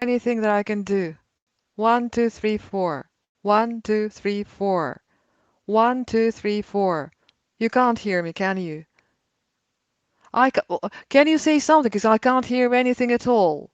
anything that I can do. 1, 2, 3, 4. 1, 2, 3, 4. 1, 2, 3, 4. You can't hear me, can you? Can you say something? Because I can't hear anything at all.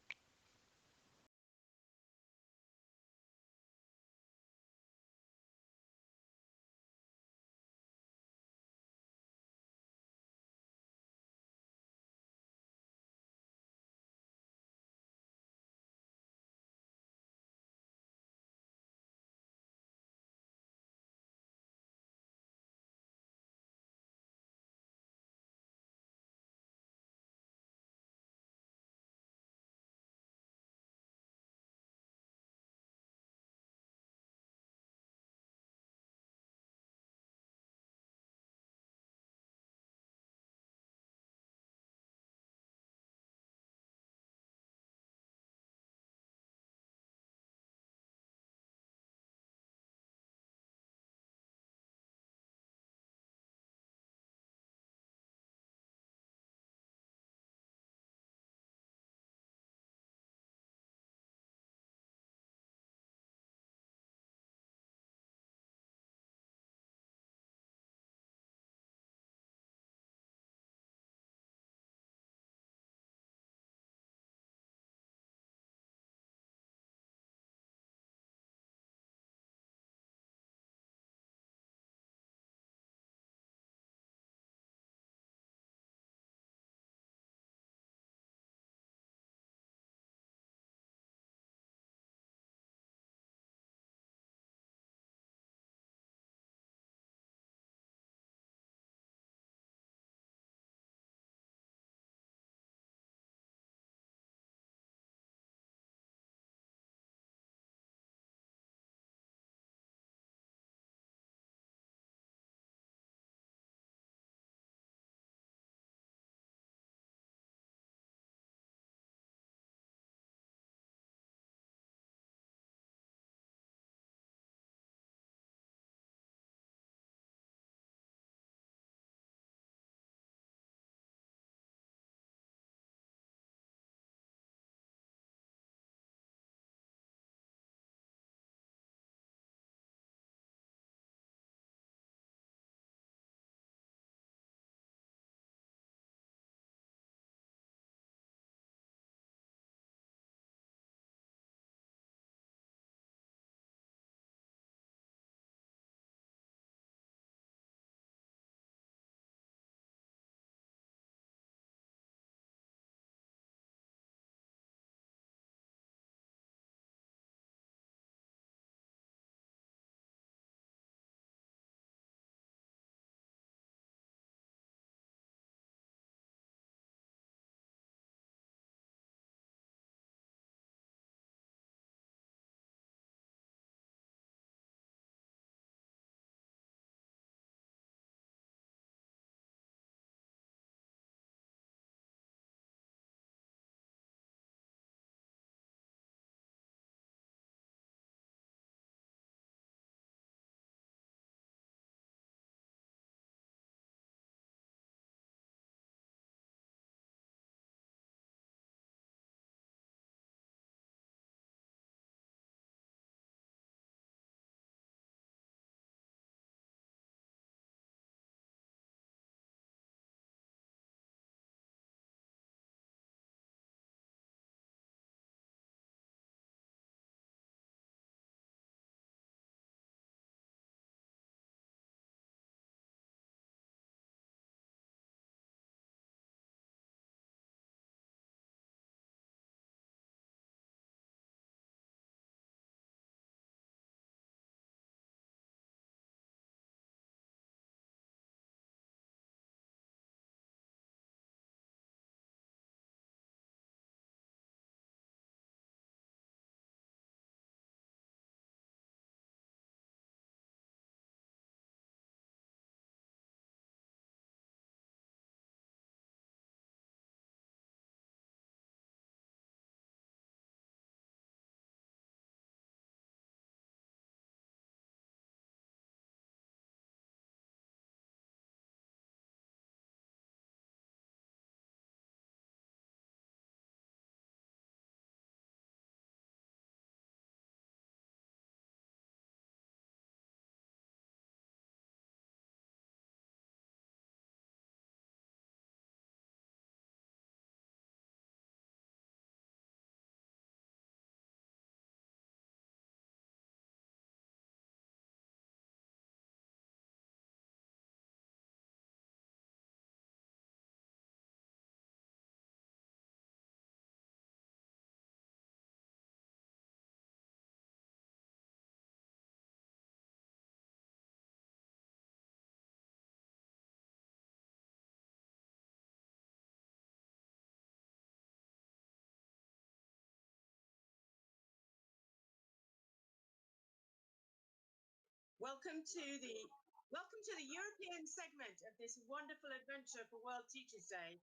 Welcome to the European segment of this wonderful adventure for World Teachers Day.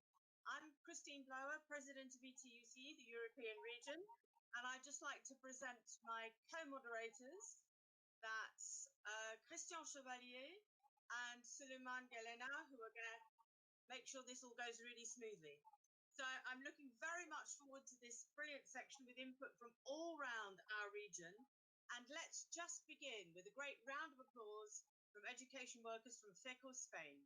I'm Christine Blower, President of ETUC, the European region, and I'd just like to present my co-moderators. That's Christian Chevalier and Suleiman Galena, who are going to make sure this all goes really smoothly. So I'm looking very much forward to this brilliant section with input from all round our region. And let's just begin with a great round of applause from education workers from FECO, Spain.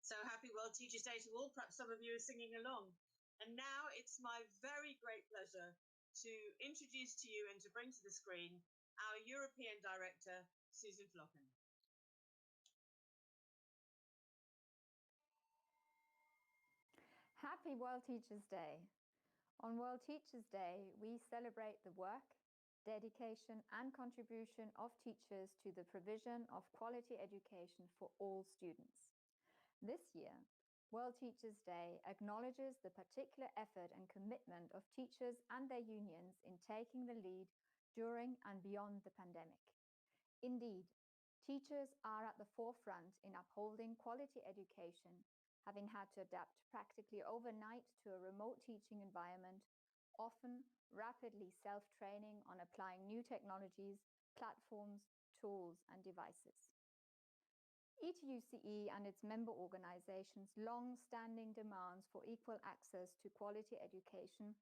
So happy World Teachers Day to all. Perhaps some of you are singing along. And now it's my very great pleasure to introduce to you and to bring to the screen our European Director, Susan Flocken. Happy World Teachers Day. On World Teachers Day, we celebrate the work, dedication, and contribution of teachers to the provision of quality education for all students. This year, World Teachers Day acknowledges the particular effort and commitment of teachers and their unions in taking the lead during and beyond the pandemic. Indeed, teachers are at the forefront in upholding quality education, having had to adapt practically overnight to a remote teaching environment, often rapidly self-training on applying new technologies, platforms, tools, and devices. ETUCE and its member organizations' long-standing demands for equal access to quality education,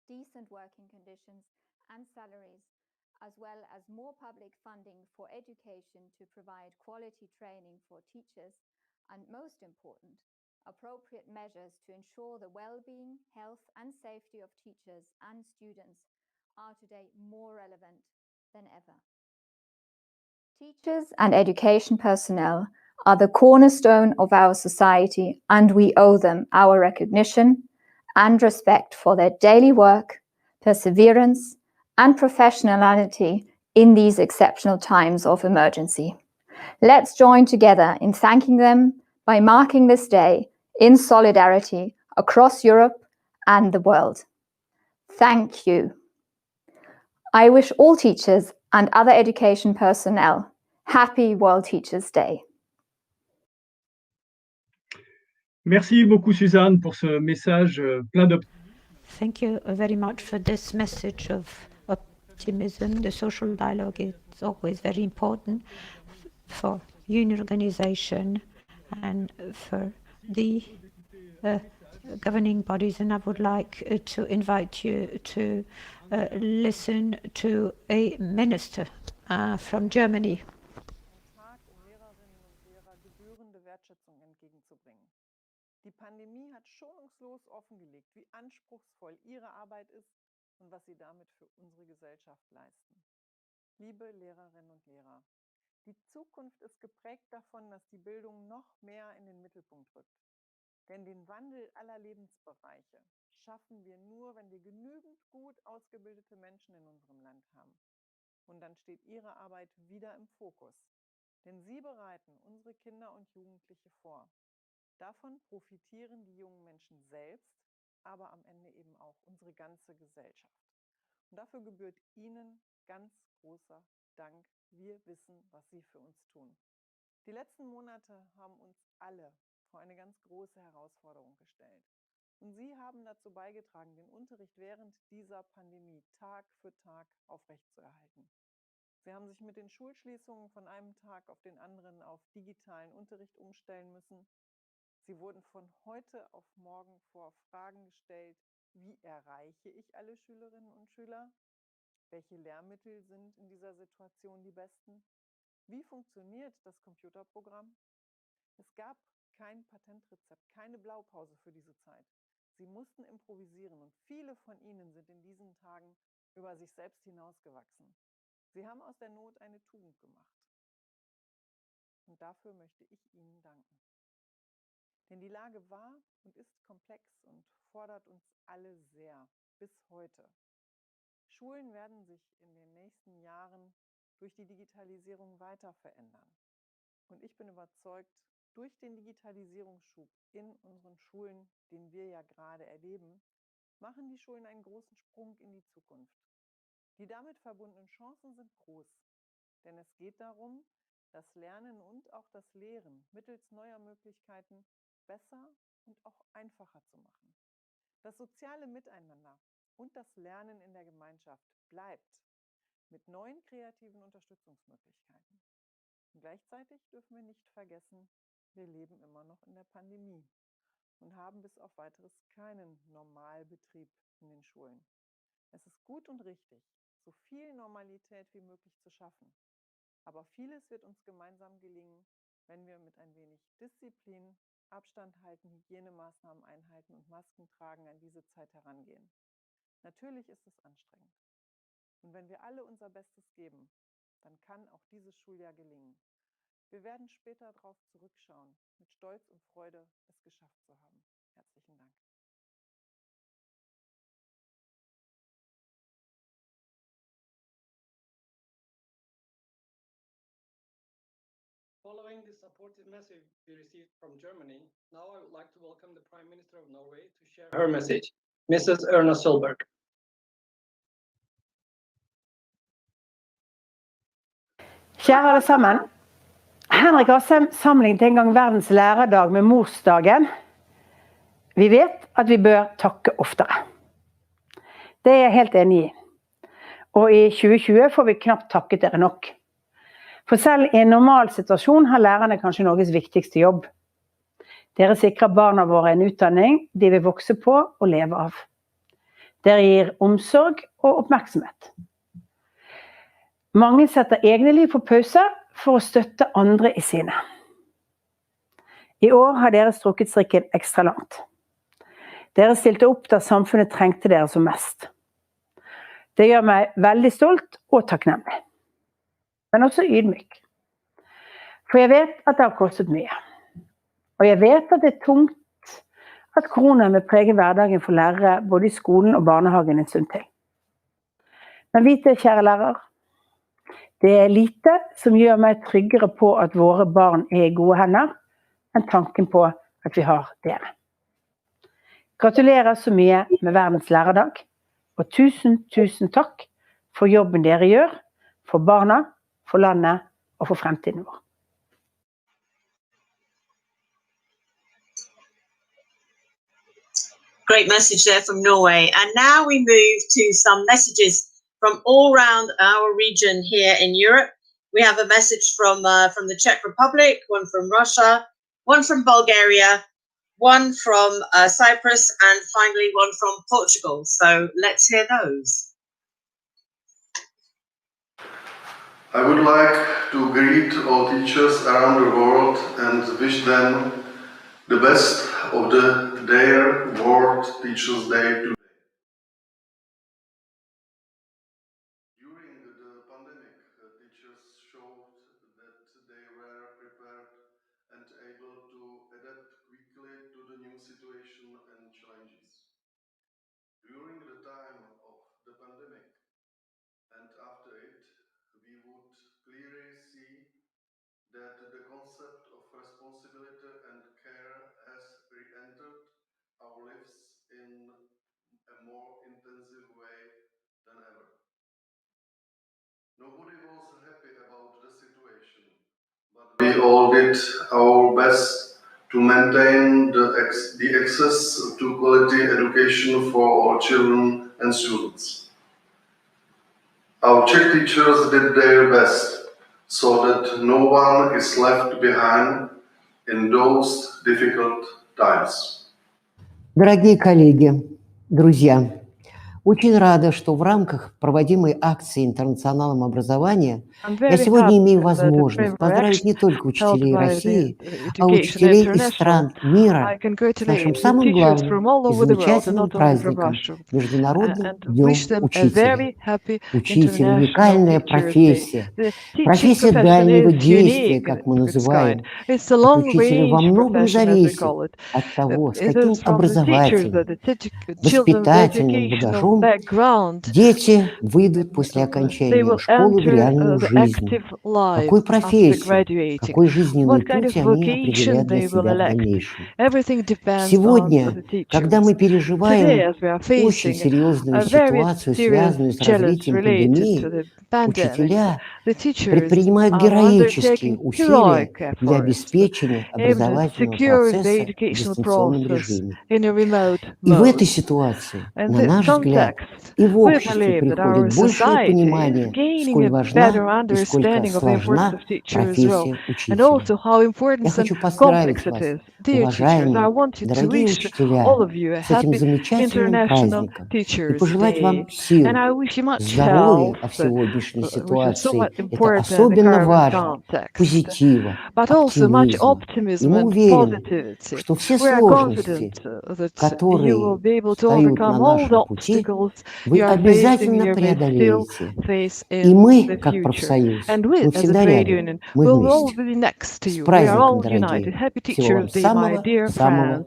decent working conditions and salaries, as well as more public funding for education to provide quality training for teachers, and most important, appropriate measures to ensure the well-being, health and safety of teachers and students are today more relevant than ever. Teachers and education personnel are the cornerstone of our society, and we owe them our recognition and respect for their daily work, perseverance, and professionality in these exceptional times of emergency. Let's join together in thanking them by marking this day in solidarity across Europe and the world. Thank you. I wish all teachers and other education personnel Happy World Teachers Day. Merci beaucoup, Suzanne, pour ce message plein d'optimisme. Thank you very much for this message of optimism. The social dialogue is always very important for union organization and for the governing bodies. And I would like to invite you to listen to a minister from Germany. Lehrerinnen und Lehrer gebührende Wertschätzung entgegenzubringen. Die Pandemie hat schonungslos offengelegt, wie anspruchsvoll Ihre Arbeit ist und was Sie damit für unsere Gesellschaft leisten. Liebe Lehrerinnen und Lehrer, die Zukunft ist geprägt davon, dass die Bildung noch mehr in den Mittelpunkt rückt. Denn den Wandel aller Lebensbereiche schaffen wir nur, wenn wir genügend gut ausgebildete Menschen in unserem Land haben. Und dann steht Ihre Arbeit wieder im Fokus. Denn Sie bereiten unsere Kinder und Jugendliche vor. Davon profitieren die jungen Menschen selbst, aber am Ende eben auch unsere ganze Gesellschaft. Und dafür gebührt Ihnen ganz großer Dank. Wir wissen, was Sie für uns tun. Die letzten Monate haben uns alle vor eine ganz große Herausforderung gestellt. Und Sie haben dazu beigetragen, den Unterricht während dieser Pandemie Tag für Tag aufrechtzuerhalten. Sie haben sich mit den Schulschließungen von einem Tag auf den anderen auf digitalen Unterricht umstellen müssen. Sie wurden von heute auf morgen vor Fragen gestellt: Wie erreiche ich alle Schülerinnen und Schüler? Welche Lehrmittel sind in dieser Situation die besten? Wie funktioniert das Computerprogramm? Es gab kein Patentrezept, keine Blaupause für diese Zeit. Sie mussten improvisieren und viele von ihnen sind in diesen Tagen über sich selbst hinausgewachsen. Sie haben aus der Not eine Tugend gemacht. Und dafür möchte ich Ihnen danken. Denn die Lage war und ist komplex und fordert uns alle sehr, bis heute. Schulen werden sich in den nächsten Jahren durch die Digitalisierung weiter verändern. Und ich bin überzeugt, durch den Digitalisierungsschub in unseren Schulen, den wir ja gerade erleben, machen die Schulen einen großen Sprung in die Zukunft. Die damit verbundenen Chancen sind groß, denn es geht darum, das Lernen und auch das Lehren mittels neuer Möglichkeiten besser und auch einfacher zu machen. Das soziale Miteinander und das Lernen in der Gemeinschaft bleibt mit neuen kreativen Unterstützungsmöglichkeiten. Und gleichzeitig dürfen wir nicht vergessen, wir leben immer noch in der Pandemie und haben bis auf weiteres keinen Normalbetrieb in den Schulen. Es ist gut und richtig, so viel Normalität wie möglich zu schaffen. Aber vieles wird uns gemeinsam gelingen, wenn wir mit ein wenig Disziplin, Abstand halten, Hygienemaßnahmen einhalten und Masken tragen an diese Zeit herangehen. Natürlich ist es anstrengend. Und wenn wir alle unser Bestes geben, dann kann auch dieses Schuljahr gelingen. Wir werden später darauf zurückschauen, mit Stolz und Freude es geschafft zu haben. Herzlichen Dank. Following the supportive message we received from Germany, now I would like to welcome the Prime Minister of Norway to share her message, Mrs. Erna Solberg. Kjære alle sammen. Henrik Asheim sammenlignet en gang verdens lærerdag med morsdagen. Vi vet at vi bør takke oftere. Det er jeg helt enig i. Og i 2020 får vi knapt takket dere nok. For selv i en normal situasjon har lærerne kanskje Norges viktigste jobb. Dere sikrer barna våre en utdanning de vil vokse på og leve av. Dere gir omsorg og oppmerksomhet. Mange setter egne liv på pause for å støtte andre i sine. I år har dere strukket strikken ekstra langt. Dere stilte opp da samfunnet trengte dere som mest. Det gjør meg veldig stolt og takknemlig. Men også ydmyk. For jeg vet at det har kostet mye. Og jeg vet at det er tungt at koronaen vil prege hverdagen for lærere både i skolen og barnehagen en stund til. Men vit det, kjære lærer. Det er lite som gjør meg tryggere på at våre barn er i gode hender, enn tanken på at vi har dere. Gratulerer så mye med verdens lærerdag, og tusen takk for jobben dere gjør, for barna, for landet og for fremtiden vår. Great message there from Norway. And now we move to some messages from all around our region here in Europe. We have a message from the Czech Republic, one from Russia, one from Bulgaria, one from Cyprus, and finally one from Portugal. So let's hear those. I would like to greet all teachers around the world and wish them the best of their World Teachers' Day today. During the pandemic, teachers showed that they were prepared and able to adapt quickly to the new situation and challenges. During the time of the pandemic and after it, we would clearly see that the concept of responsibility and care has re-entered our lives in a more intensive way than ever. Nobody was happy about the situation, but we all did our best to maintain the access to quality education for all children and students. Our Czech teachers did their best so that no one is left behind in those difficult times. Дорогие коллеги, друзья, очень рада, что в рамках проводимой акции «Интернационалом образования» я сегодня имею возможность поздравить не только учителей России, а учителей из стран мира с нашим самым главным и замечательным праздником – Международным днем учителя. Учитель – уникальная профессия, профессия дальнего действия, как мы называем. От учителя во многом зависит от того, с каким образовательным, воспитательным багажом дети выйдут после окончания школы в реальную жизнь. Какой профессию, какой жизненный путь они определят для себя в дальнейшем. Сегодня, когда мы переживаем очень серьезную ситуацию, связанную с развитием пандемии, учителя предпринимают героические усилия для обеспечения образовательного процесса в дистанционном режиме. И в этой ситуации, на наш взгляд, и в обществе приходит большее понимание, сколь важна и сколько сложна профессия учителя. Я хочу поздравить вас, уважаемые, дорогие учителя, с этим замечательным праздником и пожелать вам сил, здоровья, а в сегодняшней ситуации это особенно важно, позитива, оптимизма. И мы уверены, что все сложности, которые встают на нашем пути, вы обязательно преодолеете. И мы, как профсоюз, мы всегда рядом, мы вместе. С праздником, дорогие! Всего вам самого-самого.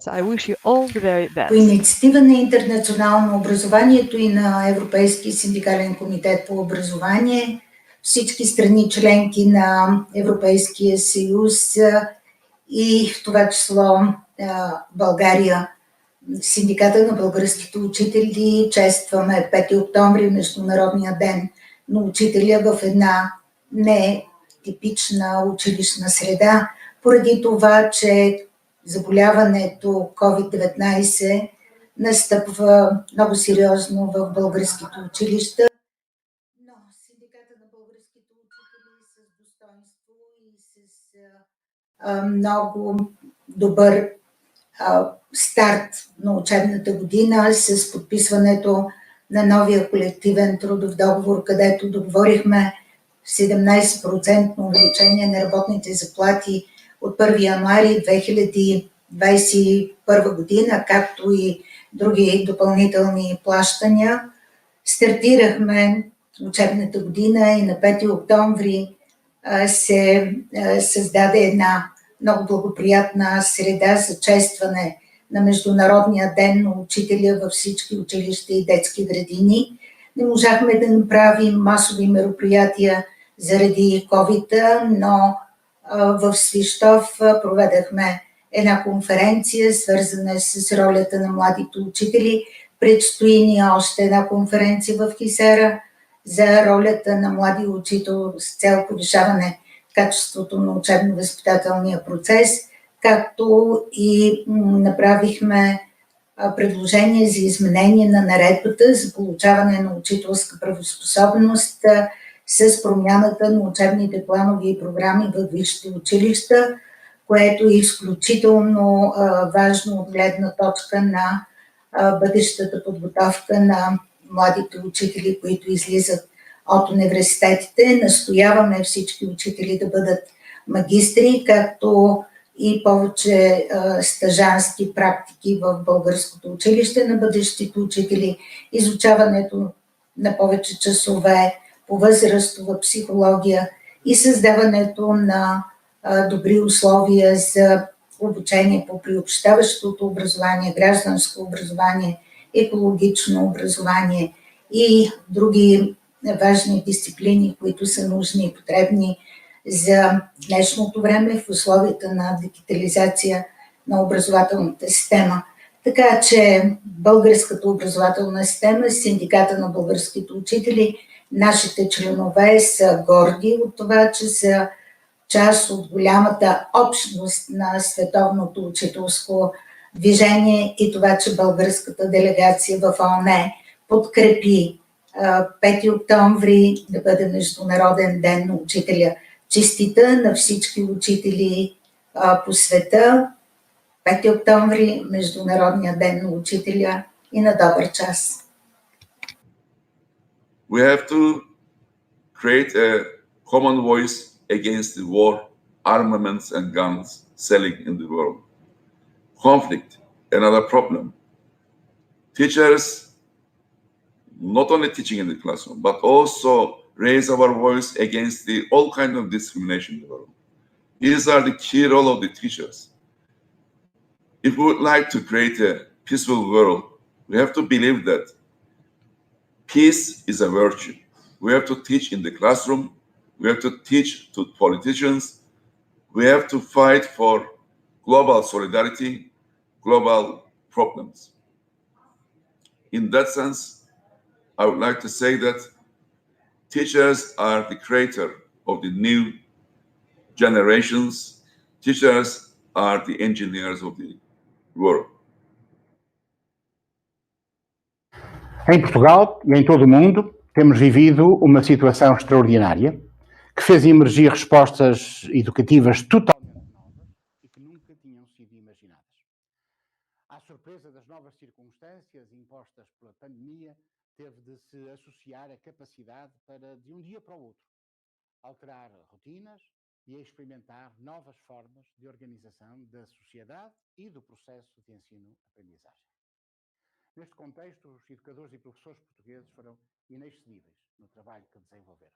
По инициатива на интернационално образованието и на Европейския синдикален комитет по образование, всички страни членки на Европейския съюз и в това число България, Синдиката на българските учители, честваме 5 октомври, Международния ден на учителя в една не типична училищна среда, поради това, че заболяването COVID-19 настъпва много сериозно в българските училища. Но Синдиката на българските учители с достоинство и с много добър старт на учебната година с подписването на новия колективен трудов договор, където договорихме 17% увеличение на работните заплати от 1 януари 2021 година, както и други допълнителни плащания. Стартирахме учебната година и на 5 октомври се създаде една много благоприятна среда за честване на Международния ден на учителя във всички училища и детски градини. Не можахме да направим масови мероприятия заради COVID, но в Свищов проведахме една конференция, свързана с ролята на младите учители. Предстои ни още една конференция в Хисера за ролята на младия учител с цел повишаване качеството на учебно-възпитателния процес, както и направихме предложение за изменение на наредбата за получаване на учителска правоспособност с промяната на учебните планове и програми в висшите училища, което е изключително важно от гледна точка на бъдещата подготовка на младите учители, които излизат от университетите. Настояваме всички учители да бъдат магистри, както и повече стажански практики в българското училище на бъдещите учители, изучаването на повече часове по възрастова психология и създаването на добри условия за обучение по приобщаващото образование, гражданско образование, екологично образование и други важни дисциплини, които са нужни и потребни за днешното време в условията на дигитализация на образователната система. Така че българската образователна система, Синдиката на българските учители, нашите членове са горди от това, че са част от голямата общност на световното учителско движение и това, че българската делегация в ООН подкрепи 5 октомври да бъде Международен ден на учителя. Честита на всички учители по света. 5 октомври, Международния ден на учителя и на добър час. We have to create a common voice against the war, armaments and guns selling in the world. Conflict, another problem. Teachers, not only teaching in the classroom, but also raise our voice against all kinds of discrimination in the world. These are the key role of the teachers. If we would like to create a peaceful world, we have to believe that peace is a virtue. We have to teach in the classroom. We have to teach to politicians. We have to fight for global solidarity, global problems. In that sense, I would like to say that teachers are the creator of the new generations. Teachers are the engineers of the world. Em Portugal e em todo o mundo, temos vivido uma situação extraordinária que fez emergir respostas educativas totalmente novas e que nunca tinham sido imaginadas. À surpresa das novas circunstâncias impostas pela pandemia, teve de se associar a capacidade para, de um dia para o outro, alterar rotinas e experimentar novas formas de organização da sociedade e do processo de ensino-aprendizagem. Neste contexto, os educadores e professores portugueses foram inexcedíveis no trabalho que desenvolveram,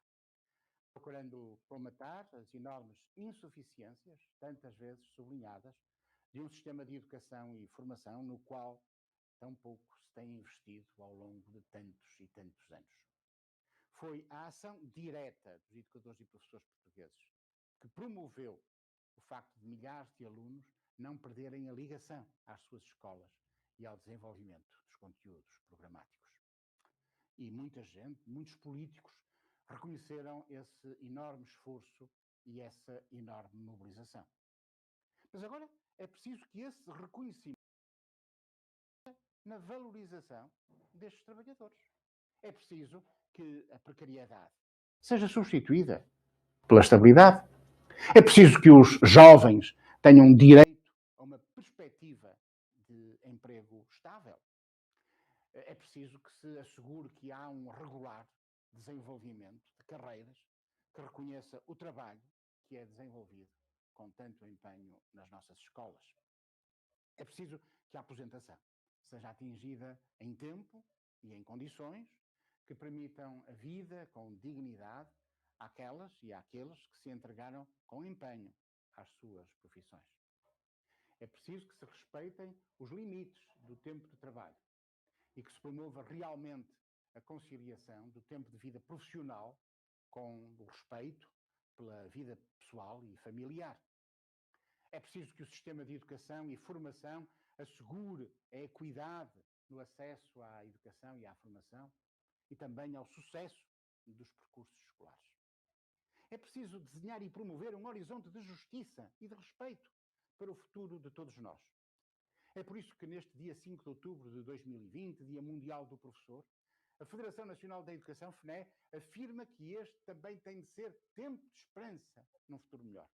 procurando colmatar as enormes insuficiências, tantas vezes sublinhadas, de um sistema de educação e formação no qual tão pouco se tem investido ao longo de tantos e tantos anos. Foi a ação direta dos educadores e professores portugueses que promoveu o facto de milhares de alunos não perderem a ligação às suas escolas e ao desenvolvimento dos conteúdos programáticos. E muitos políticos reconheceram esse enorme esforço e essa enorme mobilização. Mas agora é preciso que esse reconhecimento na valorização destes trabalhadores. É preciso que a precariedade seja substituída pela estabilidade. É preciso que os jovens tenham direito a uma perspectiva de emprego estável. É preciso que se assegure que há um regular desenvolvimento de carreiras que reconheça o trabalho que é desenvolvido com tanto empenho nas nossas escolas. É preciso que a aposentação seja atingida em tempo e em condições que permitam a vida com dignidade àquelas e àqueles que se entregaram com empenho às suas profissões. É preciso que se respeitem os limites do tempo de trabalho e que se promova realmente a conciliação do tempo de vida profissional com o respeito pela vida pessoal e familiar. É preciso que o sistema de educação e formação assegure a equidade no acesso à educação e à formação e também ao sucesso dos percursos escolares. É preciso desenhar e promover um horizonte de justiça e de respeito para o futuro de todos nós. É por isso que neste dia 5 de outubro de 2020, Dia Mundial do Professor, a Federação Nacional da Educação, FNE, afirma que este também tem de ser tempo de esperança num futuro melhor.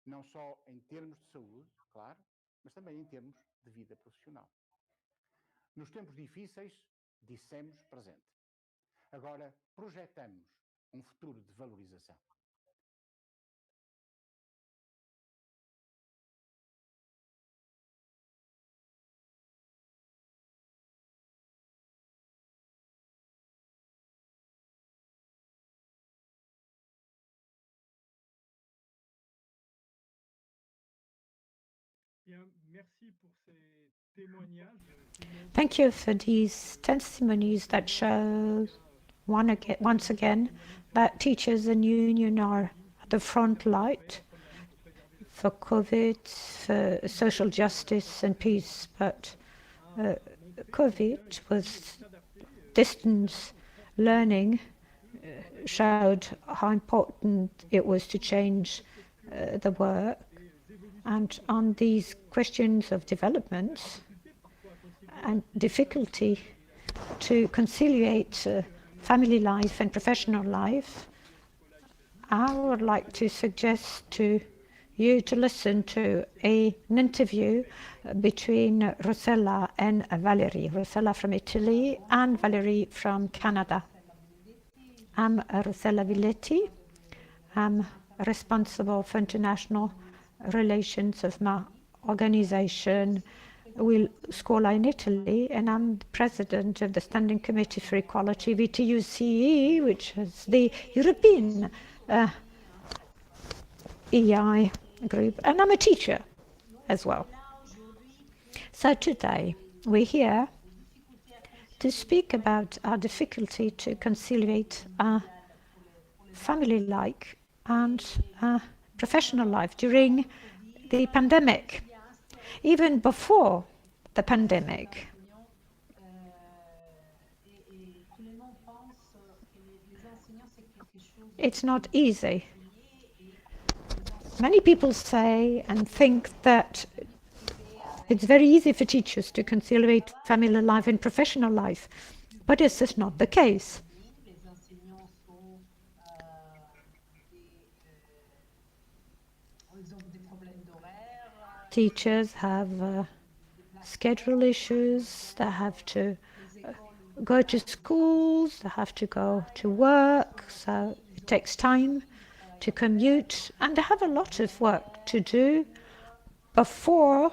Não só em termos de saúde, claro, mas também em termos de vida profissional. Nos tempos difíceis, dissemos presente. Agora projetamos um futuro de valorização. Thank you for these testimonies that show once again that teachers and union are at the front light for COVID, for social justice and peace. But COVID with distance learning showed how important it was to change the work. And on these questions of development and difficulty to conciliate family life and professional life, I would like to suggest to you to listen to an interview between Rossella and Valerie. Rossella from Italy and Valerie from Canada. I'm Rossella Villetti. I'm responsible for international relations of my organization, Scuola in Italy, and I'm the president of the Standing Committee for Equality, VTUCE, which is the European EI group, and I'm a teacher as well. So today we're here to speak about our difficulty to conciliate our family life and professional life during the pandemic. Even before the pandemic, it's not easy. Many people say and think that it's very easy for teachers to conciliate family life and professional life, but this is not the case. Teachers have schedule issues, they have to go to schools, they have to go to work, so it takes time to commute, and they have a lot of work to do before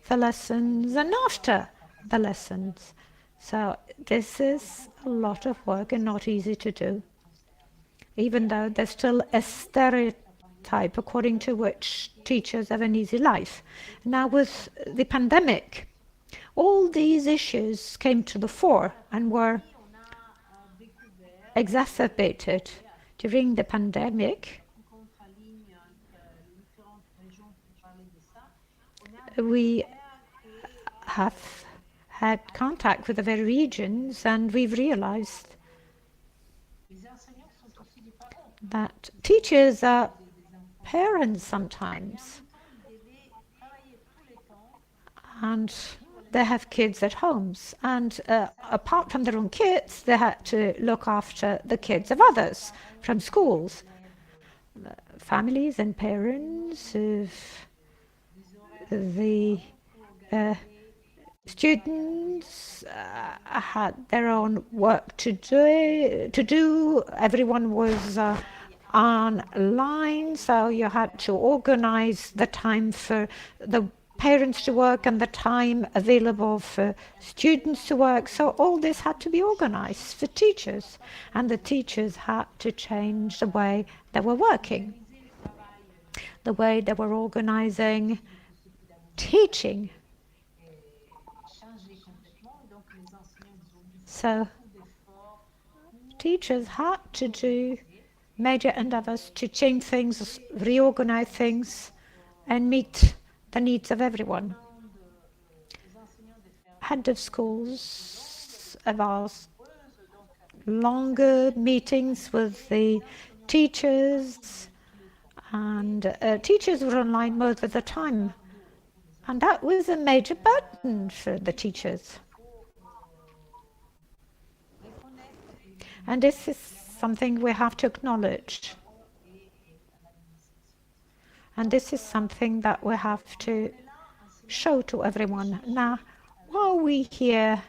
the lessons and after the lessons. So this is a lot of work and not easy to do, even though there's still a stereotype according to which teachers have an easy life. Now with the pandemic, all these issues came to the fore and were exacerbated during the pandemic. We have had contact with the very regions, and we've realized that teachers are parents sometimes, and they have kids at homes, and apart from their own kids, they had to look after the kids of others from schools. Families and parents of the students had their own work to do. Everyone was online, so you had to organize the time for the parents to work and the time available for students to work. So all this had to be organized for teachers, and the teachers had to change the way they were working, the way they were organizing teaching. So teachers had to do major endeavors to change things, reorganize things, and meet the needs of everyone. Head of schools have asked longer meetings with the teachers, and teachers were online most of the time. And that was a major burden for the teachers. And this is something we have to acknowledge. And this is something that we have to show to everyone. Now, why are we here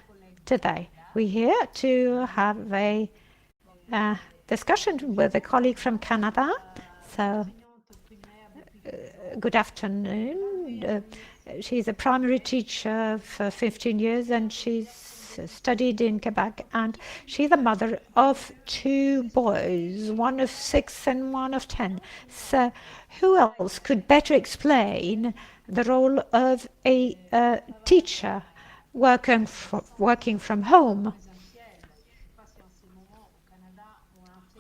today? We're here to have a discussion with a colleague from Canada. So, good afternoon. She's a primary teacher for 15 years, and she's studied in Quebec, and she's the mother of 2 boys, one of 6 and one of 10. So who else could better explain the role of a teacher working from home?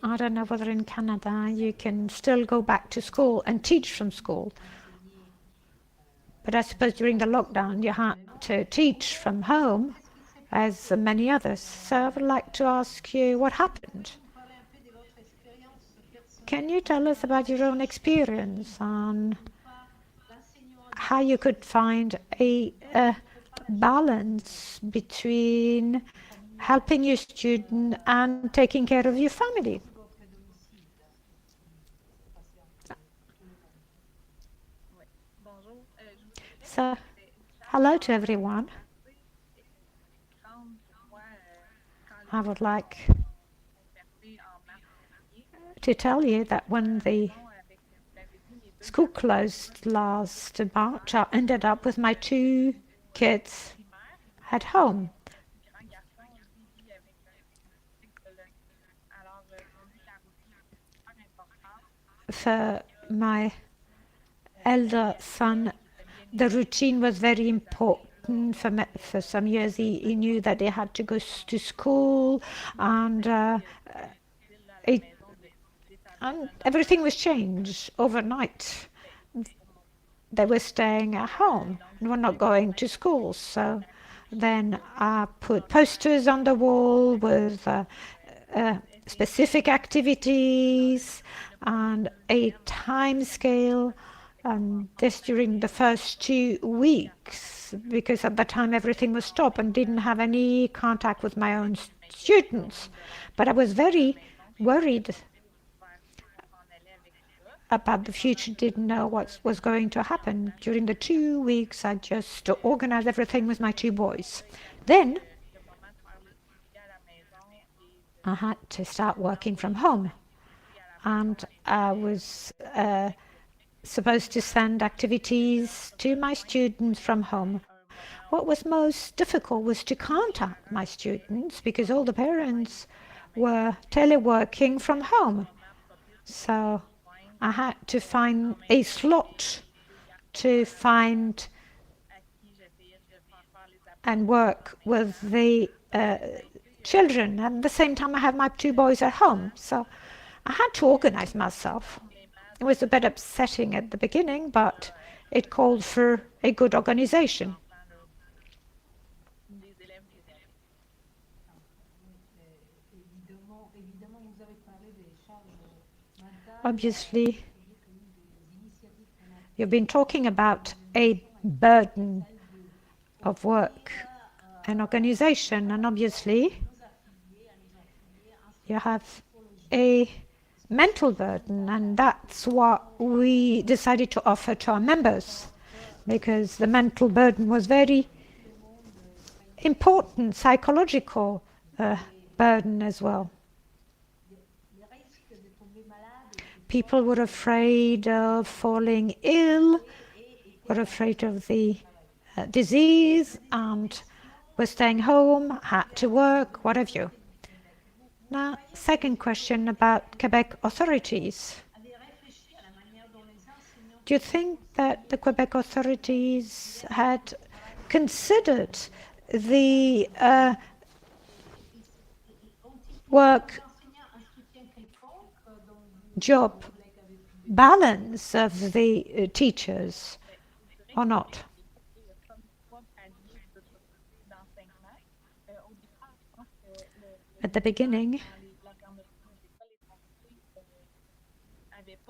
I don't know whether in Canada you can still go back to school and teach from school. But I suppose during the lockdown you had to teach from home, as many others. So I would like to ask you what happened. Can you tell us about your own experience on how you could find a balance between helping your student and taking care of your family. So, hello to everyone. I would like to tell you that when the school closed last March, I ended up with my 2 kids at home. For my elder son, the routine was very important. For some years, he knew that he had to go to school, and everything was changed overnight. They were staying at home and were not going to school. So then I put posters on the wall with specific activities and a time scale. This during the first 2 weeks, because at the time everything was stopped and didn't have any contact with my own students. But I was very worried about the future, didn't know what was going to happen. During the 2 weeks, I just organized everything with my 2 boys. Then I had to start working from home, and I was supposed to send activities to my students from home. What was most difficult was to contact my students because all the parents were teleworking from home. So I had to find a slot to find and work with the children. And at the same time, I have my 2 boys at home. So I had to organize myself. It was a bit upsetting at the beginning, but it called for a good organization. Obviously, you've been talking about a burden of work and organization, and obviously you have a mental burden, and that's what we decided to offer to our members, because the mental burden was very important, psychological burden as well. People were afraid of falling ill, were afraid of the disease, and were staying home, had to work, what have you. Now, second question about Quebec authorities. Do you think that the Quebec authorities had considered the work-job balance of the teachers or not? At the beginning,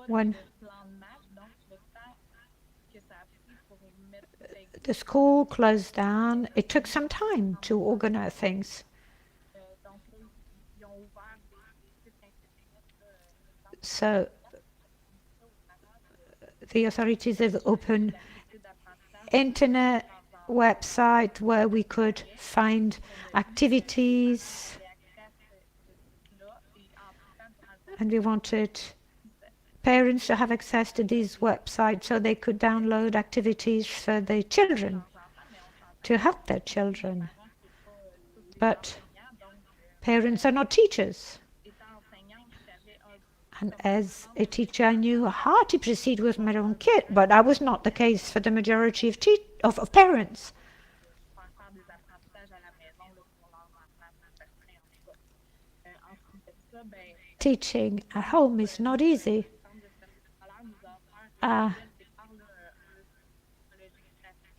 when the school closed down, it took some time to organize things. So the authorities have opened internet website where we could find activities, and we wanted parents to have access to these websites so they could download activities for their children, to help their children. But parents are not teachers. And as a teacher, I knew how to proceed with my own kid, but that was not the case for the majority of parents. Teaching at home is not easy.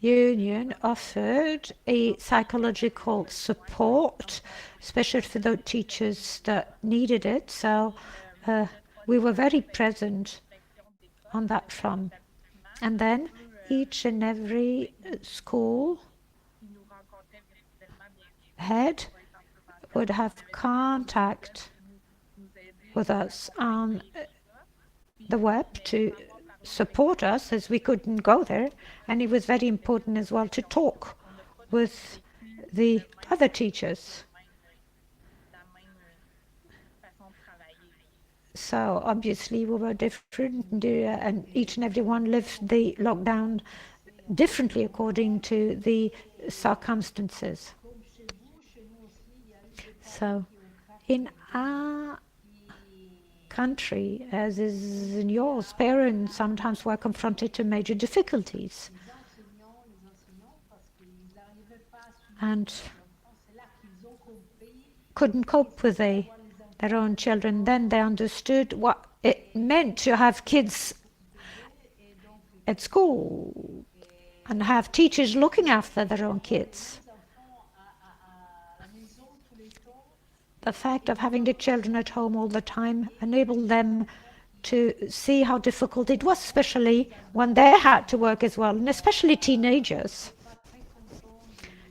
Union offered a psychological support, especially for those teachers that needed it. So we were very present on that front. And then each and every school head would have contact with us on the web to support us as we couldn't go there. And it was very important as well to talk with the other teachers. So obviously we were different, and each and every one lived the lockdown differently according to the circumstances. So in our country, as is in yours, parents sometimes were confronted to major difficulties. And couldn't cope with their own children. Then they understood what it meant to have kids at school and have teachers looking after their own kids. The fact of having the children at home all the time enabled them to see how difficult it was, especially when they had to work as well, and especially teenagers.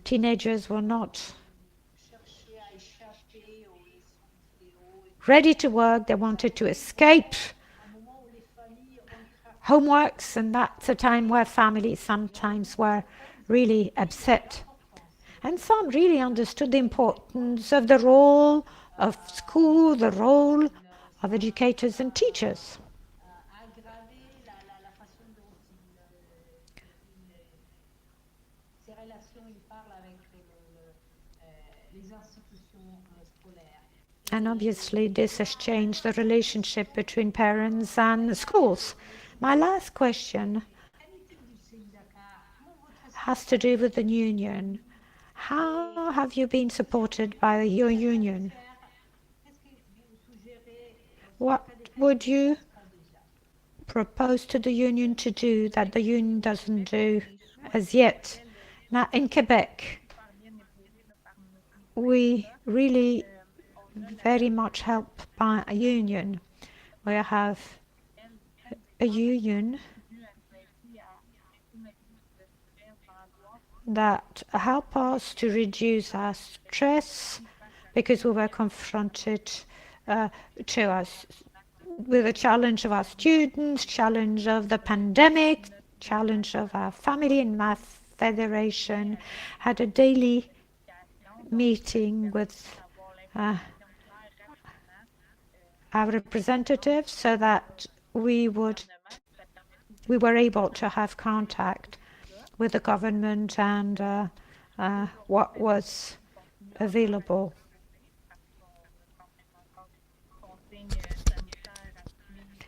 Teenagers were not ready to work. They wanted to escape homeworks, and that's a time where families sometimes were really upset. And some really understood the importance of the role of school, the role of educators and teachers. And obviously this has changed the relationship between parents and schools. My last question has to do with the union. How have you been supported by your union? What would you propose to the union to do that the union doesn't do as yet? Now, in Quebec, we really very much helped by a union. We have a union that help us to reduce our stress because we were confronted with the challenge of our students, challenge of the pandemic, challenge of our family, and my federation had a daily meeting with our representatives so that we were able to have contact with the government and what was available.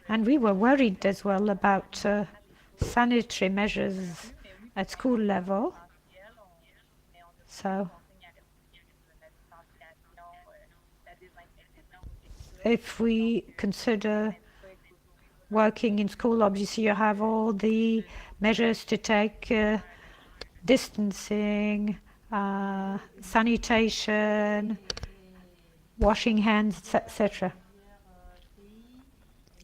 And we were worried as well about sanitary measures at school level. So if we consider working in school, obviously you have all the measures to take, distancing, sanitation, washing hands, etc.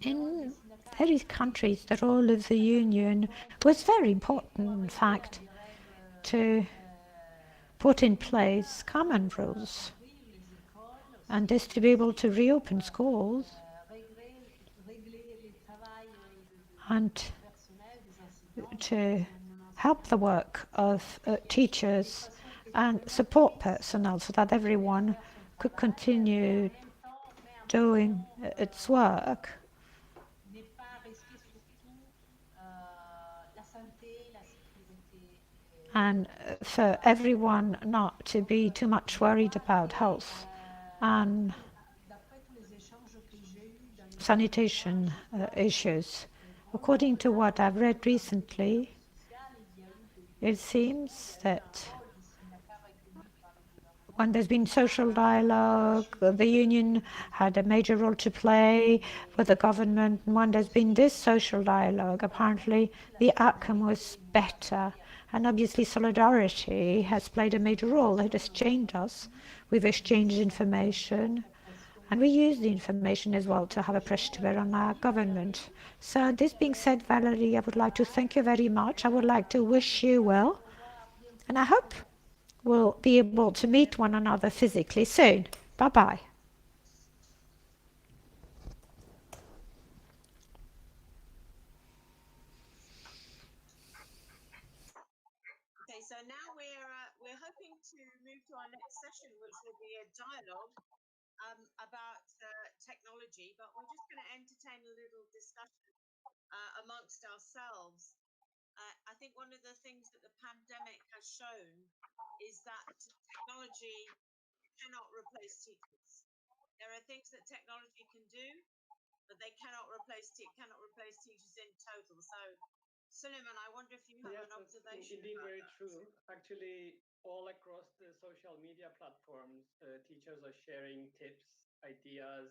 In various countries, the role of the union was very important, in fact, to put in place common rules, and this to be able to reopen schools and to help the work of teachers and support personnel so that everyone could continue doing its work. And for everyone not to be too much worried about health and sanitation issues. According to what I've read recently, it seems that when there's been social dialogue, the union had a major role to play with the government. And when there's been this social dialogue, apparently the outcome was better. And obviously solidarity has played a major role. It has changed us. We've exchanged information. And we use the information as well to have a pressure to bear on our government. So this being said, Valerie, I would like to thank you very much. I would like to wish you well. And I hope we'll be able to meet one another physically soon. Bye-bye. Okay, so now we're hoping to move to our next session, which will be a dialogue about technology, but we're just going to entertain a little discussion amongst ourselves. I think one of the things that the pandemic has shown is that technology cannot replace teachers. There are things that technology can do, but they cannot replace teachers in total. So, Suleiman, I wonder if you have Yes, an observation. indeed about very that. true. Actually, all across the social media platforms, teachers are sharing tips, ideas,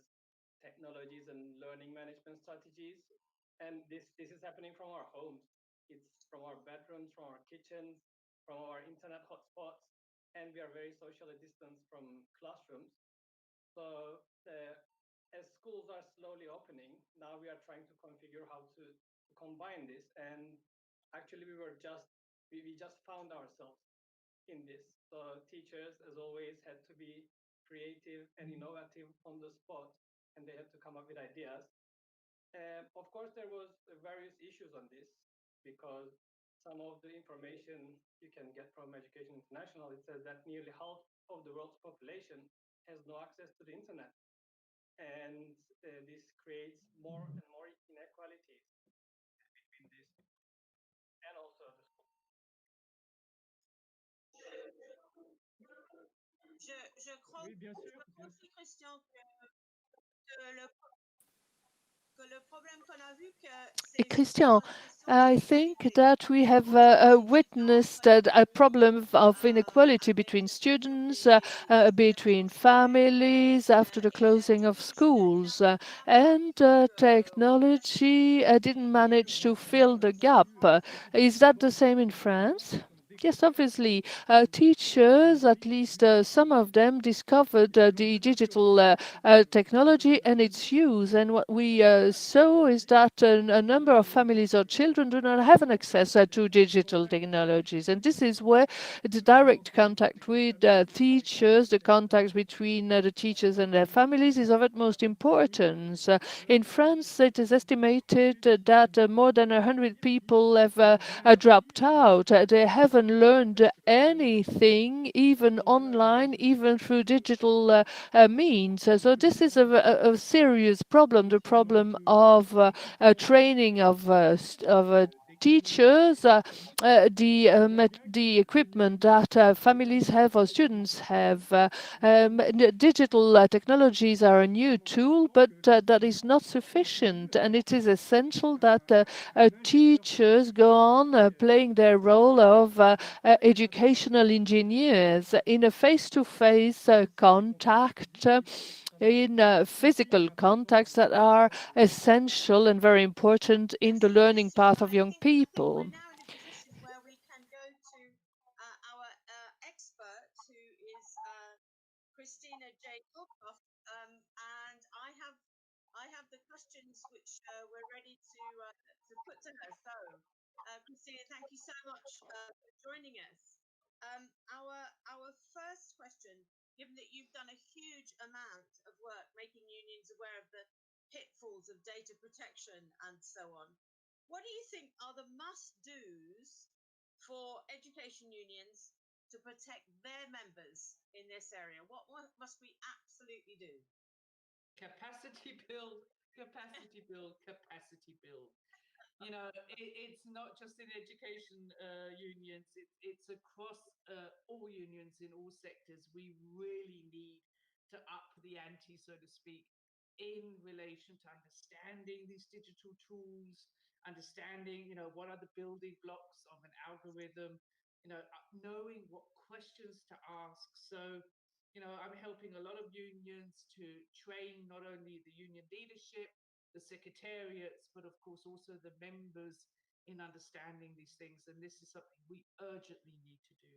technologies, and learning management strategies. And this is happening from our homes. It's from our bedrooms, from our kitchens, from our internet hotspots, and we are very socially distanced from classrooms. So as schools are slowly opening, now we are trying to configure how to combine this. And actually, we just found ourselves in this. So teachers, as always, had to be creative and innovative on the spot, and they had to come up with ideas. Of course, there was various issues on this because some of the information you can get from Education International, it says that nearly half of the world's population has no access to the internet. And this creates more and more inequalities between this and also the school. Je crois, Oui, bien sûr, bien aussi, sûr. Christian, que le problème qu'on a vu, que c'est Christian, justement la question I think that we have witnessed a problem of inequality between students, between families after the closing of schools, and technology didn't manage to fill the gap. Is that the same in France? Yes, obviously. Teachers, at least some of them, discovered the digital technology and its use. And what we saw is that a number of families or children do not have an access to digital technologies. And this is where the direct contact with teachers, the contact between the teachers and their families is of utmost importance. In France, it is estimated that more than 100 people have dropped out. They haven't learned anything, even online, even through digital means. So this is a serious problem, the problem of training of teachers, the equipment that families have or students have. Digital technologies are a new tool, but that is not sufficient, and it is essential that teachers go on playing their role of educational engineers in a face-to-face contact, in physical contacts that are essential and very important in the learning path of young people. we're now in a position where we can go to our expert, who is Christina J. Gilcroft, and I have the questions which we're ready to put to her. So, Christina, thank you so much for joining us. Our first question, given that you've done a huge amount of work making unions aware of the pitfalls of data protection and so on, what do you think are the must-dos for education unions to protect their members in this area? What must we absolutely do? Capacity build, capacity build, capacity build. You know, it's not just in education unions, it's across all unions in all sectors. We really need to up the ante, so to speak, in relation to understanding these digital tools, understanding, what are the building blocks of an algorithm, knowing what questions to ask. So, I'm helping a lot of unions to train not only the union leadership, the secretariats, but of course also the members in understanding these things. And this is something we urgently need to do.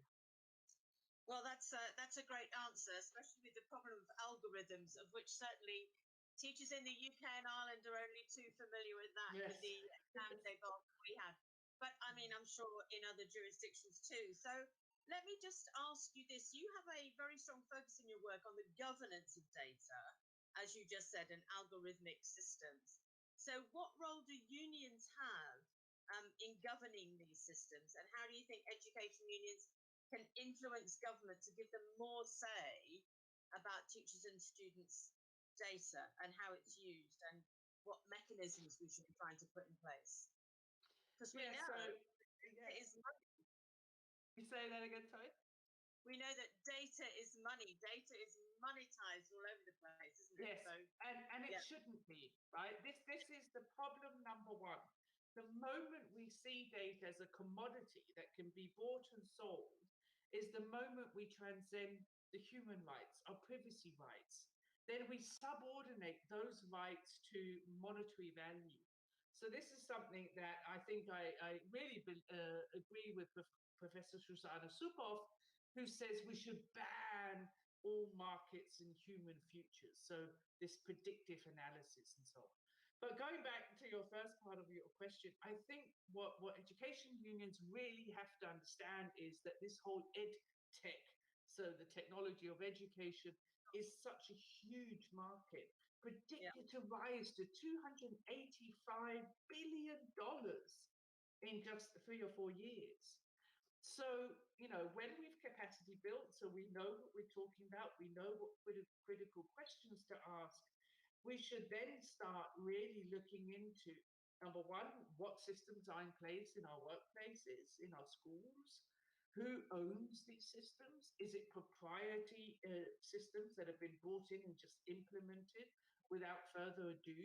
Well, that's a great answer, especially with the problem of algorithms, of which certainly teachers in the UK and Ireland are only too familiar with that, Yes. with the exam they got we had. But I mean, I'm sure in other jurisdictions too. So let me just ask you this. You have a very strong focus in your work on the governance of data, as you just said, and algorithmic systems. So what role do unions have in governing these systems? And how do you think education unions can influence government to give them more say about teachers and students' data and how it's used and what mechanisms we should be trying to put in place? Because we know data is money. You say that again, sorry? We know that data is money. Data is monetized all over the place, isn't it? Yes, So, and it shouldn't be, right? This is the problem number one. The moment we see data as a commodity that can be bought and sold is the moment we transcend the human rights, our privacy rights. Then we subordinate those rights to monetary value. So this is something that I think I really agree with Professor Susanna Suboff, who says we should ban all markets and human futures. So this predictive analysis and so on. But going back to your first part of your question, I think what education unions really have to understand is that this whole ed tech, so the technology of education, is such a huge market, predicted to rise to $285 billion in just 3 or 4 years. So, when we've capacity built, so we know what we're talking about, we know what critical questions to ask, we should then start really looking into, number one, what systems are in place in our workplaces, in our schools, who owns these systems? Is it proprietary systems that have been brought in and just implemented without further ado?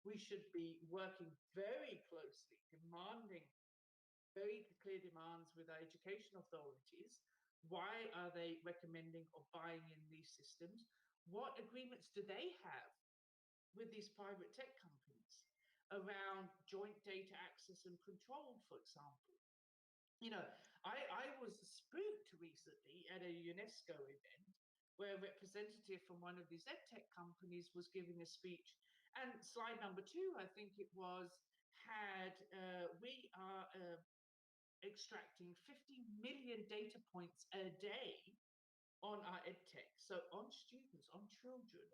We should be working very closely, demanding very clear demands with our education authorities. Why are they recommending or buying in these systems? What agreements do they have with these private tech companies around joint data access and control, for example? I was spooked recently at a UNESCO event where a representative from one of these edtech companies was giving a speech. And slide number 2, I think it was, had we are extracting 50 million data points a day on our edtech, so on students, on children,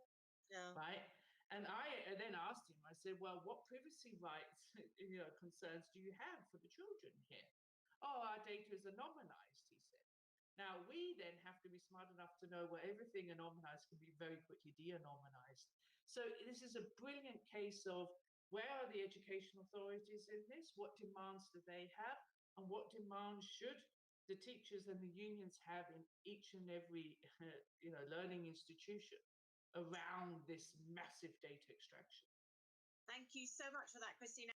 right? And I then asked him, I said, well, what privacy rights, concerns do you have for the children here? Oh, our data is anonymized, he said. Now, we then have to be smart enough to know where everything anonymized can be very quickly de-anonymized. So this is a brilliant case of where are the education authorities in this? What demands do they have? And what demands should the teachers and the unions have in each and every learning institution around this massive data extraction? Thank you so much for that, Christina.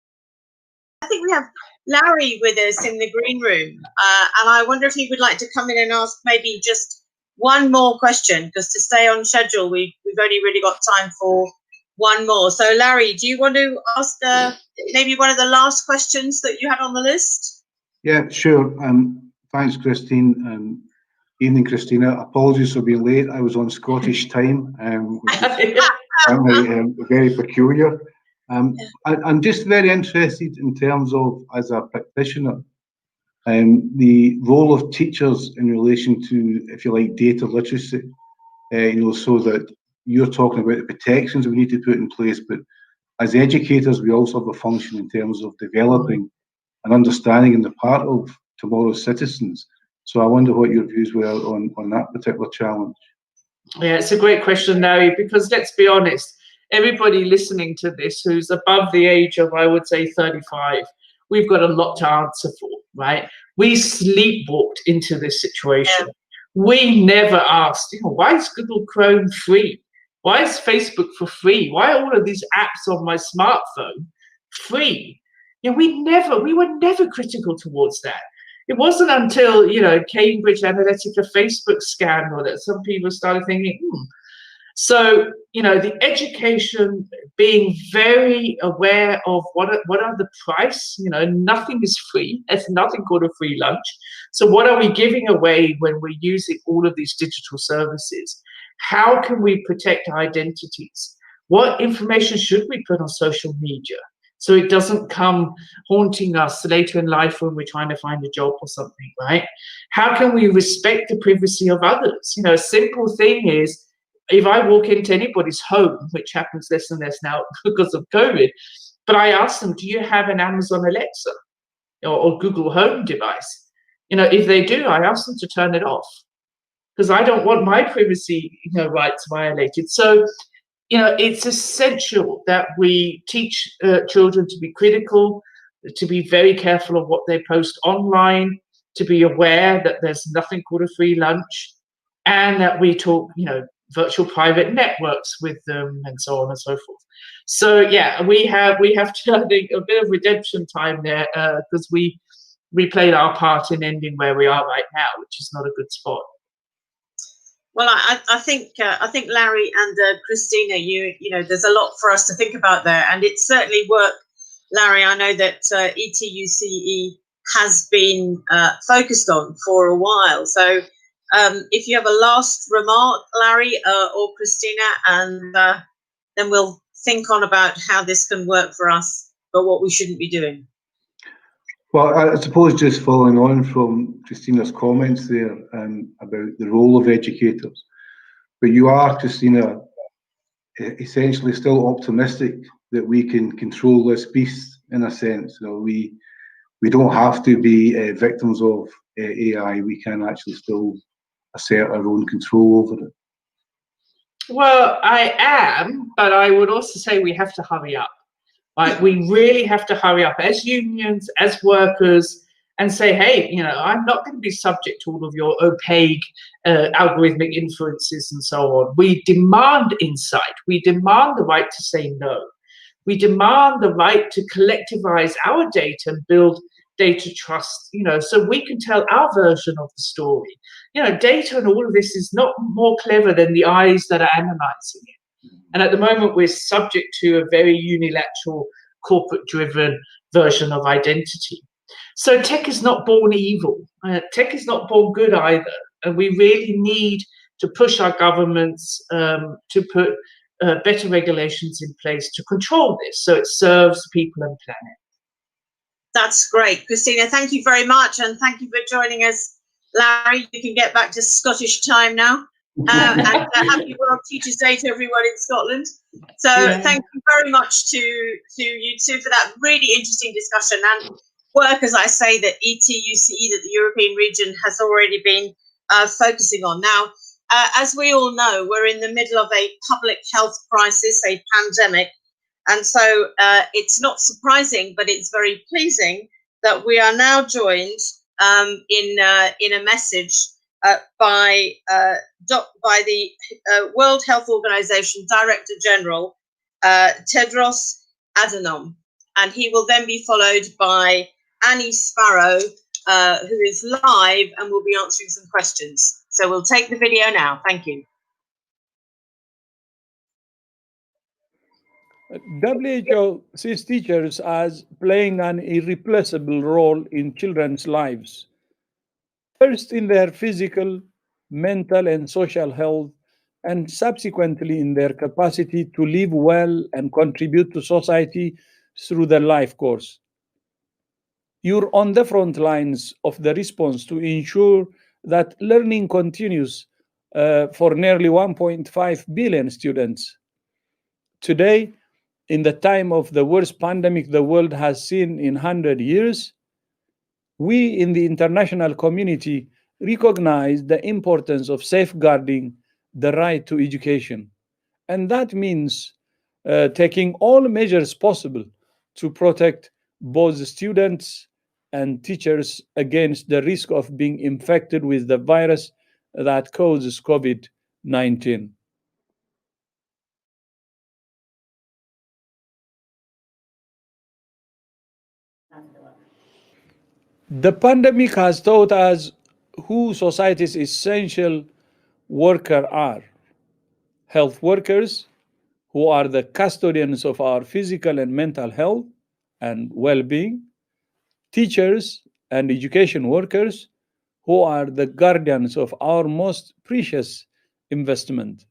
I think we have Larry with us in the green room, and I wonder if he would like to come in and ask maybe just one more question, because to stay on schedule, we've only really got time for one more. So, Larry, do you want to ask maybe one of the last questions that you had on the list? Yeah, sure. Thanks, Christine. Evening, Christina. Apologies for being late. I was on Scottish time, which is apparently very peculiar. I'm just very interested in terms of, as a practitioner, the role of teachers in relation to, if you like, data literacy, so that you're talking about the protections we need to put in place, but as educators, we also have a function in terms of developing an understanding on the part of tomorrow's citizens. So I wonder what your views were on that particular challenge. Yeah, it's a great question, Larry, because let's be honest, everybody listening to this who's above the age of, I would say, 35, we've got a lot to answer for, right? We sleepwalked into this situation. We never asked, why is Google Chrome free? Why is Facebook for free? Why are all of these apps on my smartphone free? We were never critical towards that. It wasn't until, Cambridge Analytica Facebook scandal that some people started thinking, So, the education, being very aware of what are the price, nothing is free. There's nothing called a free lunch. So what are we giving away when we're using all of these digital services? How can we protect our identities? What information should we put on social media? so it doesn't come haunting us later in life when we're trying to find a job or something, right? How can we respect the privacy of others? You know, a simple thing is, if I walk into anybody's home, which happens less and less now because of COVID, but I ask them, do you have an Amazon Alexa or Google Home device? You know, if they do, I ask them to turn it off because I don't want my privacy, rights violated. So, it's essential that we teach children to be critical, to be very careful of what they post online, to be aware that there's nothing called a free lunch, and that we talk, virtual private networks with them, and so on and so forth. So yeah, we have to, I think, a bit of redemption time there because we played our part in ending where we are right now, which is not a good spot. Well, I think Larry and Christina, there's a lot for us to think about there, and it's certainly work. Larry, I know that ETUCE has been focused on for a while. So if you have a last remark, Larry or Christina, and then we'll think on about how this can work for us, but what we shouldn't be doing. Well, I suppose just following on from Christina's comments there about the role of educators, but you are, Christina, essentially still optimistic that we can control this beast in a sense. We don't have to be victims of AI. We can actually still assert our own control over it. Well, I am, but I would also say we have to hurry up. Right? We really have to hurry up as unions, as workers, and say, hey, I'm not going to be subject to all of your opaque algorithmic influences and so on. We demand insight. We demand the right to say no. We demand the right to collectivize our data and build data trust, so we can tell our version of the story. Data and all of this is not more clever than the eyes that are analyzing it. And at the moment, we're subject to a very unilateral, corporate-driven version of identity. So tech is not born evil. Tech is not born good either. And we really need to push our governments to put better regulations in place to control this so it serves people and planet. That's great. Christina, thank you very much. And thank you for joining us. Larry, you can get back to Scottish time now. And happy World Teachers' Day to everyone in Scotland. So thank you very much to you two for that really interesting discussion and work, as I say, that ETUCE, that the European region has already been focusing on. Now, as we all know, we're in the middle of a public health crisis, a pandemic. And so it's not surprising, but it's very pleasing that we are now joined in a message by the World Health Organization Director General Tedros Adhanom, and he will then be followed by Annie Sparrow, who is live and will be answering some questions. So we'll take the video now. Thank you. WHO sees teachers as playing an irreplaceable role in children's lives. First in their physical, mental, and social health, and subsequently in their capacity to live well and contribute to society through their life course. You're on the front lines of the response to ensure that learning continues for nearly 1.5 billion students. Today, in the time of the worst pandemic the world has seen in 100 years, we in the international community recognize the importance of safeguarding the right to education. And that means taking all measures possible to protect both students and teachers against the risk of being infected with the virus that causes COVID-19. The pandemic has taught us who society's essential workers are. Health workers, who are the custodians of our physical and mental health and well-being. Teachers and education workers, who are the guardians of our most precious investment.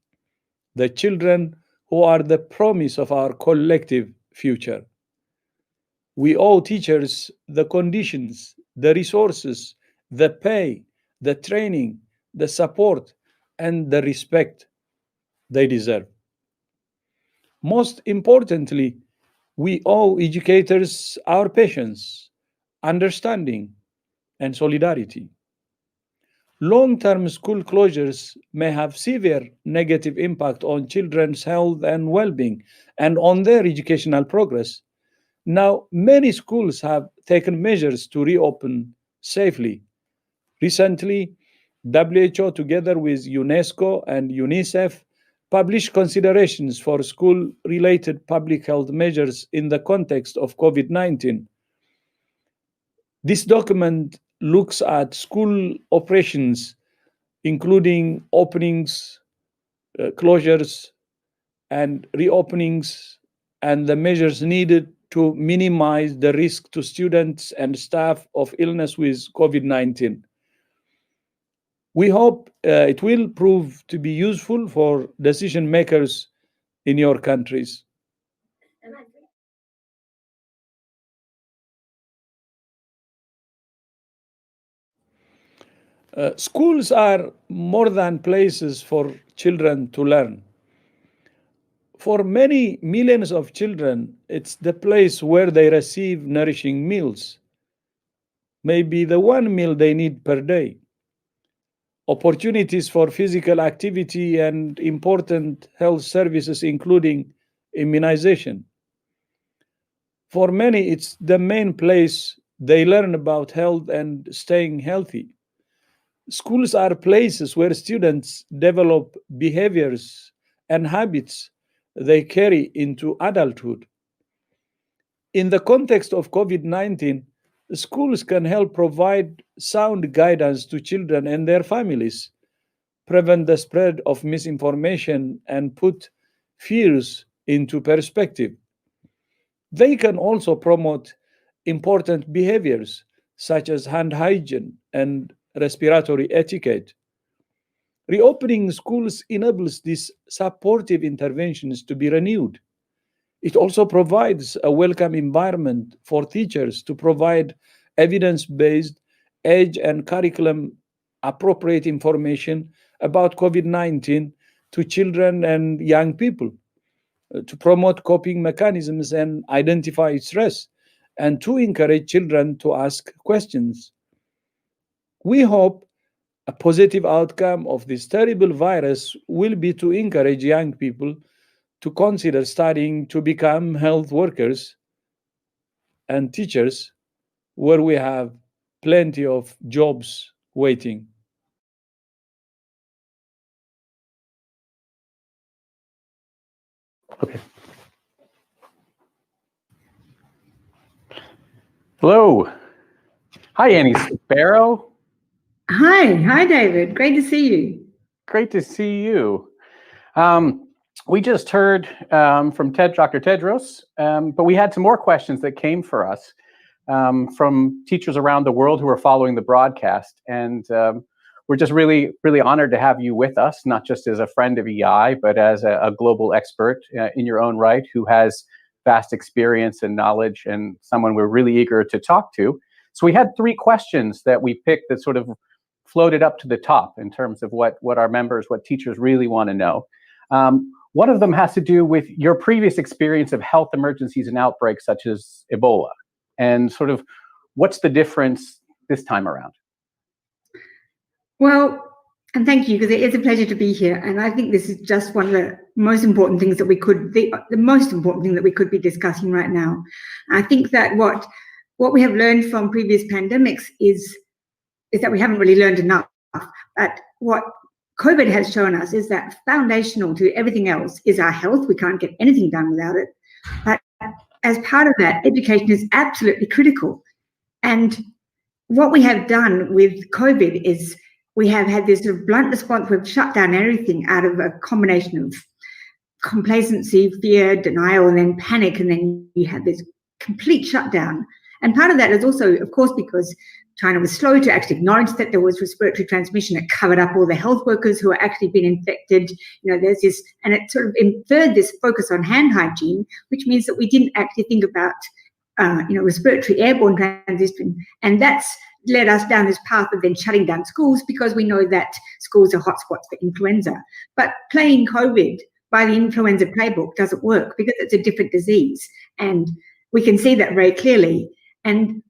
The children, who are the promise of our collective future. We owe teachers the conditions, the resources, the pay, the training, the support, and the respect they deserve. Most importantly, we owe educators our patience, understanding, and solidarity. Long-term school closures may have severe negative impact on children's health and well-being and on their educational progress. Now, many schools have taken measures to reopen safely. Recently, WHO, together with UNESCO and UNICEF, published considerations for school-related public health measures in the context of COVID-19. This document looks at school operations, including openings, closures, and reopenings, and the measures needed to minimize the risk to students and staff of illness with COVID-19. We hope it will prove to be useful for decision makers in your countries. Schools are more than places for children to learn. For many millions of children, it's the place where they receive nourishing meals, maybe the one meal they need per day, opportunities for physical activity and important health services, including immunization. For many, it's the main place they learn about health and staying healthy. Schools are places where students develop behaviors and habits they carry into adulthood. In the context of COVID-19, schools can help provide sound guidance to children and their families, prevent the spread of misinformation, and put fears into perspective. They can also promote important behaviors such as hand hygiene and respiratory etiquette. Reopening schools enables these supportive interventions to be renewed. It also provides a welcome environment for teachers to provide evidence-based, age and curriculum appropriate information about COVID-19 to children and young people, to promote coping mechanisms and identify stress, and to encourage children to ask questions. We hope a positive outcome of this terrible virus will be to encourage young people to consider studying to become health workers and teachers, where we have plenty of jobs waiting. Okay. Hello. Hi, Annie Sparrow. Hi, David. Great to see you. Great to see you. We just heard from Dr. Tedros, but we had some more questions that came for us from teachers around the world who are following the broadcast. And we're just really, really honored to have you with us, not just as a friend of EI, but as a global expert in your own right who has vast experience and knowledge and someone we're really eager to talk to. So we had 3 questions that we picked that sort of floated up to the top in terms of what our members, what teachers really want to know. One of them has to do with your previous experience of health emergencies and outbreaks such as Ebola, and sort of what's the difference this time around? Well, and thank you, because it is a pleasure to be here. And I think this is just one of the most important things that we could, the most important thing that we could be discussing right now. I think that what we have learned from previous pandemics is that we haven't really learned enough. But what COVID has shown us is that foundational to everything else is our health. We can't get anything done without it. But as part of that, education is absolutely critical. And what we have done with COVID is we have had this sort of blunt response. We've shut down everything out of a combination of complacency, fear, denial, and then panic. And then you have this complete shutdown. And part of that is also, of course, because China was slow to actually acknowledge that there was respiratory transmission. It covered up all the health workers who are actually been infected. You know, there's this, and it sort of inferred this focus on hand hygiene, which means that we didn't actually think about respiratory airborne transmission, and that's led us down this path of then shutting down schools because we know that schools are hotspots for influenza. But playing COVID by the influenza playbook doesn't work because it's a different disease, and we can see that very clearly. And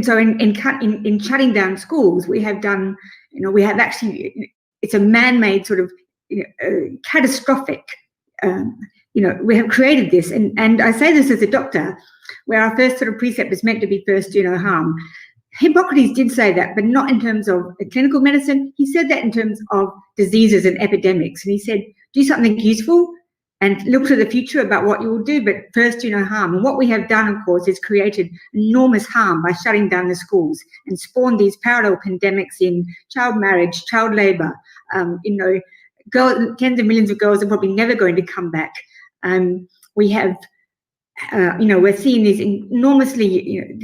so in shutting down schools, we have done, we have actually, it's a man-made sort of catastrophic. We have created this, and I say this as a doctor, where our first sort of precept is meant to be first do no harm. Hippocrates did say that, but not in terms of clinical medicine. He said that in terms of diseases and epidemics. And he said, do something useful and look to the future about what you will do, but first do no harm. And what we have done, of course, is created enormous harm by shutting down the schools and spawned these parallel pandemics in child marriage, child labour. Tens of millions of girls are probably never going to come back. We have, we're seeing this enormously,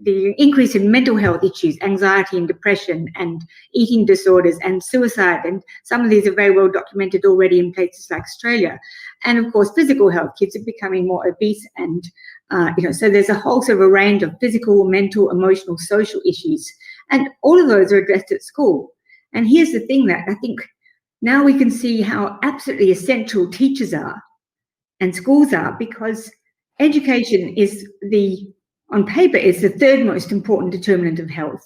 the increase in mental health issues, anxiety and depression and eating disorders and suicide. And some of these are very well documented already in places like Australia. And of course, physical health, kids are becoming more obese. And, so there's a whole sort of a range of physical, mental, emotional, social issues. And all of those are addressed at school. And here's the thing that I think now we can see how absolutely essential teachers are and schools are, because education is on paper, it's the third most important determinant of health.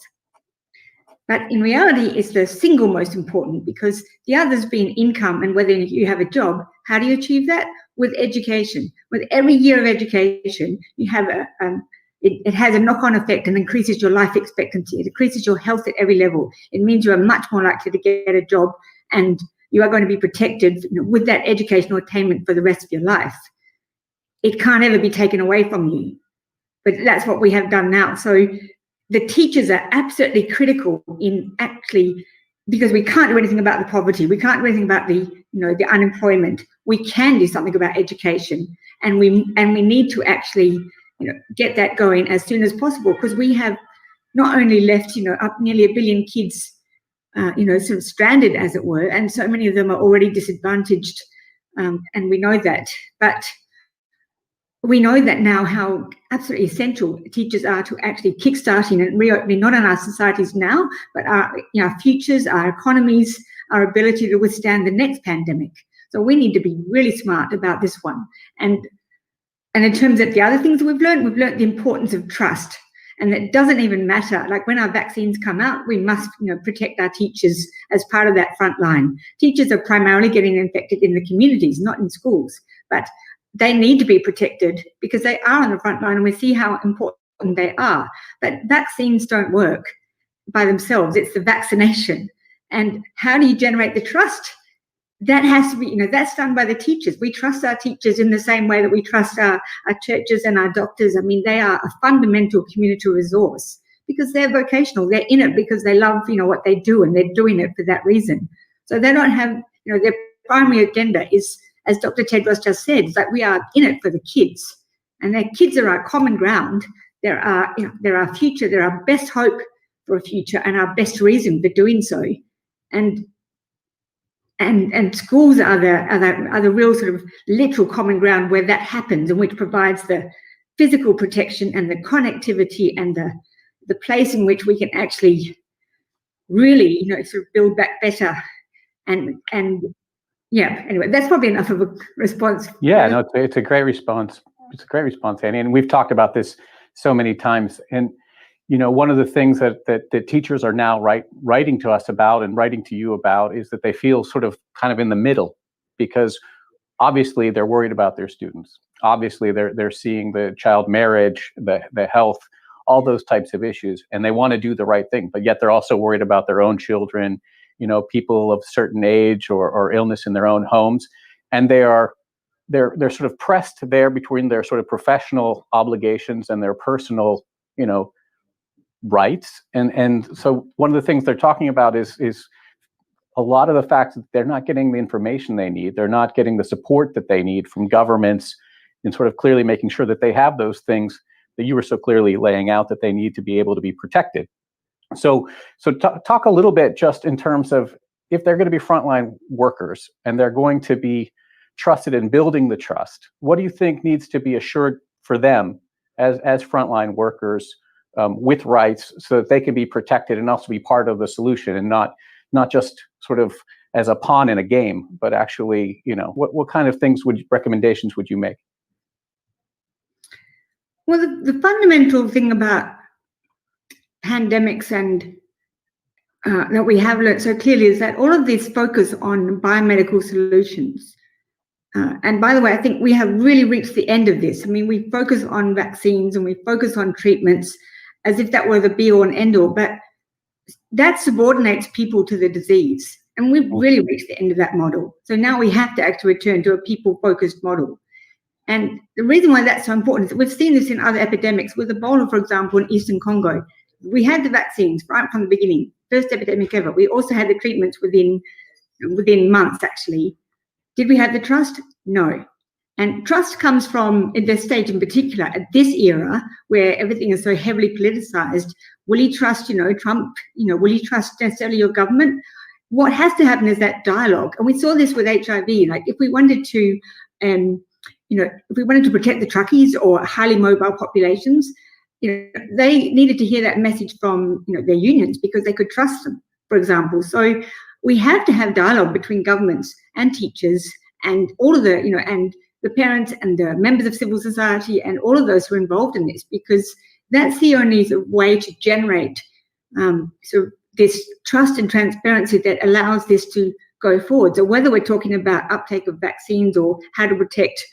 But in reality, it's the single most important, because the others being income and whether you have a job. How do you achieve that? With education. With every year of education, you have it has a knock-on effect and increases your life expectancy. It increases your health at every level. It means you are much more likely to get a job, and you are going to be protected with that educational attainment for the rest of your life. It can't ever be taken away from you. But that's what we have done now. So the teachers are absolutely critical in actually, because we can't do anything about the poverty. We can't do anything about the unemployment. We can do something about education, and we need to actually, get that going as soon as possible, because we have not only left, up nearly 1 billion kids, sort of stranded, as it were, and so many of them are already disadvantaged, and we know that. But we know that now how absolutely essential teachers are to actually kickstarting and reopening not only our societies now, but our futures, our economies, our ability to withstand the next pandemic. So we need to be really smart about this one. And in terms of the other things we've learned the importance of trust. And it doesn't even matter, like when our vaccines come out, we must protect our teachers as part of that front line. Teachers are primarily getting infected in the communities, not in schools, but they need to be protected because they are on the front line, and we see how important they are. But vaccines don't work by themselves. It's the vaccination. And how do you generate the trust? That has to be, that's done by the teachers. We trust our teachers in the same way that we trust our churches and our doctors. I mean, they are a fundamental community resource because they're vocational. They're in it because they love, what they do, and they're doing it for that reason. So they don't have, their primary agenda is, as Dr. Tedros just said, is that we are in it for the kids, and their kids are our common ground. They're our future. They're our best hope for a future and our best reason for doing so. And schools are the real sort of literal common ground where that happens, and which provides the physical protection and the connectivity and the place in which we can actually really, sort of build back better. And yeah, anyway, that's probably enough of a response. Yeah, no, it's a great response. It's a great response, Annie. And we've talked about this so many times. And, one of the things that teachers are now writing to us about and writing to you about is that they feel sort of kind of in the middle, because obviously they're worried about their students. Obviously they're seeing the child marriage, the health, all those types of issues, and they want to do the right thing, but yet they're also worried about their own children, people of certain age or illness in their own homes. And they're sort of pressed there between their sort of professional obligations and their personal, rights. And so one of the things they're talking about is a lot of the facts that they're not getting the information they need. They're not getting the support that they need from governments, and sort of clearly making sure that they have those things that you were so clearly laying out that they need to be able to be protected. So talk a little bit just in terms of if they're going to be frontline workers and they're going to be trusted in building the trust, what do you think needs to be assured for them as frontline workers with rights so that they can be protected and also be part of the solution and not just sort of as a pawn in a game, but actually, what kind of recommendations would you make? Well, the fundamental thing about pandemics and that we have learned so clearly is that all of this focus on biomedical solutions. And by the way, I think we have really reached the end of this. I mean, we focus on vaccines and we focus on treatments as if that were the be all and end all, but that subordinates people to the disease. And we've really reached the end of that model. So now we have to actually return to a people-focused model. And the reason why that's so important is that we've seen this in other epidemics. With Ebola, for example, in Eastern Congo, we had the vaccines right from the beginning, first epidemic ever. We also had the treatments within months, actually. Did we have the trust? No. And trust comes from, at this stage in particular, at this era, where everything is so heavily politicized. Will you trust, Trump? Will you trust necessarily your government? What has to happen is that dialogue. And we saw this with HIV. Like, if we wanted to, if we wanted to protect the truckies or highly mobile populations, they needed to hear that message from, their unions because they could trust them, for example. So we have to have dialogue between governments and teachers and all of the, and the parents and the members of civil society and all of those who are involved in this, because that's the only way to generate sort of this trust and transparency that allows this to go forward. So whether we're talking about uptake of vaccines or how to protect,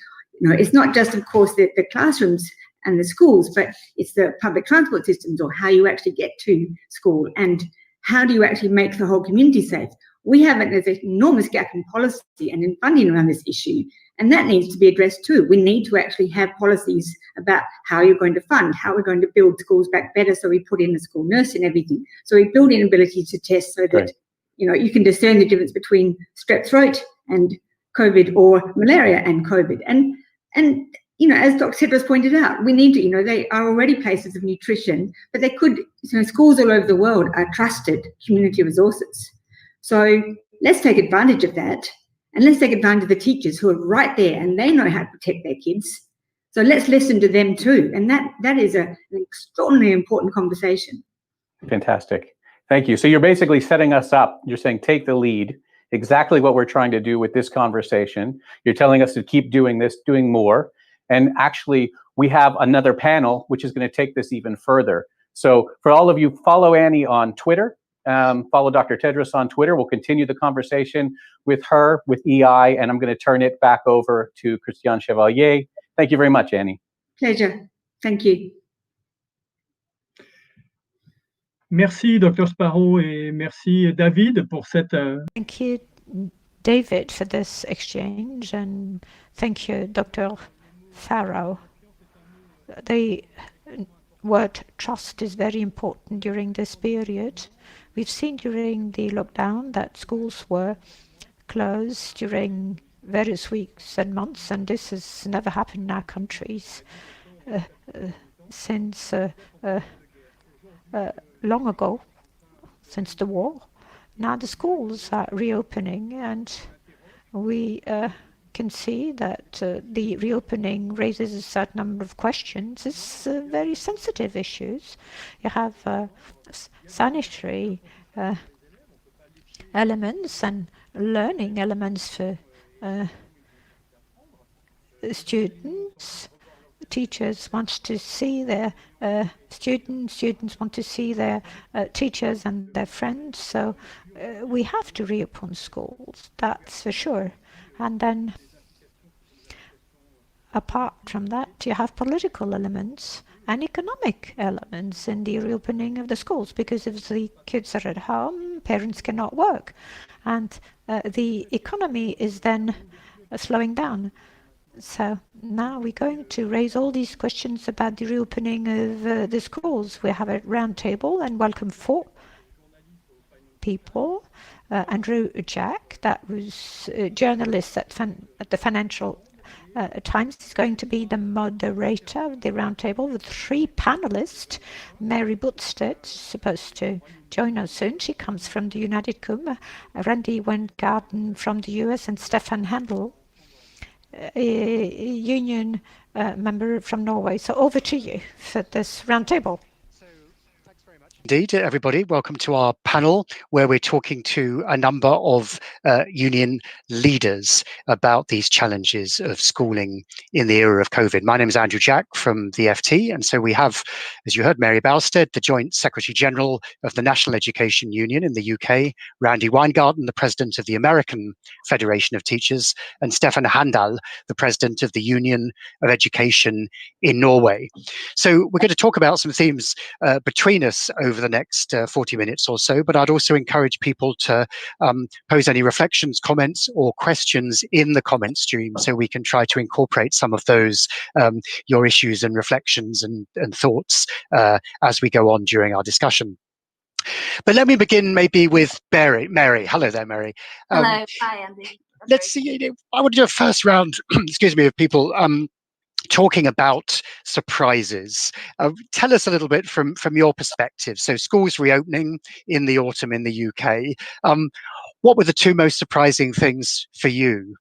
it's not just, of course, the classrooms and the schools, but it's the public transport systems or how you actually get to school and how do you actually make the whole community safe. There's an enormous gap in policy and in funding around this issue, and that needs to be addressed too. We need to actually have policies about how you're going to fund, how we're going to build schools back better, so we put in a school nurse and everything. So we build in ability to test so that, you can discern the difference between strep throat and COVID or malaria and COVID. And as Dr. Tedros pointed out, we need to, they are already places of nutrition, but they could, schools all over the world are trusted community resources. So let's take advantage of that, and let's take advantage of the teachers who are right there and they know how to protect their kids. So let's listen to them too. And that is an extraordinarily important conversation. Fantastic. Thank you. So you're basically setting us up. You're saying take the lead, exactly what we're trying to do with this conversation. You're telling us to keep doing this, doing more. And actually, we have another panel, which is going to take this even further. So for all of you, follow Annie on Twitter. Follow Dr. Tedros on Twitter. We'll continue the conversation with her, with EI, and I'm going to turn it back over to Christiane Chevalier. Thank you very much, Annie. Pleasure. Thank you. Merci, Dr. Sparrow, et merci, David, pour cette... Thank you, David, for this exchange, and thank you, Dr. Farrow. The word trust is very important during this period. We've seen during the lockdown that schools were closed during various weeks and months, and this has never happened in our countries since long ago, since the war. Now the schools are reopening, and we can see that the reopening raises a certain number of questions. It's very sensitive issues. You have sanitary elements and learning elements for students. Teachers want to see their students want to see their teachers and their friends. So we have to reopen schools, that's for sure. And then, apart from that, you have political elements and economic elements in the reopening of the schools, because if the kids are at home, parents cannot work, and the economy is then slowing down. So now we're going to raise all these questions about the reopening of the schools. We have a round table and welcome 4 people. Andrew Jack, that was a journalist at the Financial Times, is going to be the moderator of the roundtable with 3 panelists. Mary Butstead is supposed to join us soon. She comes from the United Kingdom. Randy Weingarten from the US, and Stefan Handel union member from Norway. So over to you for this roundtable. Indeed, everybody, welcome to our panel where we're talking to a number of union leaders about these challenges of schooling in the era of COVID. My name is Andrew Jack from the FT, and so we have, as you heard, Mary Bousted, the Joint Secretary General of the National Education Union in the UK, Randy Weingarten, the President of the American Federation of Teachers, and Stefan Handal, the President of the Union of Education in Norway. So we're going to talk about some themes between us over the next 40 minutes or so, but I'd also encourage people to pose any reflections, comments, or questions in the comment stream so we can try to incorporate some of those, your issues and reflections and thoughts as we go on during our discussion. But let me begin maybe with Mary. Hello there, Mary. Hello. Hi, Andy. Let's see, I want to do a first round, excuse me, of people talking about surprises. Tell us a little bit from your perspective. So schools reopening in the autumn in the UK. What were the two most surprising things for you?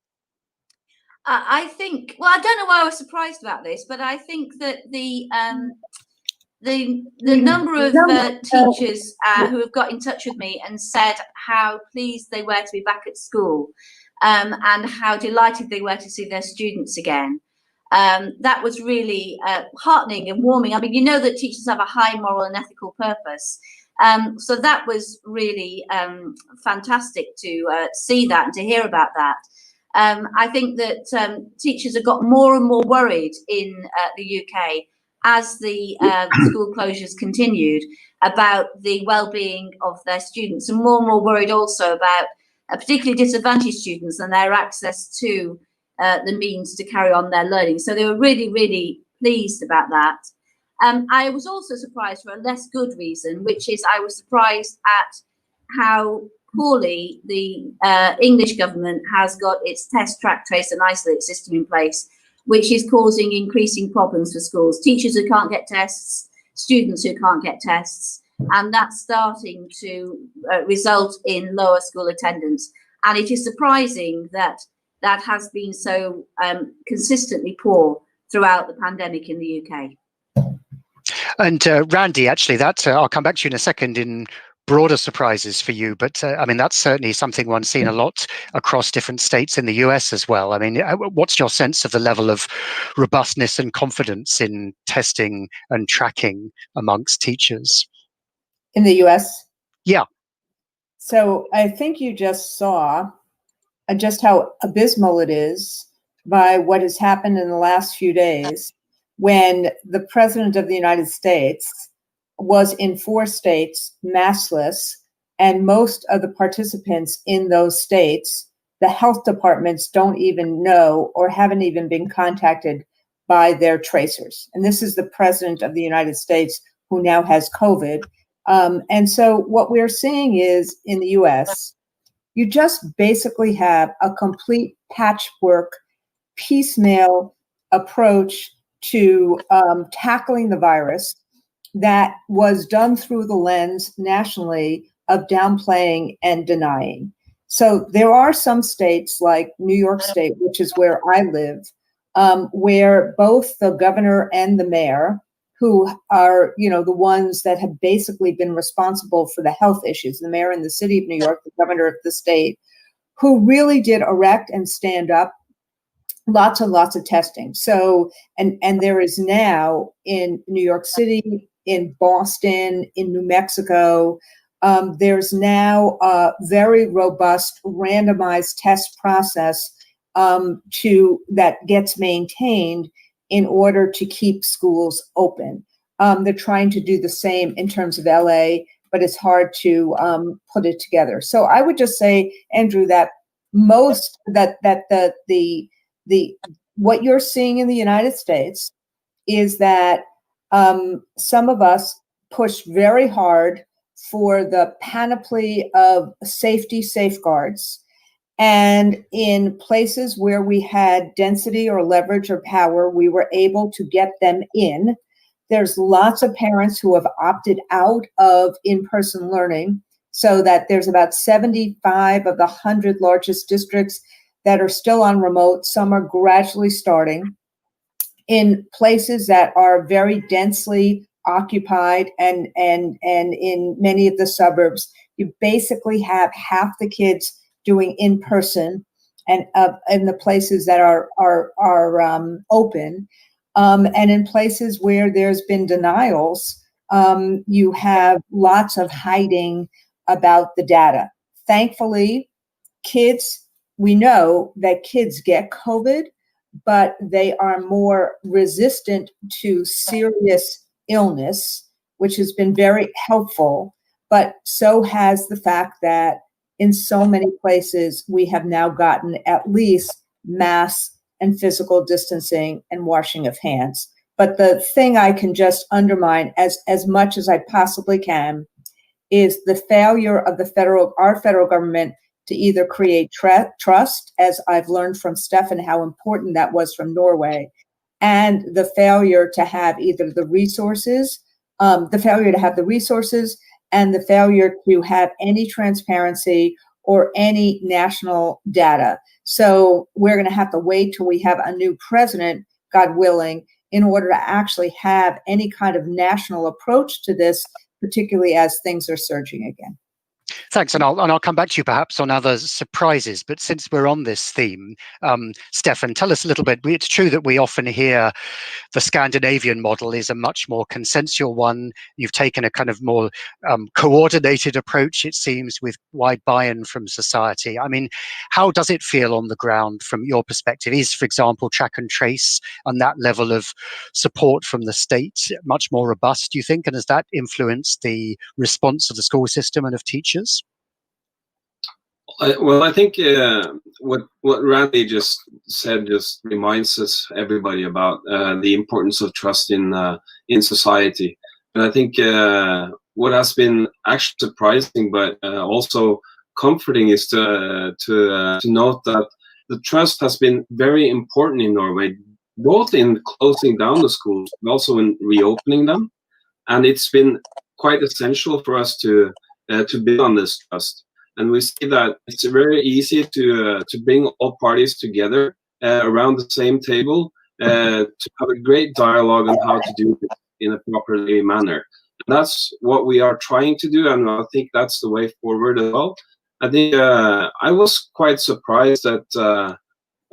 I think, well, I don't know why I was surprised about this, but I think that the number of teachers who have got in touch with me and said how pleased they were to be back at school and how delighted they were to see their students again. That was really heartening and warming. I mean, you know that teachers have a high moral and ethical purpose. So that was really fantastic to see that and to hear about that. I think that teachers have got more and more worried in the UK as the school closures continued about the well-being of their students, and more worried also about particularly disadvantaged students and their access to the means to carry on their learning. So they were really pleased about that. I was also surprised for a less good reason, which is I was surprised at how poorly the English government has got its test, track, trace and isolate system in place, which is causing increasing problems for schools. Teachers who can't get tests, students who can't get tests, and that's starting to result in lower school attendance. And it is surprising that that has been so consistently poor throughout the pandemic in the UK. And Randy, actually, that I'll come back to you in a second in broader surprises for you, but I mean, that's certainly something one's seen a lot across different states in the US as well. I mean, what's your sense of the level of robustness and confidence in testing and tracking amongst teachers? In the US? Yeah. So I think you just saw just how abysmal it is by what has happened in the last few days when the President of the United States was in 4 states maskless, and most of the participants in those states, the health departments don't even know or haven't even been contacted by their tracers. And this is the President of the United States who now has COVID. And so what we're seeing is in the US, you just basically have a complete patchwork, piecemeal approach to tackling the virus that was done through the lens nationally of downplaying and denying. So there are some states like New York State, which is where I live, where both the governor and the mayor, who are, you know, the ones that have basically been responsible for the health issues, the mayor in the city of New York, the governor of the state, who really did erect and stand up lots and lots of testing. So, and there is now in New York City, in Boston, in New Mexico, there's now a very robust randomized test process that gets maintained in order to keep schools open. They're trying to do the same in terms of LA, but it's hard to put it together. So I would just say, Andrew, that what you're seeing in the United States is that some of us pushed very hard for the panoply of safety safeguards. And in places where we had density or leverage or power, we were able to get them in. There's lots of parents who have opted out of in-person learning, so that there's about 75 of the 100 largest districts that are still on remote. Some are gradually starting. In places that are very densely occupied and in many of the suburbs, you basically have half the kids doing in person, and in the places that are open, and in places where there's been denials, you have lots of hiding about the data. Thankfully, we know that kids get COVID, but they are more resistant to serious illness, which has been very helpful. But so has the fact that in so many places, we have now gotten at least mask and physical distancing and washing of hands. But the thing I can just undermine as much as I possibly can is the failure of our federal government to either create trust, as I've learned from Stefan how important that was from Norway, and the failure to have either the resources, and the failure to have any transparency or any national data. So we're going to have to wait till we have a new president, God willing, in order to actually have any kind of national approach to this, particularly as things are surging again. Thanks, and I'll come back to you perhaps on other surprises. But since we're on this theme, Stefan, tell us a little bit. It's true that we often hear the Scandinavian model is a much more consensual one. You've taken a kind of more coordinated approach, it seems, with wide buy-in from society. I mean, how does it feel on the ground from your perspective? Is, for example, track and trace and that level of support from the state much more robust, do you think? And has that influenced the response of the school system and of teachers? Well, I think what Randy just said just reminds us, everybody, about the importance of trust in society. And I think what has been actually surprising, but also comforting, is to note that the trust has been very important in Norway, both in closing down the schools, but also in reopening them. And it's been quite essential for us to build on this trust. And we see that it's very easy to bring all parties together around the same table to have a great dialogue on how to do it in a properly manner. And that's what we are trying to do, and I think that's the way forward as well. I think I was quite surprised at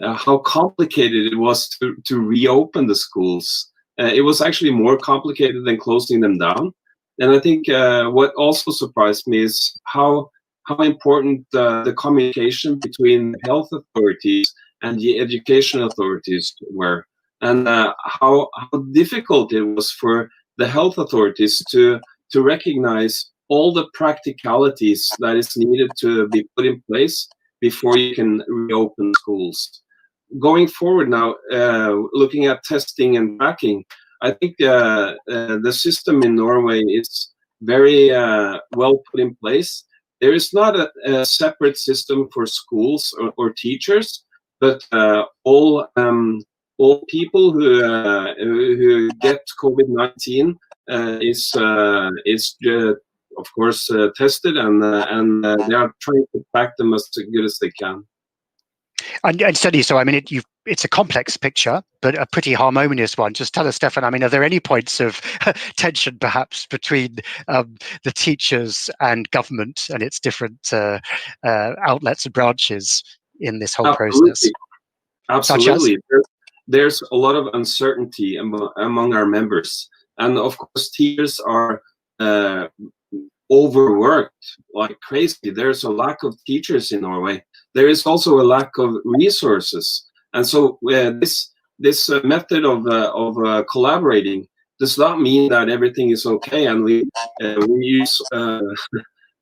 how complicated it was to reopen the schools. It was actually more complicated than closing them down. And I think what also surprised me is how important the communication between health authorities and the education authorities were, and how difficult it was for the health authorities to recognize all the practicalities that is needed to be put in place before you can reopen schools. Going forward now, looking at testing and tracking, I think the system in Norway is very well put in place. There is not a separate system for schools or teachers, but all people who get COVID-19 is of course tested, and they are trying to track them as good as they can. And study, so I mean, it's a complex picture, but a pretty harmonious one. Just tell us, Stefan, I mean, are there any points of tension perhaps between the teachers and government and its different outlets and branches in this whole process? Absolutely. There's a lot of uncertainty among our members. And of course, teachers are overworked like crazy. There's a lack of teachers in Norway. There is also a lack of resources. And so this method of collaborating does not mean that everything is okay. And we use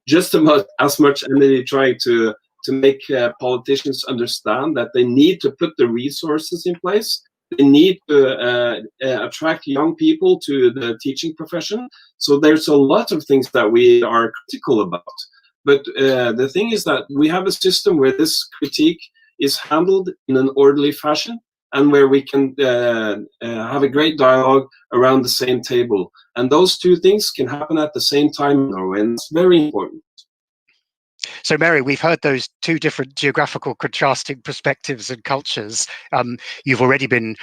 just about as much energy trying to make politicians understand that they need to put the resources in place. They need to attract young people to the teaching profession. So there's a lot of things that we are critical about. But the thing is that we have a system where this critique is handled in an orderly fashion, and where we can have a great dialogue around the same table. And those two things can happen at the same time in Norway, and it's very important. So, Mary, we've heard those two different geographical contrasting perspectives and cultures. You've already been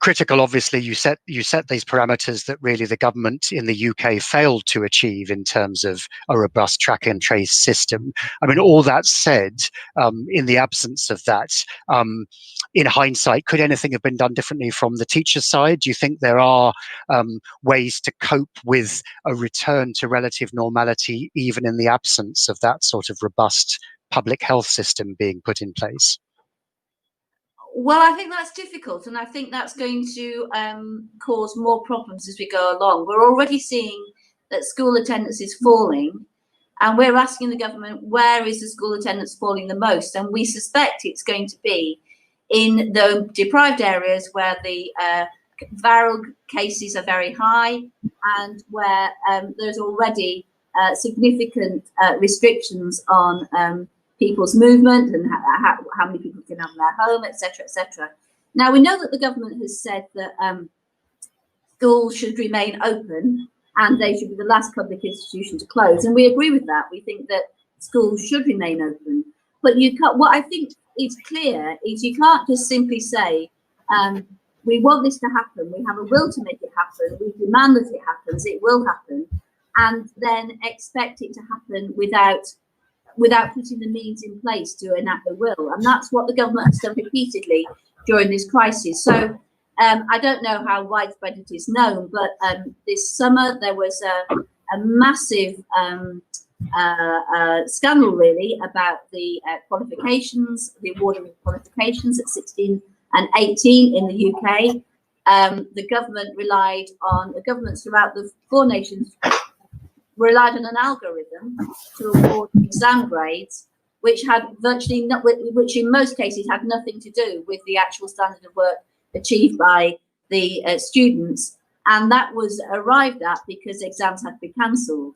critical. Obviously, you set these parameters that really the government in the UK failed to achieve in terms of a robust track and trace system. I mean, all that said, in the absence of that, in hindsight, could anything have been done differently from the teacher's side? Do you think there are ways to cope with a return to relative normality, even in the absence of that sort of robust public health system being put in place? Well, I think that's difficult, and I think that's going to cause more problems as we go along. We're already seeing that school attendance is falling, and we're asking the government, where is the school attendance falling the most? And we suspect it's going to be in the deprived areas where the viral cases are very high, and where there's already significant restrictions on people's movement and how many people can have in their home, etc., etc. Now, we know that the government has said that schools should remain open and they should be the last public institution to close, and we agree with that. We think that schools should remain open, but you can't. What I think is clear is you can't just simply say, we want this to happen, we have a will to make it happen, we demand that it happens, it will happen, and then expect it to happen without putting the means in place to enact the will. And that's what the government has done repeatedly during this crisis. So I don't know how widespread it is known, but this summer there was a massive scandal, really, about the qualifications, the awarding of qualifications at 16 and 18 in the UK. The government relied on, the governments throughout the 4 nations relied on an algorithm to award exam grades, which had virtually not, which in most cases had nothing to do with the actual standard of work achieved by the students, and that was arrived at because exams had to be cancelled.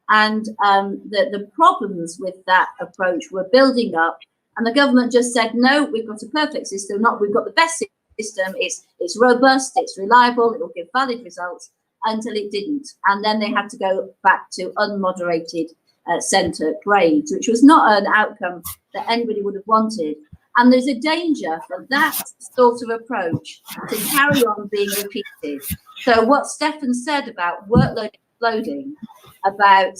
And the problems with that approach were building up, and the government just said, no, we've got a perfect system, we've got the best system, it's robust, it's reliable, it will give valid results, until it didn't. And then they had to go back to unmoderated centre grades, which was not an outcome that anybody would have wanted. And there's a danger for that sort of approach to carry on being repeated. So what Stefan said about workload exploding, about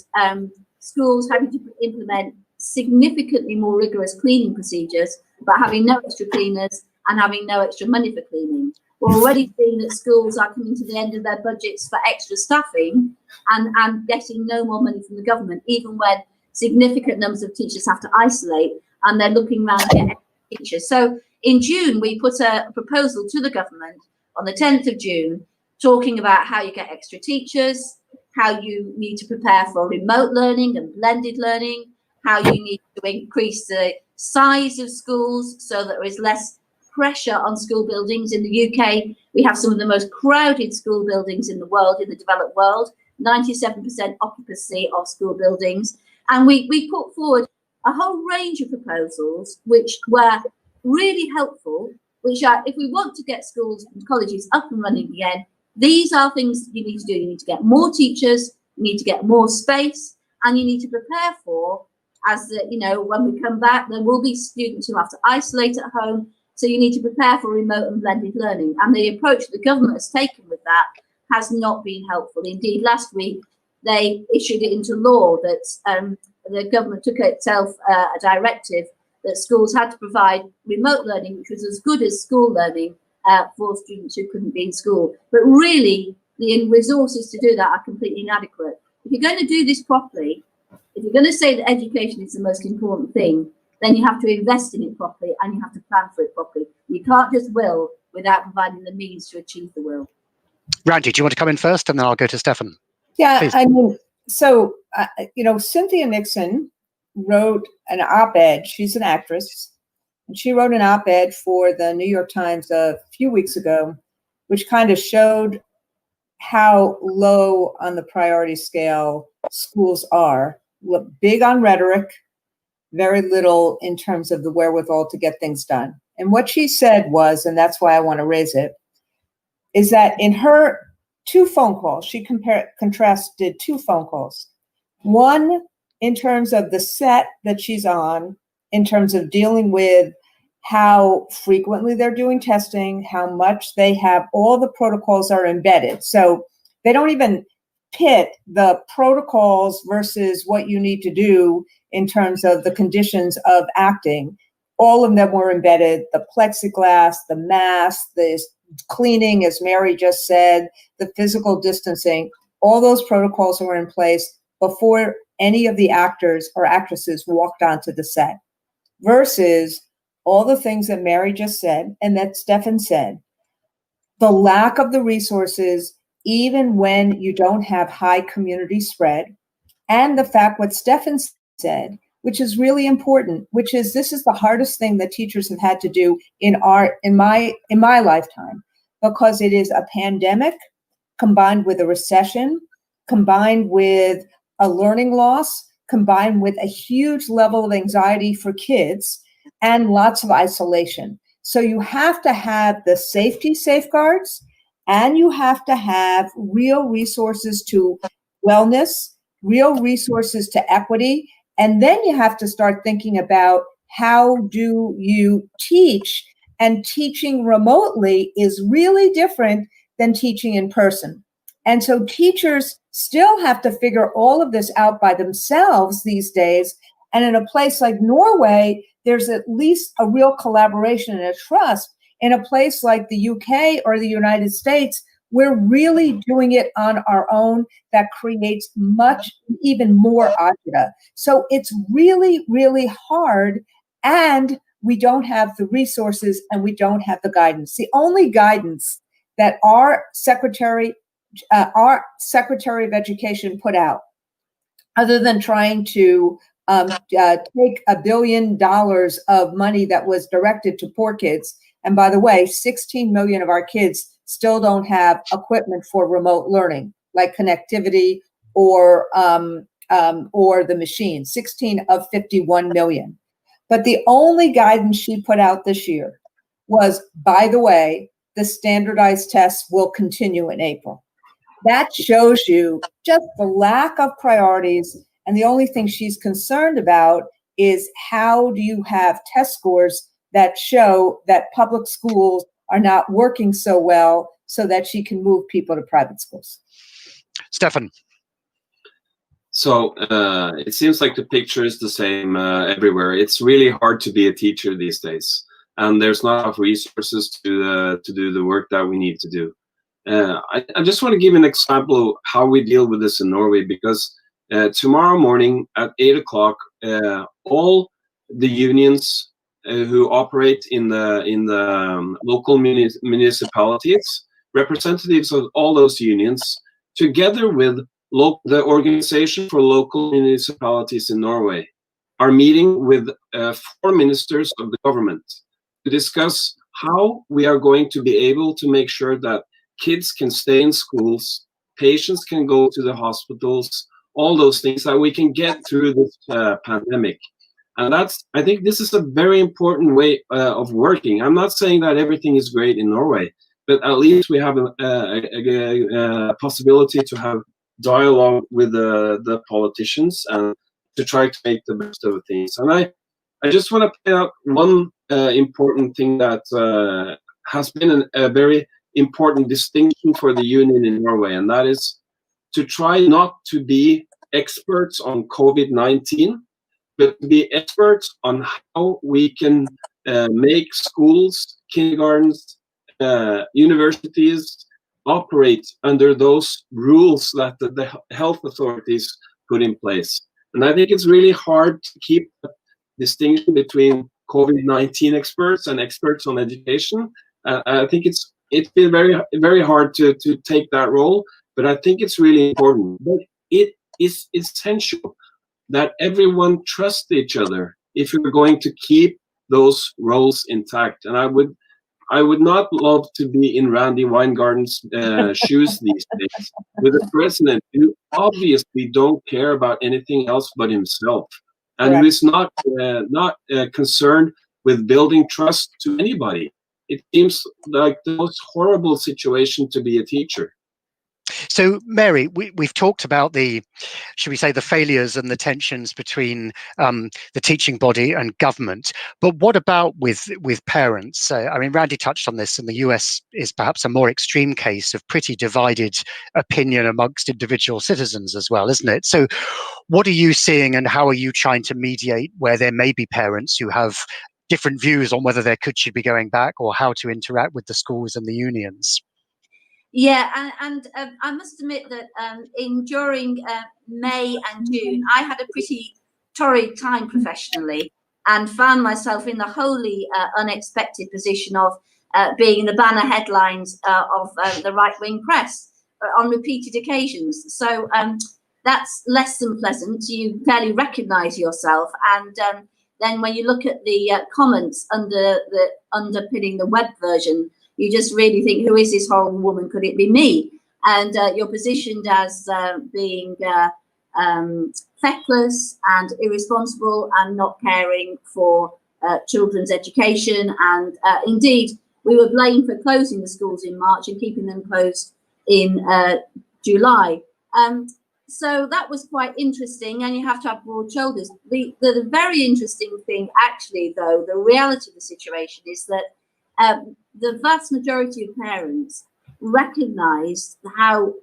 schools having to implement significantly more rigorous cleaning procedures, but having no extra cleaners and having no extra money for cleaning. We're already seeing that schools are coming to the end of their budgets for extra staffing and getting no more money from the government, even when significant numbers of teachers have to isolate and they're looking around to get extra teachers. So in June, we put a proposal to the government on the 10th of June, talking about how you get extra teachers, how you need to prepare for remote learning and blended learning, how you need to increase the size of schools so that there is less pressure on school buildings. In the UK, we have some of the most crowded school buildings in the world, in the developed world, 97% occupancy of school buildings. And we put forward a whole range of proposals which were really helpful, which are, if we want to get schools and colleges up and running again, these are things you need to do. You need to get more teachers, you need to get more space, and you need to prepare for, as the, when we come back, there will be students who have to isolate at home. So you need to prepare for remote and blended learning. And the approach the government has taken with that has not been helpful. Indeed, last week, they issued it into law that the government took itself a directive that schools had to provide remote learning, which was as good as school learning for students who couldn't be in school. But really, the resources to do that are completely inadequate. If you're going to do this properly, if you're going to say that education is the most important thing, then you have to invest in it properly and you have to plan for it properly. You can't just will without providing the means to achieve the will. Randy, do you want to come in first, and then I'll go to Stefan? Yeah, Please. I mean, so, Cynthia Nixon wrote an op-ed. She's an actress. And she wrote an op-ed for the New York Times a few weeks ago, which kind of showed how low on the priority scale schools are. Big on rhetoric, very little in terms of the wherewithal to get things done. And what she said was, and that's why I want to raise it, is that in her 2 phone calls, she contrasted 2 phone calls. One in terms of the set that she's on, in terms of dealing with how frequently they're doing testing, how much they have, all the protocols are embedded. So they don't even pit the protocols versus what you need to do in terms of the conditions of acting. All of them were embedded, the plexiglass, the mask, the cleaning, as Mary just said, the physical distancing, all those protocols were in place before any of the actors or actresses walked onto the set, versus all the things that Mary just said and that Stefan said. The lack of the resources, even when you don't have high community spread, and the fact what Stefan said, which is really important, which is this is the hardest thing that teachers have had to do in my lifetime, because it is a pandemic combined with a recession, combined with a learning loss, combined with a huge level of anxiety for kids and lots of isolation. So you have to have the safety safeguards, and you have to have real resources to wellness, real resources to equity. And then you have to start thinking about how do you teach, and teaching remotely is really different than teaching in person. And so teachers still have to figure all of this out by themselves these days. And in a place like Norway, there's at least a real collaboration and a trust. In a place like the UK or the United States, we're really doing it on our own. That creates much, even more agita. So it's really, really hard. And we don't have the resources and we don't have the guidance. The only guidance that our Secretary of Education put out, other than trying to take $1 billion of money that was directed to poor kids. And by the way, 16 million of our kids still don't have equipment for remote learning, like connectivity or the machine, 16 of 51 million. But the only guidance she put out this year was, by the way, the standardized tests will continue in April. That shows you just the lack of priorities. And the only thing she's concerned about is how do you have test scores that show that public schools are not working so well, so that she can move people to private schools. Stefan. So it seems like the picture is the same everywhere. It's really hard to be a teacher these days, and there's not enough resources to do the work that we need to do. I just want to give an example of how we deal with this in Norway, because tomorrow morning at 8 o'clock, all the unions who operate in the local municipalities, representatives of all those unions, together with the Organization for Local Municipalities in Norway, are meeting with 4 ministers of the government to discuss how we are going to be able to make sure that kids can stay in schools, patients can go to the hospitals, all those things, that we can get through this pandemic. And I think this is a very important way of working. I'm not saying that everything is great in Norway, but at least we have a possibility to have dialogue with the politicians and to try to make the best of things. And I just want to point out one important thing that has been a very important distinction for the union in Norway, and that is to try not to be experts on COVID-19, but to be experts on how we can make schools, kindergartens, universities operate under those rules that the health authorities put in place. And I think it's really hard to keep the distinction between COVID-19 experts and experts on education. I think it's been very, very hard to take that role, but I think it's really important. But it is essential that everyone trusts each other if you're going to keep those roles intact. And I would not love to be in Randy Weingarten's shoes these days, with a president who obviously don't care about anything else but himself, and who is not concerned with building trust to anybody. It seems like the most horrible situation to be a teacher. So, Mary, we've talked about the, should we say, the failures and the tensions between the teaching body and government. But what about with parents? I mean, Randy touched on this, and the US is perhaps a more extreme case of pretty divided opinion amongst individual citizens as well, isn't it? So, what are you seeing, and how are you trying to mediate where there may be parents who have different views on whether their kids should be going back or how to interact with the schools and the unions? Yeah, and I must admit that during May and June, I had a pretty torrid time professionally, and found myself in the wholly unexpected position of being in the banner headlines of the right-wing press on repeated occasions. So that's less than pleasant. You barely recognise yourself, and then when you look at the comments underpinning the web version, you just really think, who is this horrible woman? Could it be me? And you're positioned as being feckless and irresponsible and not caring for children's education. And indeed, we were blamed for closing the schools in March and keeping them closed in July. So that was quite interesting, and you have to have broad shoulders. The very interesting thing, actually, though, the reality of the situation is that the vast majority of parents recognise how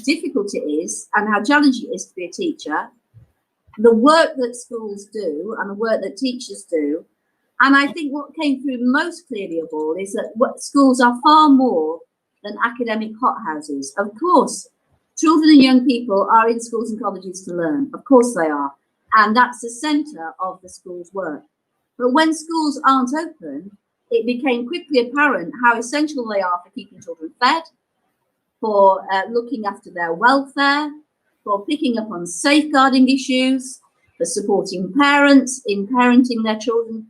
difficult it is and how challenging it is to be a teacher, the work that schools do and the work that teachers do. And I think what came through most clearly of all is that schools are far more than academic hothouses. Of course, children and young people are in schools and colleges to learn. Of course they are. And that's the centre of the school's work. But when schools aren't open, it became quickly apparent how essential they are for keeping children fed, for looking after their welfare, for picking up on safeguarding issues, for supporting parents in parenting their children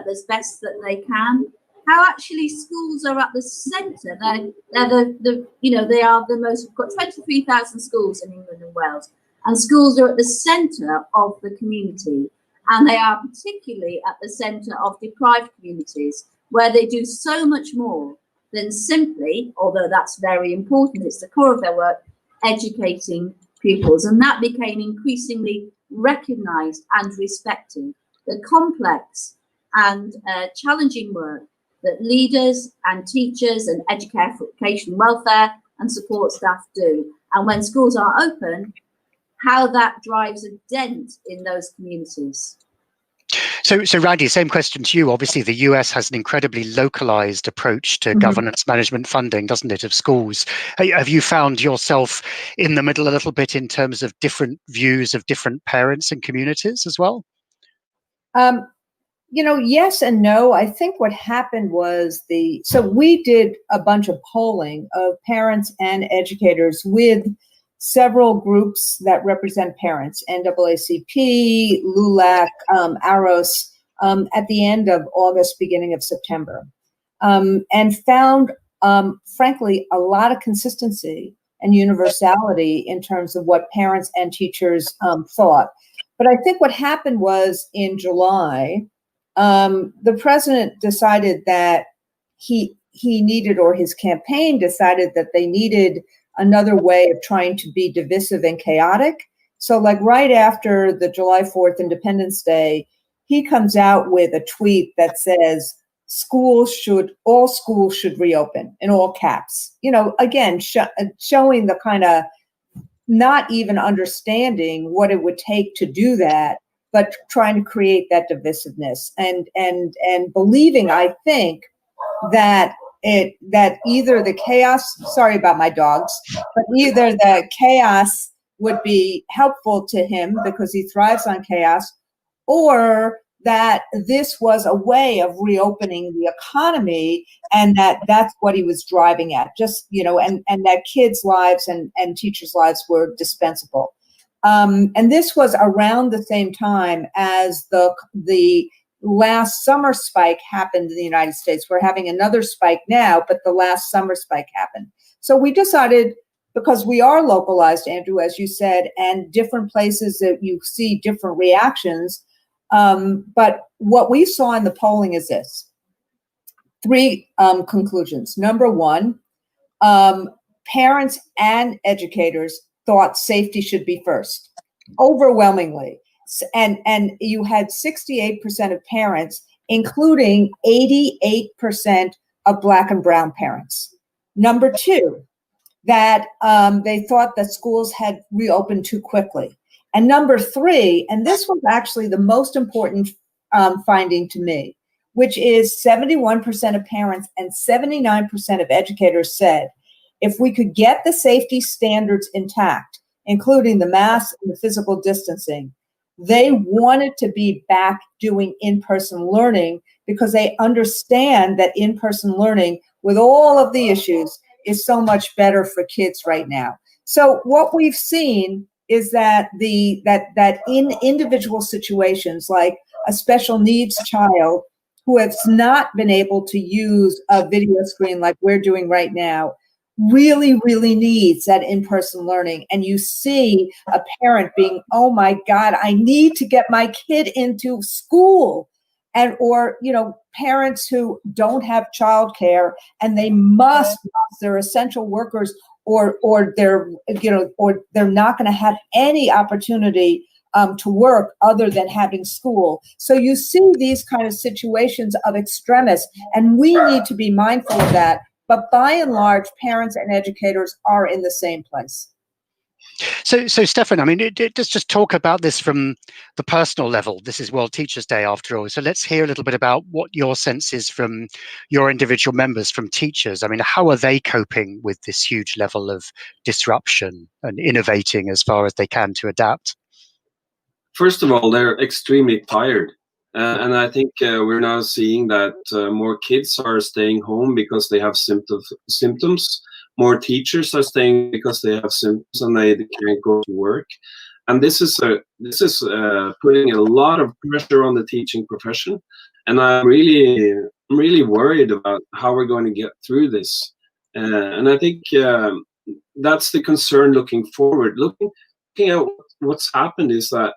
as best that they can. How actually schools are at the centre. They're they are the most. We've got 23,000 schools in England and Wales, and schools are at the centre of the community, and they are particularly at the centre of deprived communities, where they do so much more than simply, although that's very important, it's the core of their work, educating pupils. And that became increasingly recognised and respected. The complex and challenging work that leaders and teachers and education, welfare and support staff do. And when schools are open, how that drives a dent in those communities. So Randy, same question to you. Obviously, the US has an incredibly localized approach to governance management funding, doesn't it, of schools? Have you found yourself in the middle a little bit in terms of different views of different parents and communities as well? Yes and no. I think what happened was so we did a bunch of polling of parents and educators with several groups that represent parents, NAACP, LULAC, AROS, at the end of August, beginning of September, and found, frankly, a lot of consistency and universality in terms of what parents and teachers thought. But I think what happened was in July, the president decided that he needed, or his campaign decided that they needed another way of trying to be divisive and chaotic. So like right after the July 4th Independence Day, he comes out with a tweet that says, all schools should reopen, in all caps. Again, showing the kind of not even understanding what it would take to do that, but trying to create that divisiveness and believing, I think, that either the chaos, sorry about my dogs, but either the chaos would be helpful to him because he thrives on chaos, or that this was a way of reopening the economy, and that's what he was driving at, and that kids' lives and teachers' lives were dispensable. And this was around the same time as the last summer spike happened in the United States. We're having another spike now, but the last summer spike happened. So we decided, because we are localized, Andrew, as you said, and different places that you see different reactions. But what we saw in the polling is this: 3 conclusions. Number one, parents and educators thought safety should be first, overwhelmingly. And you had 68% of parents, including 88% of Black and brown parents. Number two, that they thought that schools had reopened too quickly. And number three, and this was actually the most important finding to me, which is 71% of parents and 79% of educators said, if we could get the safety standards intact, including the mask and the physical distancing, they wanted to be back doing in-person learning because they understand that in-person learning, with all of the issues, is so much better for kids right now. So what we've seen is that that in individual situations, like a special needs child who has not been able to use a video screen like we're doing right now, really, really needs that in-person learning. And you see a parent being, oh my God, I need to get my kid into school. And, or, you know, parents who don't have childcare and they must, they're essential workers, or they're, you know, or they're not going to have any opportunity to work other than having school. So you see these kind of situations of extremists, and we need to be mindful of that. But by and large, parents and educators are in the same place. So Stefan, I mean, let's just talk about this from the personal level. This is World Teachers' Day, after all. So let's hear a little bit about what your sense is from your individual members, from teachers. I mean, how are they coping with this huge level of disruption and innovating as far as they can to adapt? First of all, they're extremely tired. And I think we're now seeing that more kids are staying home because they have symptoms. More teachers are staying because they have symptoms and they can't go to work. And this is putting a lot of pressure on the teaching profession. And I'm really worried about how we're going to get through this. And I think that's the concern looking forward. Looking at what's happened is that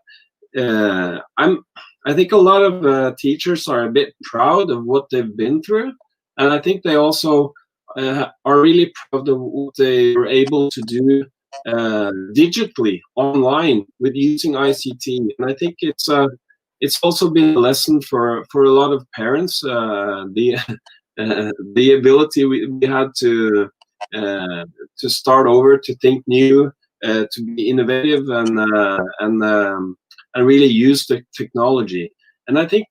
I think a lot of teachers are a bit proud of what they've been through, and I think they also are really proud of what they were able to do digitally, online, with using ICT. And I think it's also been a lesson for a lot of parents. The ability we had to start over, to think new, to be innovative, and really use the technology. And I think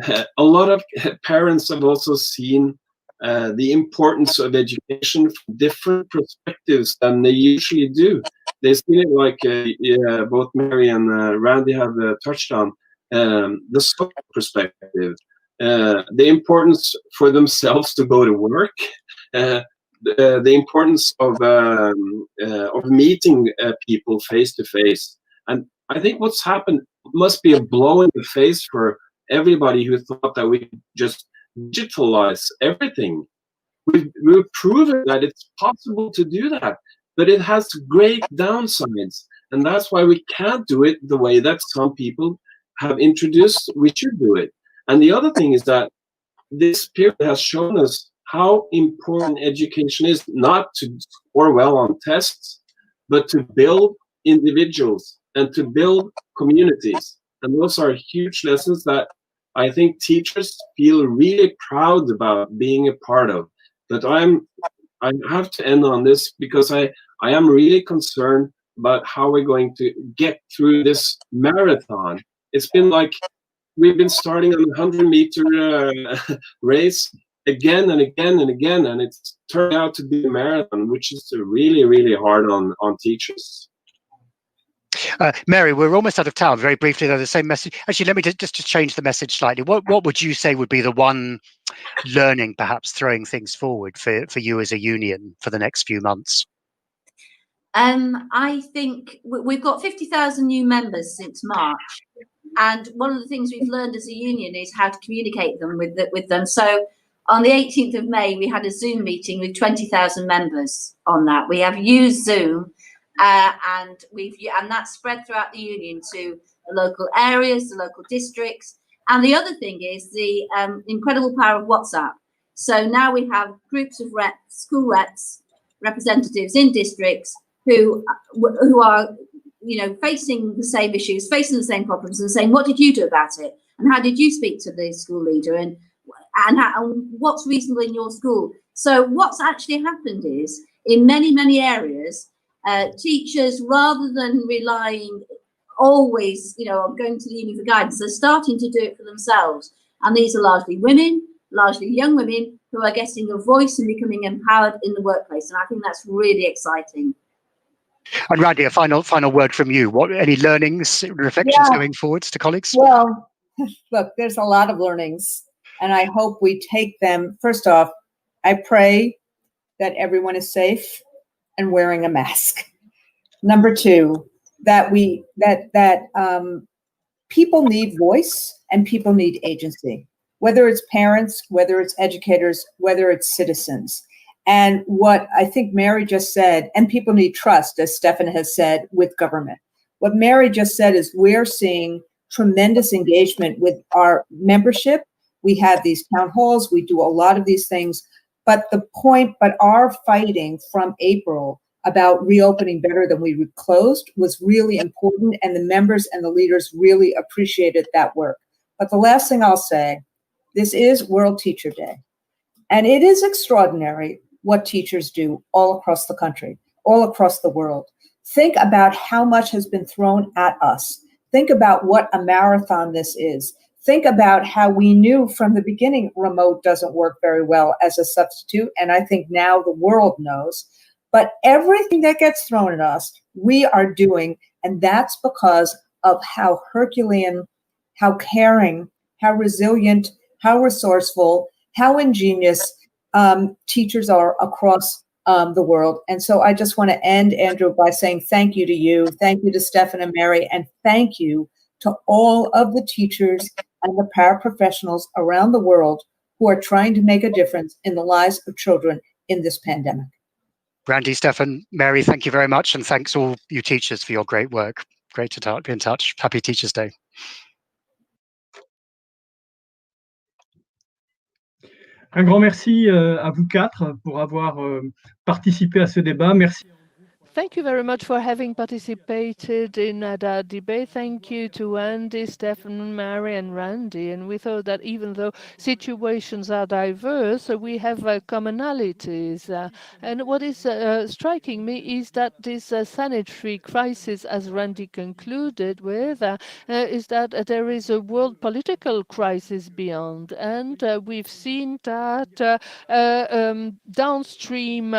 a lot of parents have also seen the importance of education from different perspectives than they usually do. They've seen it like both Mary and Randy have touched on, the social perspective, the importance for themselves to go to work, the importance of meeting people face to face. And I think what's happened must be a blow in the face for everybody who thought that we could just digitalize everything. We've proven that it's possible to do that, but it has great downsides. And that's why we can't do it the way that some people have introduced we should do it. And the other thing is that this period has shown us how important education is, not to score well on tests, but to build individuals and to build communities. And those are huge lessons that I think teachers feel really proud about being a part of. But I have to end on this because I am really concerned about how we're going to get through this marathon. It's been like we've been starting on a 100-meter race again and again and again, and it's turned out to be a marathon, which is really, really hard on teachers. Mary, we're almost out of time. Very briefly, though, the same message. Actually, let me just change the message slightly. What would you say would be the one learning, perhaps throwing things forward for you as a union for the next few months? I think we've got 50,000 new members since March, and one of the things we've learned as a union is how to communicate with them. So on the 18th of May, we had a Zoom meeting with 20,000 members on that. We have used Zoom, and that's spread throughout the union to the local areas, the local districts. And the other thing is the incredible power of WhatsApp. So now we have groups of reps, school reps, representatives in districts who are, you know, facing the same issues, facing the same problems, and saying, what did you do about it? And how did you speak to the school leader? And what's reasonable in your school? So what's actually happened is, in many areas, teachers, rather than relying always, you know, on going to the uni for guidance, they're starting to do it for themselves. And these are largely women, largely young women, who are getting a voice and becoming empowered in the workplace. And I think that's really exciting. And Randy, a final word from you. What, any learnings, reflections going forwards to colleagues? Well, look, there's a lot of learnings, and I hope we take them. First off, I pray that everyone is safe and wearing a mask. Number two, that people need voice and people need agency, whether it's parents, whether it's educators, whether it's citizens. And what I think Mary just said, and people need trust, as Stefan has said, with government. What Mary just said is we're seeing tremendous engagement with our membership. We have these town halls, we do a lot of these things, but our fighting from April about reopening better than we closed was really important, and the members and the leaders really appreciated that work. But the last thing I'll say, this is World Teacher Day, and it is extraordinary what teachers do all across the country, all across the world. Think about how much has been thrown at us. Think about what a marathon this is. Think about how we knew from the beginning remote doesn't work very well as a substitute, and I think now the world knows. But everything that gets thrown at us, we are doing, and that's because of how Herculean, how caring, how resilient, how resourceful, how ingenious teachers are across the world. And so I just want to end, Andrew, by saying thank you to you, thank you to Stefan and Mary, and thank you to all of the teachers and the paraprofessionals around the world who are trying to make a difference in the lives of children in this pandemic. Randy, Stefan, Mary, thank you very much. And thanks all you teachers for your great work. Great to be in touch. Happy Teachers' Day. Un grand merci à vous quatre pour avoir participé à ce débat. Merci. Thank you very much for having participated in that debate. Thank you to Andy, Stefan, Mary, and Randy. And we thought that even though situations are diverse, we have commonalities. And what is striking me is that this sanitary crisis, as Randy concluded with, is that there is a world political crisis beyond. And we've seen that downstream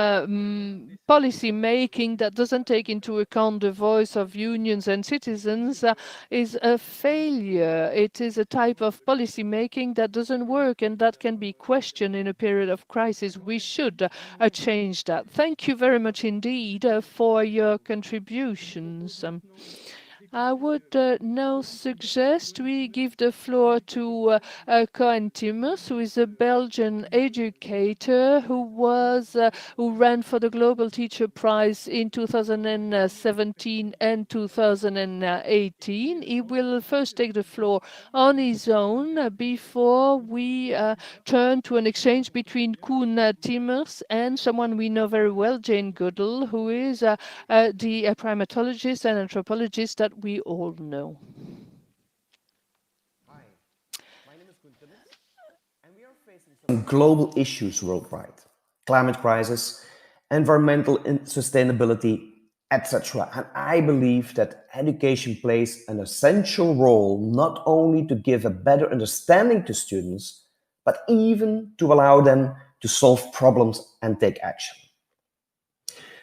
policy making that doesn't take into account the voice of unions and citizens is a failure. It is a type of policy making that doesn't work and that can be questioned in a period of crisis. We should change that. Thank you very much indeed for your contributions. I would now suggest we give the floor to Koen Timmers, who is a Belgian educator who ran for the Global Teacher Prize in 2017 and 2018. He will first take the floor on his own before we turn to an exchange between Koen Timmers and someone we know very well, Jane Goodall, who is the primatologist and anthropologist that we all know. Hi, my name is Koen Timmers, and we are facing some global issues worldwide. Climate crisis, environmental sustainability, etc. And I believe that education plays an essential role not only to give a better understanding to students, but even to allow them to solve problems and take action.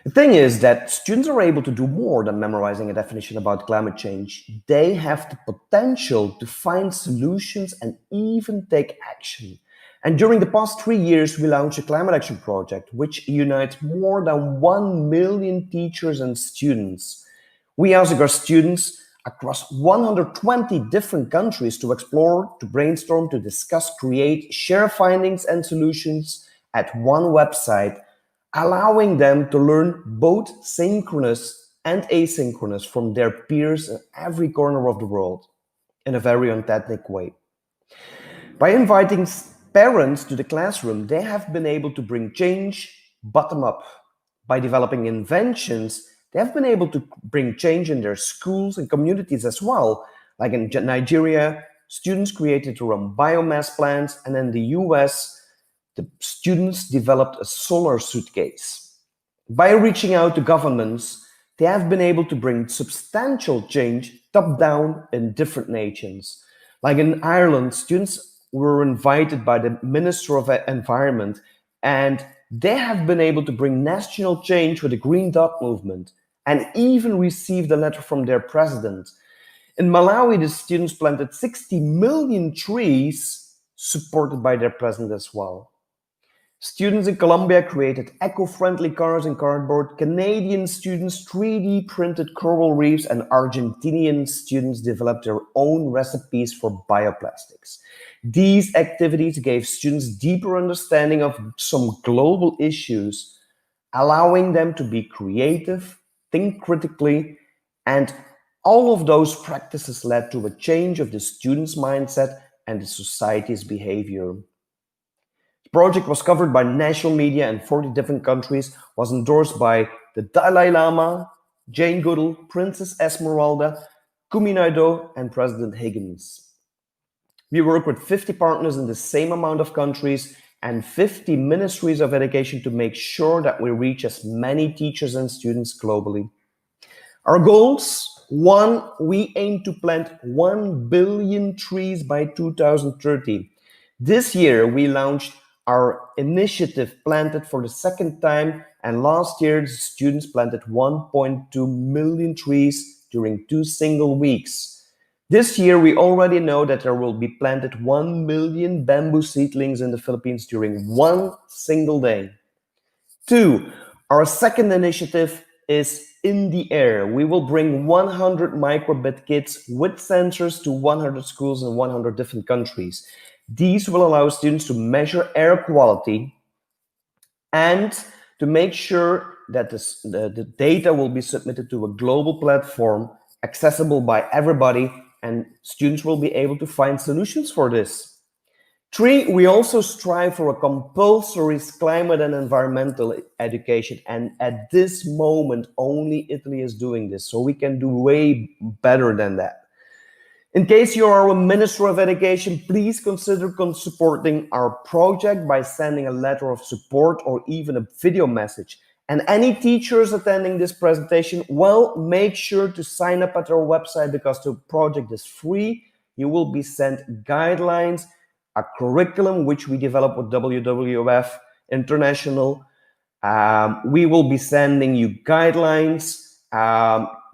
The thing is that students are able to do more than memorizing a definition about climate change. They have the potential to find solutions and even take action. And during the past 3 years, we launched a climate action project, which unites more than 1 million teachers and students. We ask our students across 120 different countries to explore, to brainstorm, to discuss, create, share findings and solutions at one website, allowing them to learn both synchronous and asynchronous from their peers in every corner of the world in a very authentic way. By inviting parents to the classroom, they have been able to bring change bottom up By developing inventions, they have been able to bring change in their schools and communities as well. Like in Nigeria, students created their own biomass plants, and in the US, the students developed a solar suitcase. By reaching out to governments, they have been able to bring substantial change top-down in different nations. Like in Ireland, students were invited by the Minister of Environment, and they have been able to bring national change with the Green Dot movement, and even received a letter from their president. In Malawi, the students planted 60 million trees, supported by their president as well. Students in Colombia created eco-friendly cars in cardboard. Canadian students 3D printed coral reefs, and Argentinian students developed their own recipes for bioplastics. These activities gave students deeper understanding of some global issues, allowing them to be creative, think critically, and all of those practices led to a change of the students' mindset and the society's behavior. The project was covered by national media in 40 different countries, was endorsed by the Dalai Lama, Jane Goodall, Princess Esmeralda, Kumi Naidoo, and President Higgins. We work with 50 partners in the same amount of countries and 50 ministries of education to make sure that we reach as many teachers and students globally. Our goals: 1, we aim to plant 1 billion trees by 2030. This year, we launched our initiative Planted for the second time, and last year, the students planted 1.2 million trees during 2 single weeks. This year, we already know that there will be planted 1 million bamboo seedlings in the Philippines during 1 single day. 2, our second initiative is In the Air. We will bring 100 microbit kits with sensors to 100 schools in 100 different countries. These will allow students to measure air quality and to make sure that the data will be submitted to a global platform accessible by everybody, and students will be able to find solutions for this. 3, we also strive for a compulsory climate and environmental education, and at this moment, only Italy is doing this, so we can do way better than that. In case you are a Minister of Education, please consider supporting our project by sending a letter of support or even a video message. And any teachers attending this presentation, well, make sure to sign up at our website because the project is free. You will be sent guidelines, a curriculum which we developed with WWF International. We will be sending you guidelines.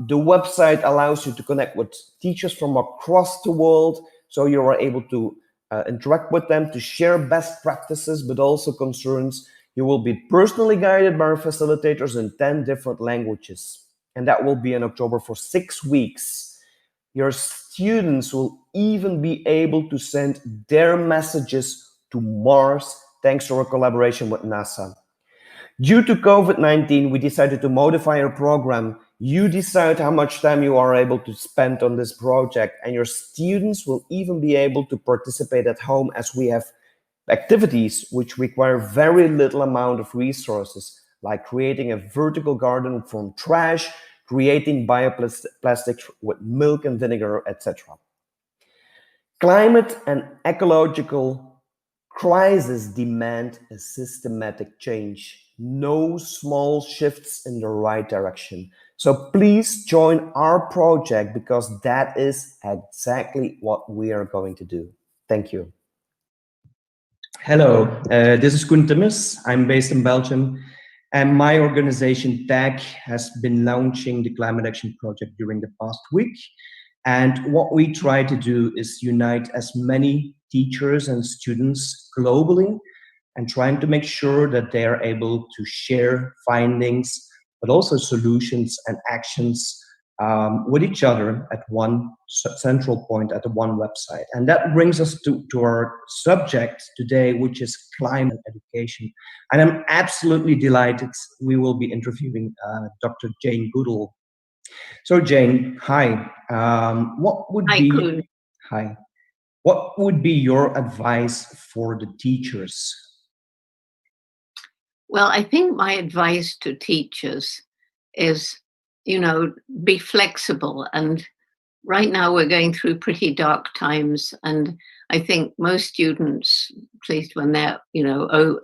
The website allows you to connect with teachers from across the world, so you are able to interact with them, to share best practices, but also concerns. You will be personally guided by our facilitators in 10 different languages, and that will be in October for 6 weeks. Your students will even be able to send their messages to Mars thanks to our collaboration with NASA. Due to COVID-19, we decided to modify our program. You decide how much time you are able to spend on this project, and your students will even be able to participate at home, as we have activities which require very little amount of resources, like creating a vertical garden from trash, creating bioplastics with milk and vinegar, etc. Climate and ecological crises demand a systematic change. No small shifts in the right direction. So please join our project, because that is exactly what we are going to do. Thank you. Hello, this is Koen Timmers. I'm based in Belgium, and my organization TAG has been launching the Climate Action Project during the past week. And what we try to do is unite as many teachers and students globally, and trying to make sure that they are able to share findings, but also solutions and actions with each other at one central point, at the one website. And that brings us to our subject today, which is climate education. And I'm absolutely delighted we will be interviewing Dr. Jane Goodall. So Jane, hi. What would be your advice for the teachers? Well, I think my advice to teachers is, be flexible. And right now we're going through pretty dark times. And I think most students, at least when they're,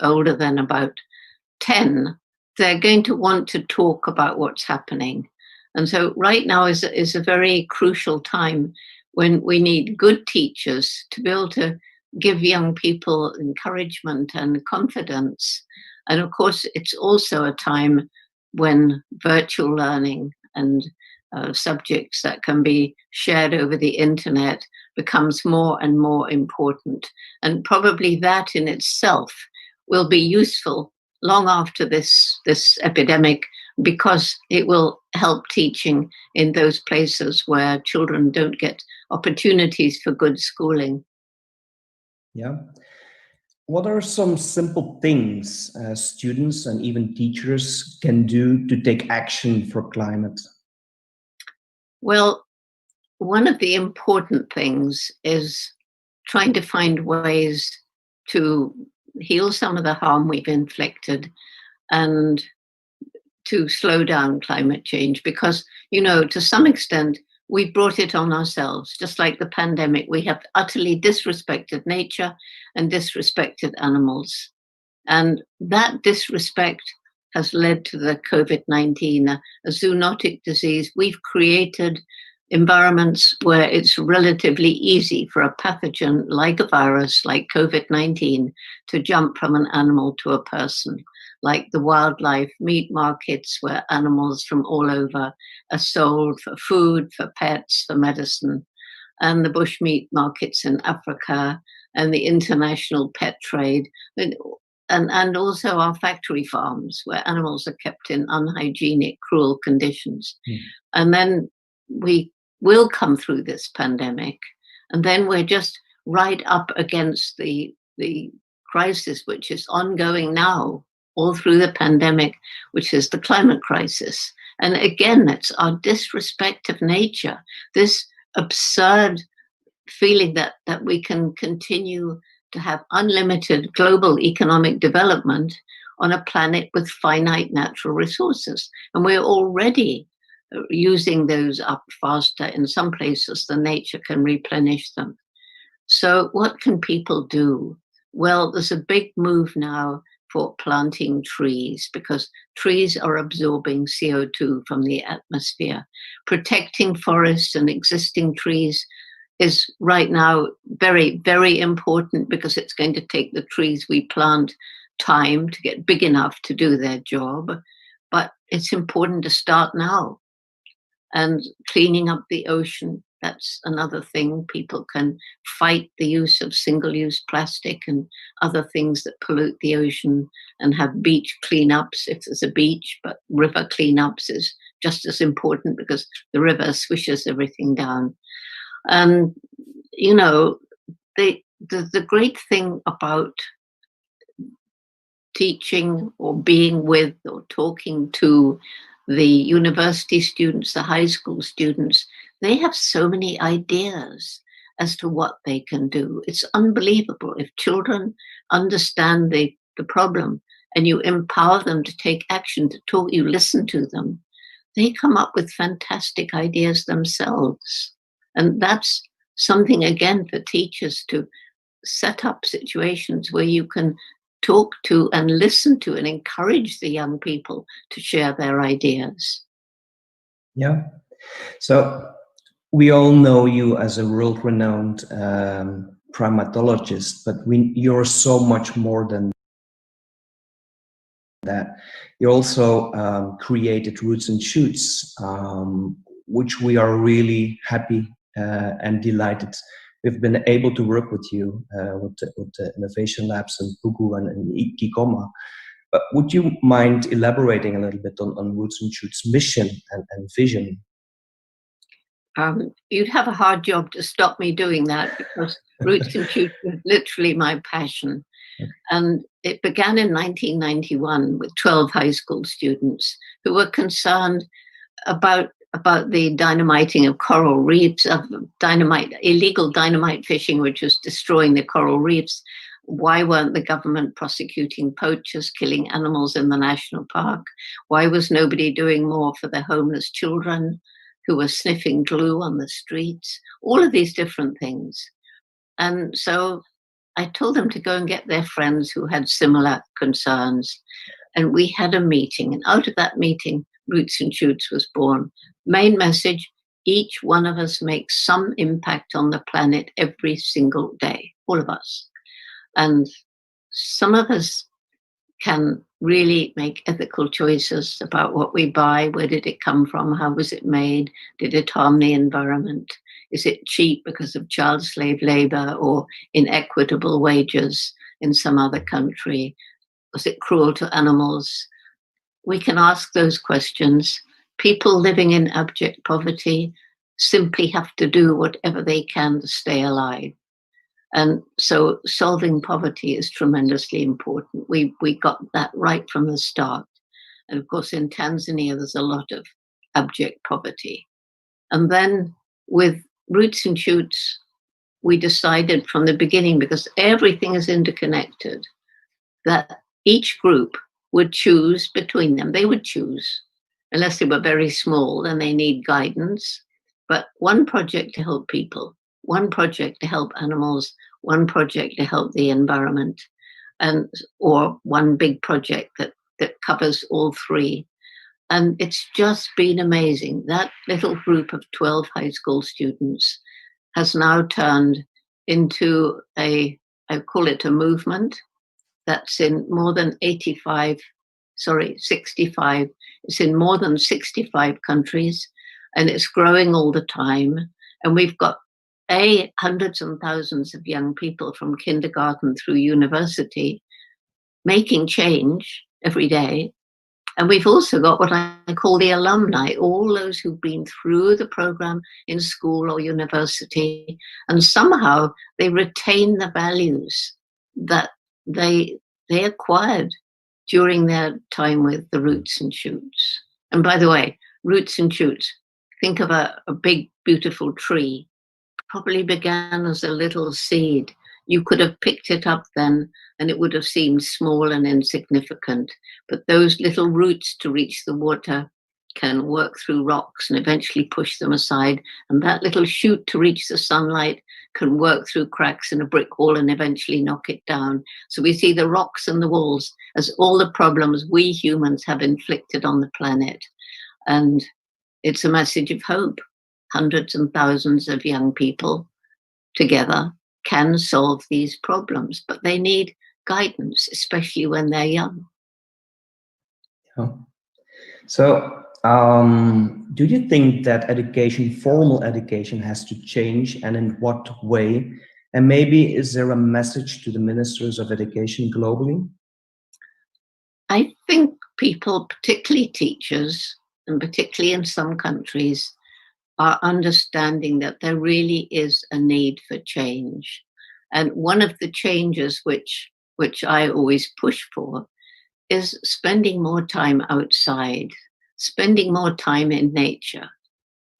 older than about 10, they're going to want to talk about what's happening. And so right now is a very crucial time when we need good teachers to be able to give young people encouragement and confidence. And of course, it's also a time when virtual learning and subjects that can be shared over the internet becomes more and more important. And probably that in itself will be useful long after this epidemic, because it will help teaching in those places where children don't get opportunities for good schooling. Yeah. What are some simple things students and even teachers can do to take action for climate? Well, one of the important things is trying to find ways to heal some of the harm we've inflicted and to slow down climate change, because, to some extent, we brought it on ourselves. Just like the pandemic, we have utterly disrespected nature and disrespected animals. And that disrespect has led to the COVID-19, a zoonotic disease. We've created environments where it's relatively easy for a pathogen like a virus, like COVID-19, to jump from an animal to a person, like the wildlife meat markets where animals from all over are sold for food, for pets, for medicine, and the bushmeat markets in Africa, and the international pet trade, and also our factory farms where animals are kept in unhygienic, cruel conditions. And then we will come through this pandemic, and then we're just right up against the crisis which is ongoing now all through the pandemic, which is the climate crisis. And again, it's our disrespect of nature, this absurd feeling that we can continue to have unlimited global economic development on a planet with finite natural resources. And we're already using those up faster in some places than nature can replenish them. So what can people do? Well, there's a big move now for planting trees, because trees are absorbing CO2 from the atmosphere. Protecting forests and existing trees is right now very, very important, because it's going to take the trees we plant time to get big enough to do their job. But it's important to start now. And cleaning up the ocean, that's another thing. People can fight the use of single-use plastic and other things that pollute the ocean, and have beach cleanups if there's a beach, but river cleanups is just as important, because the river swishes everything down. And, the great thing about teaching or being with or talking to the university students, the high school students, they have so many ideas as to what they can do. It's unbelievable. If children understand the problem and you empower them to take action, to talk, you listen to them, they come up with fantastic ideas themselves. And that's something, again, for teachers to set up situations where you can talk to and listen to and encourage the young people to share their ideas. Yeah. So we all know you as a world-renowned primatologist, but you're so much more than that. You also created Roots and Shoots, which we are really happy and delighted we've been able to work with you with the innovation labs and Pugu and Ikikoma. But would you mind elaborating a little bit on Roots and Shoots' mission and vision? You'd have a hard job to stop me doing that, because Roots and Shoots is literally my passion. And it began in 1991 with 12 high school students who were concerned about the dynamiting of coral reefs, of illegal dynamite fishing, which was destroying the coral reefs. Why weren't the government prosecuting poachers killing animals in the national park? Why was nobody doing more for the homeless children who were sniffing glue on the streets? All of these different things. And so I told them to go and get their friends who had similar concerns. And we had a meeting. And out of that meeting, Roots and Shoots was born. Main message, each one of us makes some impact on the planet every single day, all of us. And some of us can really make ethical choices about what we buy. Where did it come from? How was it made? Did it harm the environment? Is it cheap because of child slave labor or inequitable wages in some other country? Was it cruel to animals? We can ask those questions. People living in abject poverty simply have to do whatever they can to stay alive. And so solving poverty is tremendously important. We got that right from the start. And of course, in Tanzania, there's a lot of abject poverty. And then with Roots and Shoots, we decided from the beginning, because everything is interconnected, that each group would choose between them. They would choose, unless they were very small and they need guidance, but one project to help people, one project to help animals, one project to help the environment, and or one big project that covers all three. And it's just been amazing. That little group of 12 high school students has now turned into I call it a movement that's in more than 65. It's in more than 65 countries, and it's growing all the time. And we've got hundreds and thousands of young people from kindergarten through university making change every day. And we've also got what I call the alumni, all those who've been through the program in school or university, and somehow they retain the values that they acquired during their time with the Roots and Shoots. And by the way, Roots and Shoots, think of a big, beautiful tree, probably began as a little seed. You could have picked it up then and it would have seemed small and insignificant. But those little roots to reach the water can work through rocks and eventually push them aside. And that little shoot to reach the sunlight can work through cracks in a brick wall and eventually knock it down. So we see the rocks and the walls as all the problems we humans have inflicted on the planet. And it's a message of hope. Hundreds and thousands of young people together can solve these problems, but they need guidance, especially when they're young. So, do you think that education, formal education, has to change, and in what way? And maybe is there a message to the ministers of education globally? I think people, particularly teachers, and particularly in some countries, are understanding that there really is a need for change. And one of the changes which I always push for is spending more time outside, spending more time in nature.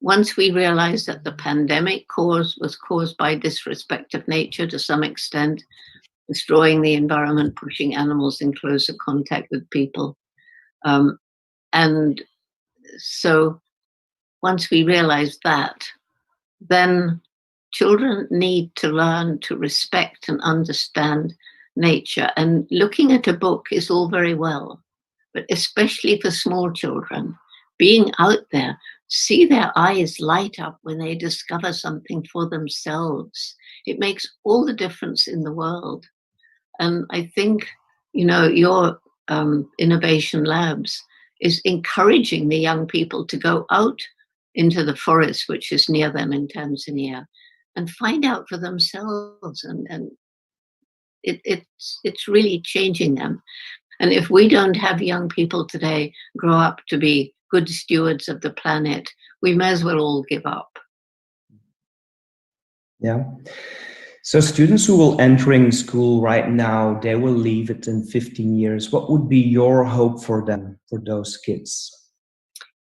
Once we realized that the pandemic was caused by disrespect of nature to some extent, destroying the environment, pushing animals in closer contact with people. And so once we realized that, then children need to learn to respect and understand nature. And looking at a book is all very well, but especially for small children, being out there, see their eyes light up when they discover something for themselves. It makes all the difference in the world. And I think, your innovation labs is encouraging the young people to go out into the forest, which is near them in Tanzania, and find out for themselves. And it's really changing them. And if we don't have young people today grow up to be good stewards of the planet, we may as well all give up. Yeah. So students who will entering school right now, they will leave it in 15 years. What would be your hope for them, for those kids?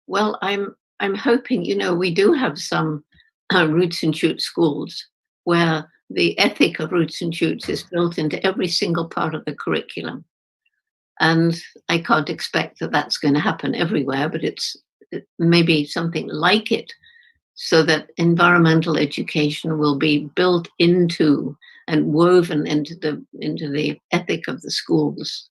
Well, I'm hoping, we do have some Roots and Shoots schools where the ethic of Roots and Shoots is built into every single part of the curriculum. And I can't expect that that's going to happen everywhere, but it's maybe something like it, so that environmental education will be built into and woven into the ethic of the schools.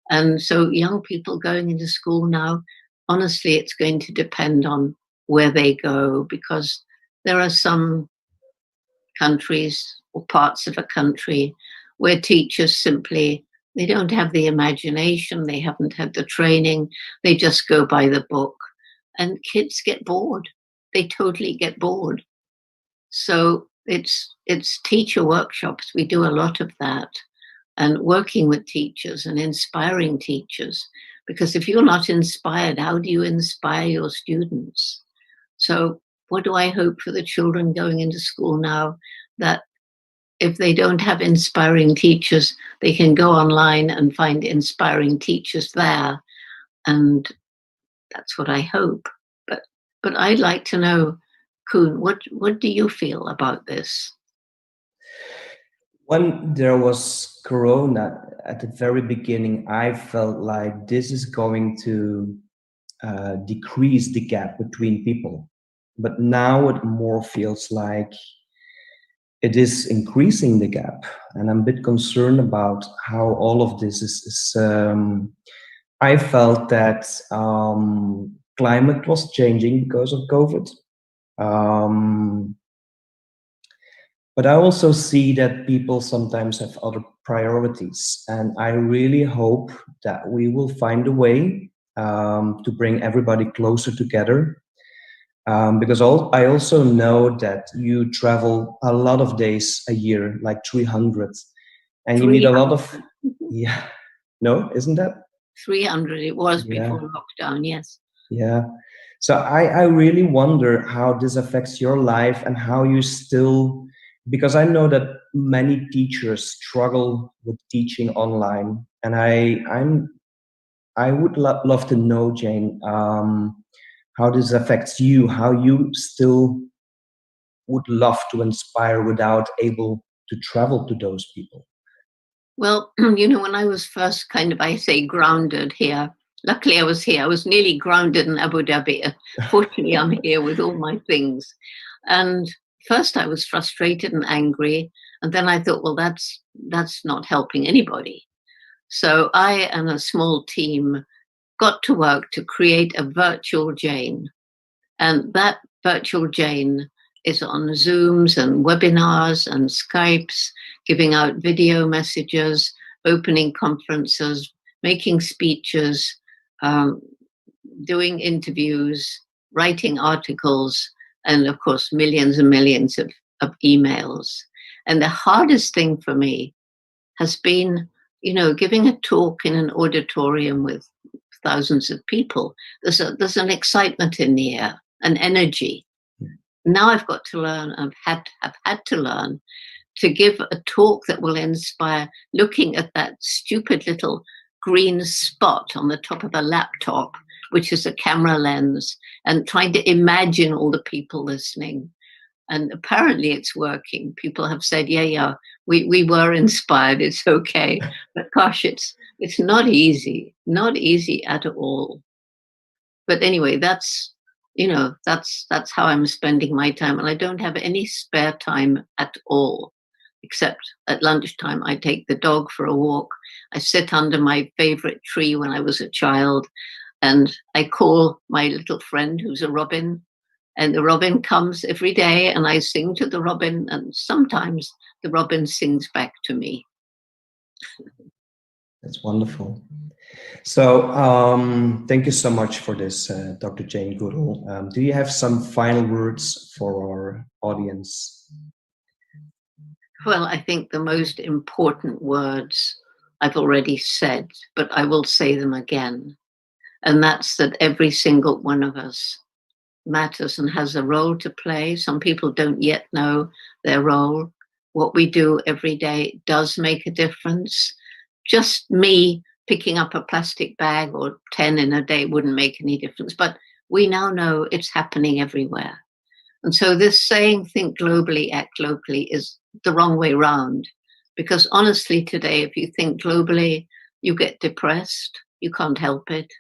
And so young people going into school now, honestly, it's going to depend on where they go, because there are some countries or parts of a country where teachers simply, they don't have the imagination, they haven't had the training, they just go by the book, and kids get bored. They totally get bored. So it's teacher workshops. We do a lot of that, and working with teachers and inspiring teachers, because if you're not inspired, how do you inspire your students? So what do I hope for the children going into school now? That if they don't have inspiring teachers, they can go online and find inspiring teachers there. And that's what I hope. But I'd like to know, Koen, what do you feel about this? When there was Corona at the very beginning, I felt like this is going to decrease the gap between people. But now it more feels like it is increasing the gap. And I'm a bit concerned about how all of this is I felt that climate was changing because of COVID. But I also see that people sometimes have other priorities. And I really hope that we will find a way to bring everybody closer together. Because I also know that you travel a lot of days a year, like 300. And you need a lot of, yeah, no, isn't that? 300, it was before lockdown, yes. Yeah. So I really wonder how this affects your life and how you still, because I know that many teachers struggle with teaching online. And I would love to know, Jane, how this affects you, how you still would love to inspire without able to travel to those people. Well, you know, when I was first kind of, I say, grounded here, luckily I was here. I was nearly grounded in Abu Dhabi. Fortunately, I'm here with all my things. And first I was frustrated and angry. And then I thought, well, that's not helping anybody. So I and a small team got to work to create a virtual Jane. And that virtual Jane is on Zooms and webinars and Skypes, giving out video messages, opening conferences, making speeches, doing interviews, writing articles, and of course, millions and millions of emails. And the hardest thing for me has been, you know, giving a talk in an auditorium with thousands of people. There's an excitement in the air, an energy. Now I've got to learn, I've had to learn to give a talk that will inspire, looking at that stupid little green spot on the top of a laptop, which is a camera lens, and trying to imagine all the people listening. And apparently it's working. People have said, yeah, we were inspired, it's okay. But gosh, it's not easy at all. But anyway, that's how I'm spending my time. And I don't have any spare time at all, except at lunchtime, I take the dog for a walk. I sit under my favorite tree when I was a child, and I call my little friend who's a robin, and the robin comes every day, and I sing to the robin, and sometimes the robin sings back to me. That's wonderful. So thank you so much for this, Dr. Jane Goodall. Do you have some final words for our audience? Well, I think the most important words I've already said, but I will say them again. And that's that every single one of us matters and has a role to play. Some people don't yet know their role. What we do every day does make a difference. Just me picking up a plastic bag or 10 in a day wouldn't make any difference. But we now know it's happening everywhere. And so this saying, think globally, act locally, is the wrong way round. Because honestly, today, if you think globally, you get depressed, you can't help it.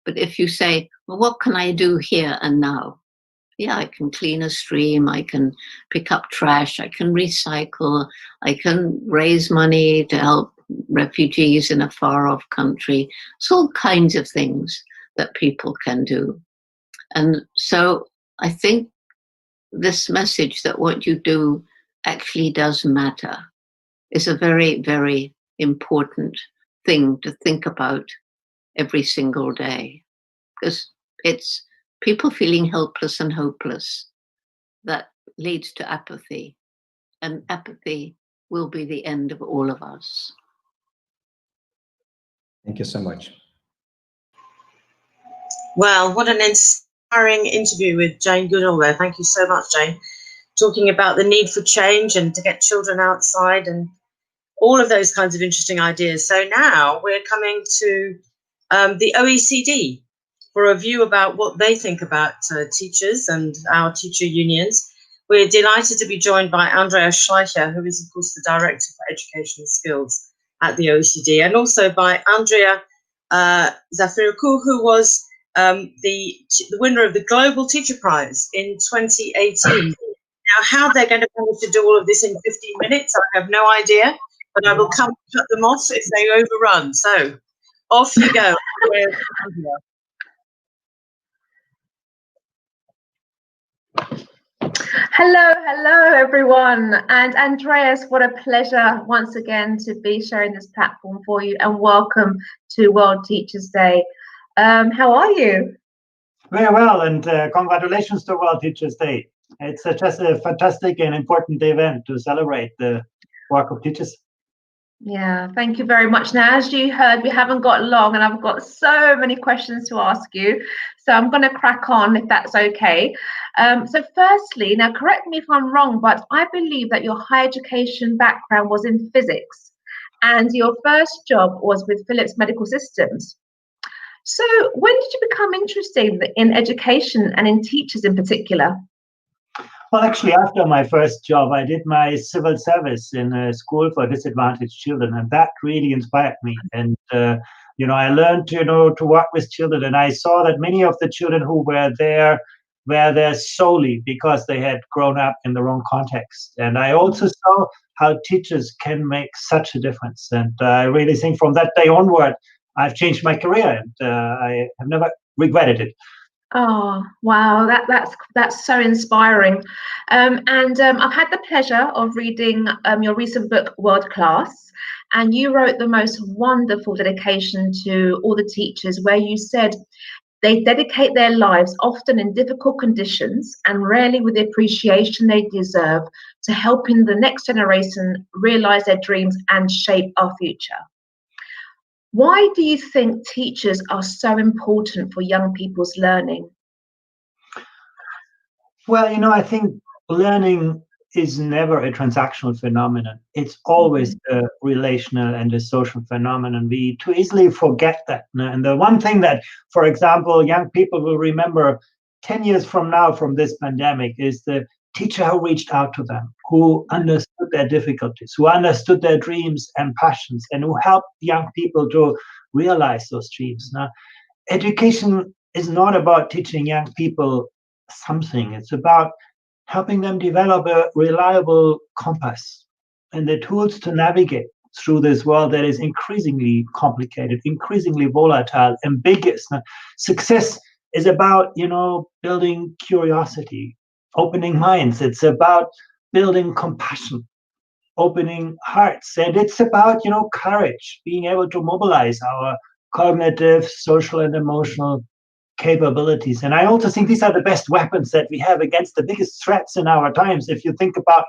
But if you say, well, what can I do here and now? Yeah, I can clean a stream, I can pick up trash, I can recycle, I can raise money to help refugees in a far off country. It's all kinds of things that people can do. And so I think this message that what you do actually does matter is a very, very important thing to think about every single day. Because it's people feeling helpless and hopeless that leads to apathy. And apathy will be the end of all of us. Thank you so much. Well, what an inspiring interview with Jane Goodall there. Thank you so much, Jane. Talking about the need for change and to get children outside and all of those kinds of interesting ideas. So now we're coming to the OECD for a view about what they think about teachers and our teacher unions. We're delighted to be joined by Andrea Schleicher, who is, of course, the Director for Education Skills at the OECD, and also by Andrea Zafirikou, who was the winner of the Global Teacher Prize in 2018. Now, how they're going to manage to do all of this in 15 minutes, I have no idea, but I will come cut them off if they overrun. So off you go. Hello everyone. And Andreas, what a pleasure once again to be sharing this platform for you, and welcome to World Teachers Day. How are you? Very well, and congratulations to World Teachers Day. It's just a fantastic and important event to celebrate the work of teachers. Yeah, thank you very much. Now, as you heard, we haven't got long and I've got so many questions to ask you. So I'm going to crack on if that's okay. So firstly, now correct me if I'm wrong, but I believe that your higher education background was in physics and your first job was with Philips Medical Systems. So when did you become interested in education and in teachers in particular? Well, actually, after my first job, I did my civil service in a school for disadvantaged children, and that really inspired me. And I learned, to work with children, and I saw that many of the children who were there solely because they had grown up in the wrong context. And I also saw how teachers can make such a difference. And I really think from that day onward, I've changed my career, and I have never regretted it. Oh, wow, that's so inspiring. And I've had the pleasure of reading your recent book, World Class, and you wrote the most wonderful dedication to all the teachers, where you said they dedicate their lives often in difficult conditions and rarely with the appreciation they deserve to helping the next generation realize their dreams and shape our future. Why do you think teachers are so important for young people's learning? Well, I think learning is never a transactional phenomenon. It's always a relational and a social phenomenon. We too easily forget that. And the one thing that, for example, young people will remember 10 years from now from this pandemic is the teacher who reached out to them, who understood their difficulties, who understood their dreams and passions, and who helped young people to realize those dreams. Now, education is not about teaching young people something. It's about helping them develop a reliable compass and the tools to navigate through this world that is increasingly complicated, increasingly volatile, ambiguous. Now, success is about, building curiosity, opening minds. It's about building compassion, opening hearts. And it's about, courage, being able to mobilize our cognitive, social, and emotional capabilities. And I also think these are the best weapons that we have against the biggest threats in our times. If you think about,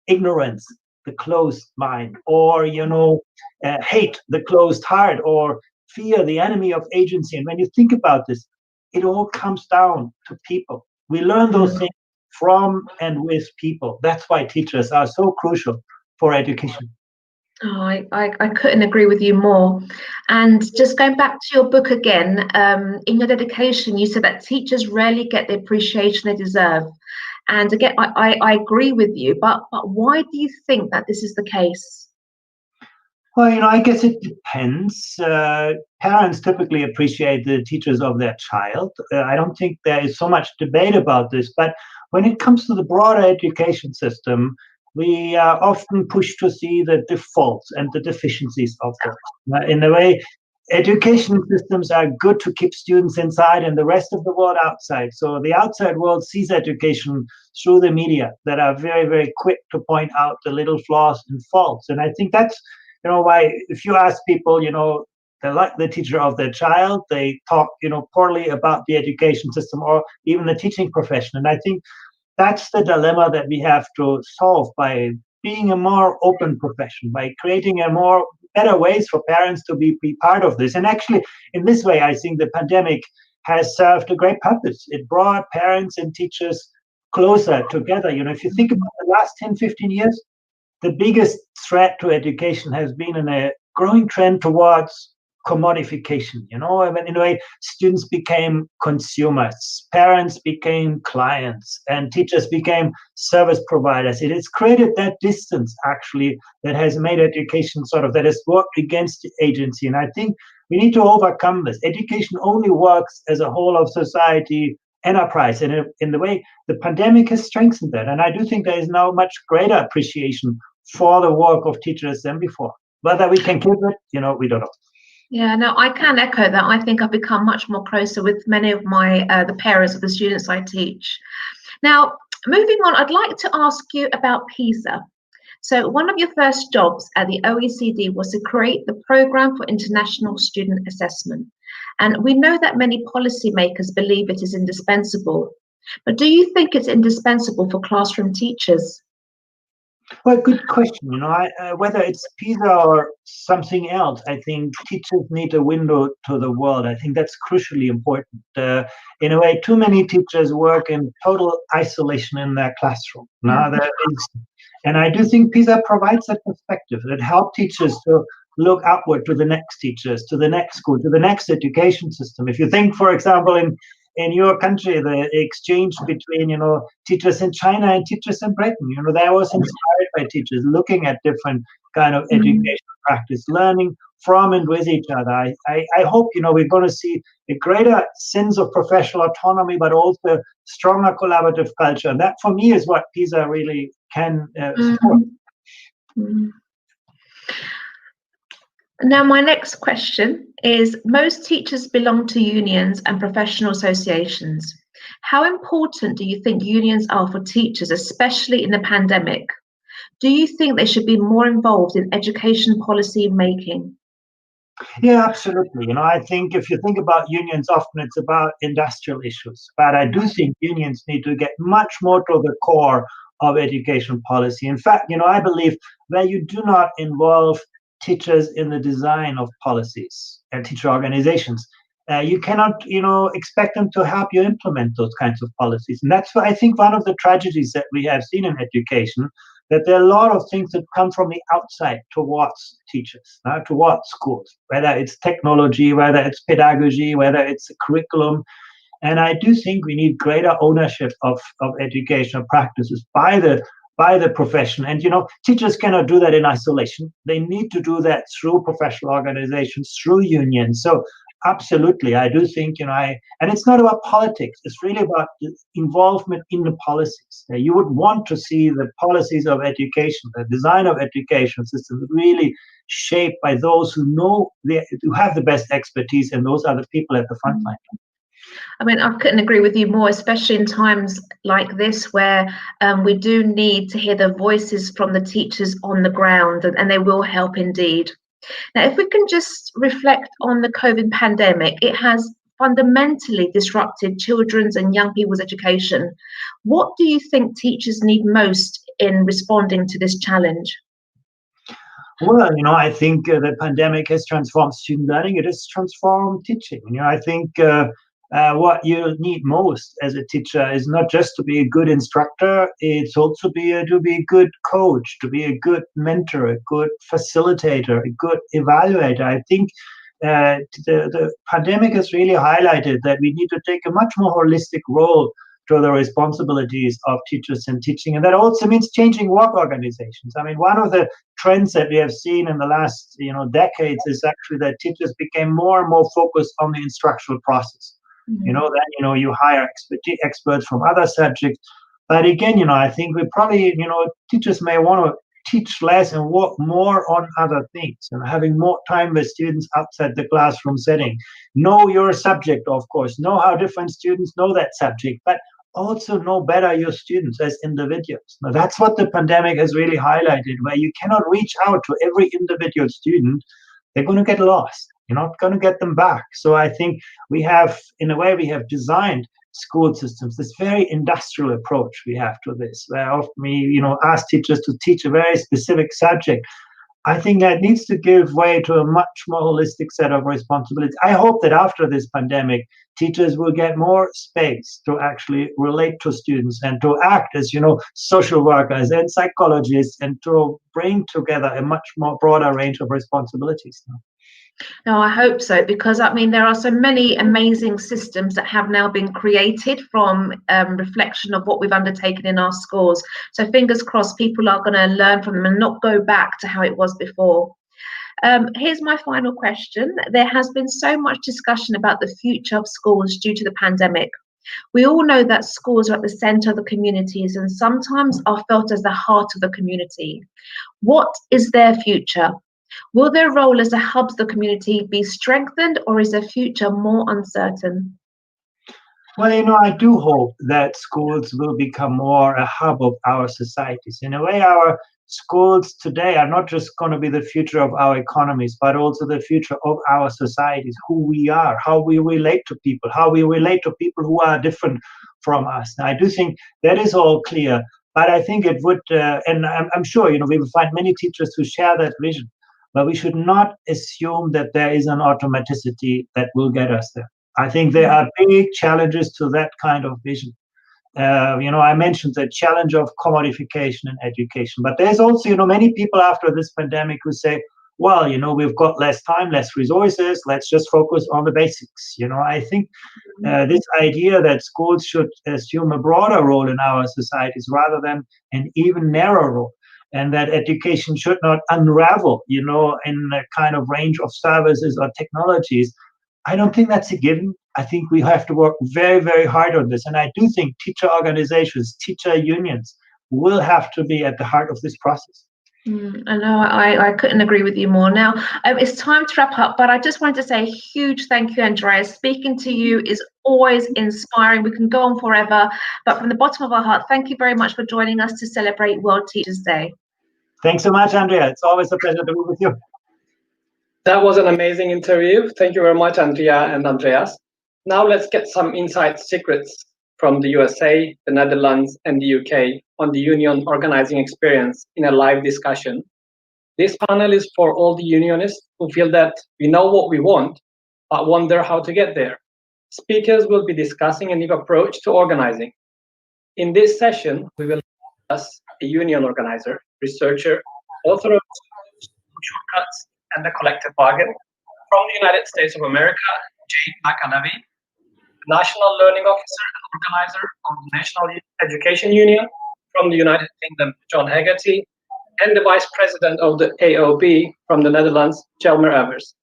ignorance, the closed mind, or, hate, the closed heart, or fear, the enemy of agency. And when you think about this, it all comes down to people. We learn those things from and with people. That's why teachers are so crucial for education. Oh, I couldn't agree with you more. And just going back to your book again, in your dedication, you said that teachers rarely get the appreciation they deserve. And again, I agree with you, but why do you think that this is the case? Well, I guess it depends. Parents typically appreciate the teachers of their child. I don't think there is so much debate about this, but when it comes to the broader education system, we are often pushed to see the defaults and the deficiencies of those. In a way, education systems are good to keep students inside and the rest of the world outside. So the outside world sees education through the media that are very, very quick to point out the little flaws and faults. And I think that's why if you ask people, they like the teacher of their child, they talk, poorly about the education system or even the teaching profession. And I think that's the dilemma that we have to solve by being a more open profession, by creating better ways for parents to be part of this. And actually, in this way, I think the pandemic has served a great purpose. It brought parents and teachers closer together. If you think about the last 10, 15 years, the biggest threat to education has been in a growing trend towards commodification. In a way, students became consumers, parents became clients, and teachers became service providers. It has created that distance, actually, that has made education that has worked against the agency. And I think we need to overcome this. Education only works as a whole of society enterprise. And in the way, the pandemic has strengthened that. And I do think there is now much greater appreciation for the work of teachers than before. Whether we can keep it, we don't know. Yeah, no, I can echo that. I think I've become much more closer with many of the parents of the students I teach. Now, moving on, I'd like to ask you about PISA. So one of your first jobs at the OECD was to create the Programme for International Student Assessment. And we know that many policymakers believe it is indispensable. But do you think it's indispensable for classroom teachers? Well, good question. Whether it's PISA or something else, I think teachers need a window to the world. I think that's crucially important. In a way, too many teachers work in total isolation in their classroom. And I do think PISA provides that perspective. It helps teachers to look upward to the next teachers, to the next school, to the next education system. If you think, for example, in your country, the exchange between, teachers in China and teachers in Britain, that was inspired by teachers looking at different kind of educational practice, learning from and with each other. I hope, we're going to see a greater sense of professional autonomy, but also stronger collaborative culture. And that, for me, is what PISA really can support. Now, my next question is, most teachers belong to unions and professional associations. How important do you think unions are for teachers, especially in the pandemic? Do you think they should be more involved in education policy making? Yeah, absolutely. I think if you think about unions, often it's about industrial issues. But I do think unions need to get much more to the core of education policy. In fact, I believe that you do not involve teachers in the design of policies and teacher organizations, you cannot, expect them to help you implement those kinds of policies. And that's, I think, one of the tragedies that we have seen in education, that there are a lot of things that come from the outside towards teachers, towards schools, whether it's technology, whether it's pedagogy, whether it's a curriculum. And I do think we need greater ownership of educational practices by the profession. And, teachers cannot do that in isolation. They need to do that through professional organizations, through unions. So absolutely, I do think, and it's not about politics. It's really about the involvement in the policies. You would want to see the policies of education, the design of education systems really shaped by those who have the best expertise, and those are the people at the front line. I mean, I couldn't agree with you more, especially in times like this where we do need to hear the voices from the teachers on the ground, and they will help indeed. Now, if we can just reflect on the COVID pandemic, it has fundamentally disrupted children's and young people's education. What do you think teachers need most in responding to this challenge? Well, I think the pandemic has transformed student learning. It has transformed teaching. I think what you need most as a teacher is not just to be a good instructor, it's also to be a good coach, to be a good mentor, a good facilitator, a good evaluator. I think the pandemic has really highlighted that we need to take a much more holistic role to the responsibilities of teachers in teaching. And that also means changing work organizations. I mean, one of the trends that we have seen in the last decades is actually that teachers became more and more focused on the instructional process. Then you hire experts from other subjects. But again, I think we probably, teachers may want to teach less and work more on other things, and having more time with students outside the classroom setting. Know your subject, of course. Know how different students know that subject, but also know better your students as individuals. Now, that's what the pandemic has really highlighted, where you cannot reach out to every individual student. They're going to get lost. You're not going to get them back. So I think we have designed school systems, this very industrial approach we have to this, where often we, ask teachers to teach a very specific subject. I think that needs to give way to a much more holistic set of responsibilities. I hope that after this pandemic, teachers will get more space to actually relate to students and to act as, social workers and psychologists, and to bring together a much more broader range of responsibilities. No, I hope so, because there are so many amazing systems that have now been created from reflection of what we've undertaken in our schools. So fingers crossed, people are going to learn from them and not go back to how it was before. Here's my final question. There has been so much discussion about the future of schools due to the pandemic. We all know that schools are at the center of the communities and sometimes are felt as the heart of the community. What is their future? Will their role as a hub of the community be strengthened, or is their future more uncertain? Well, I do hope that schools will become more a hub of our societies. In a way, our schools today are not just going to be the future of our economies, but also the future of our societies, who we are, how we relate to people, who are different from us. Now, I do think that is all clear, but I think it would, and I'm sure, we will find many teachers who share that vision. But we should not assume that there is an automaticity that will get us there. I think there are big challenges to that kind of vision. I mentioned the challenge of commodification in education, but there's also, many people after this pandemic who say, well, we've got less time, less resources, let's just focus on the basics. I think this idea that schools should assume a broader role in our societies rather than an even narrower role, and that education should not unravel, in a kind of range of services or technologies. I don't think that's a given. I think we have to work very, very hard on this. And I do think teacher organizations, teacher unions will have to be at the heart of this process. I know, I couldn't agree with you more. Now, it's time to wrap up, but I just wanted to say a huge thank you, Andreas. Speaking to you is always inspiring. We can go on forever, but from the bottom of our heart, thank you very much for joining us to celebrate World Teachers' Day. Thanks so much, Andrea. It's always a pleasure to be with you. That was an amazing interview. Thank you very much, Andrea and Andreas. Now let's get some inside secrets from the USA, the Netherlands, and the UK on the union organizing experience in a live discussion. This panel is for all the unionists who feel that we know what we want, but wonder how to get there. Speakers will be discussing a new approach to organizing. In this session, we will discuss a union organizer, researcher, author of Shortcuts and the Collective Bargain from the United States of America, Jane McAnally, National Learning Officer and organizer of the National Education Union from the United Kingdom, John Hegarty, and the Vice President of the AOB from the Netherlands, Jelmer Evers.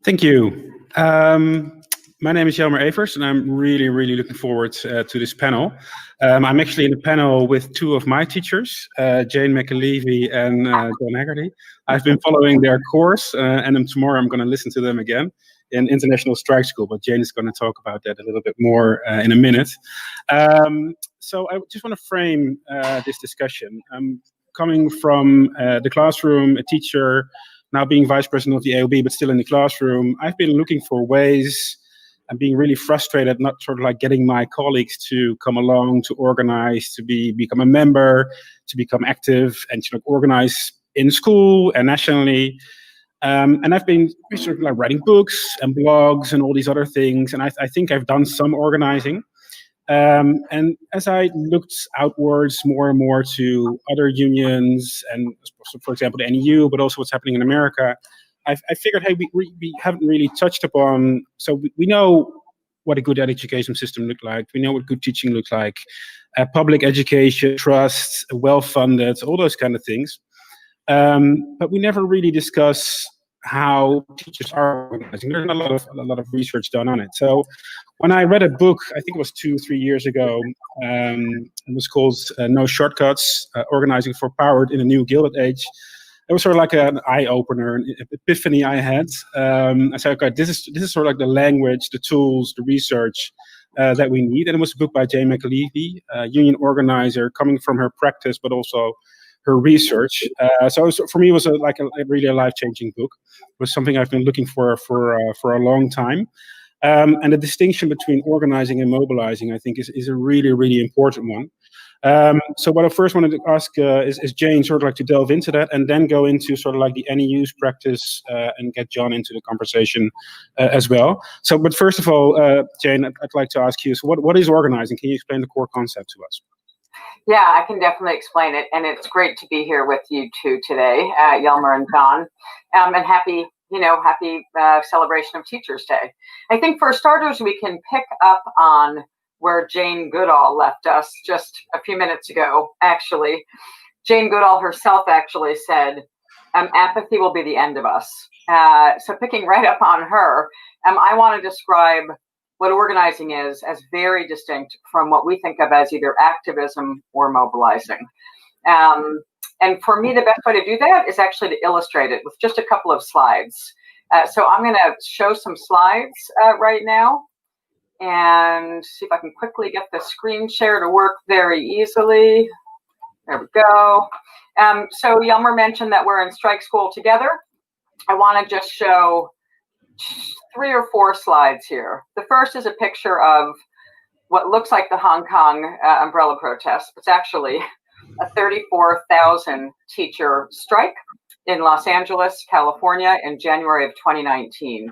Thank you. My name is Jelmer Evers, and I'm really looking forward to this panel. I'm actually in a panel with two of my teachers, Jane McAlevey and John Hegarty. I've been following their course, and then tomorrow I'm going to listen to them again in International Strike School, but Jane is going to talk about that a little bit more in a minute. So I just want to frame this discussion. I'm coming from the classroom, a teacher, now being vice president of the AOB, but still in the classroom. I've been looking for ways and being really frustrated, not sort of like getting my colleagues to come along, to organize, to become a member, to become active, and to organize in school and nationally. And I've been sort of like writing books and blogs and all these other things, and I think I've done some organizing. And as I looked outwards more and more to other unions, and for example, the NEU, but also what's happening in America, I figured, hey, we haven't really touched upon, so we know what a good education system looked like. We know what good teaching looked like. Public education, trust, well-funded, all those kind of things. But we never really discuss how teachers are organizing. There's a lot of research done on it. So when I read a book, I think it was 2-3 years ago, it was called No Shortcuts, Organizing for Power in a New Gilded Age. It was sort of like an eye-opener, an epiphany I had. I said, okay, this is sort of like the language, the tools, the research that we need. And it was a book by Jane McAlevey, a union organizer, coming from her practice, but also her research. So for me, it was really a life-changing book. It was something I've been looking for a long time. And the distinction between organizing and mobilizing, I think, is a really, really important one. So what I first wanted to ask is Jane sort of like to delve into that and then go into sort of like the any use practice and get John into the conversation as well. So, but first of all, Jane, I'd like to ask you, so what is organizing? Can you explain the core concept to us? Yeah, I can definitely explain it. And it's great to be here with you two today, Yelmer and John, and happy celebration of Teachers Day. I think for starters, we can pick up on where Jane Goodall left us just a few minutes ago, actually. Jane Goodall herself actually said, apathy will be the end of us. So picking right up on her, I want to describe what organizing is as very distinct from what we think of as either activism or mobilizing. And for me, the best way to do that is actually to illustrate it with just a couple of slides. So I'm going to show some slides right now and see if I can quickly get the screen share to work very easily. There we go. So Yelmer mentioned that we're in Strike School together. I want to just show 3 or 4 slides here. The first is a picture of what looks like the Hong Kong umbrella protest. It's actually a 34,000 teacher strike in Los Angeles, California in January of 2019.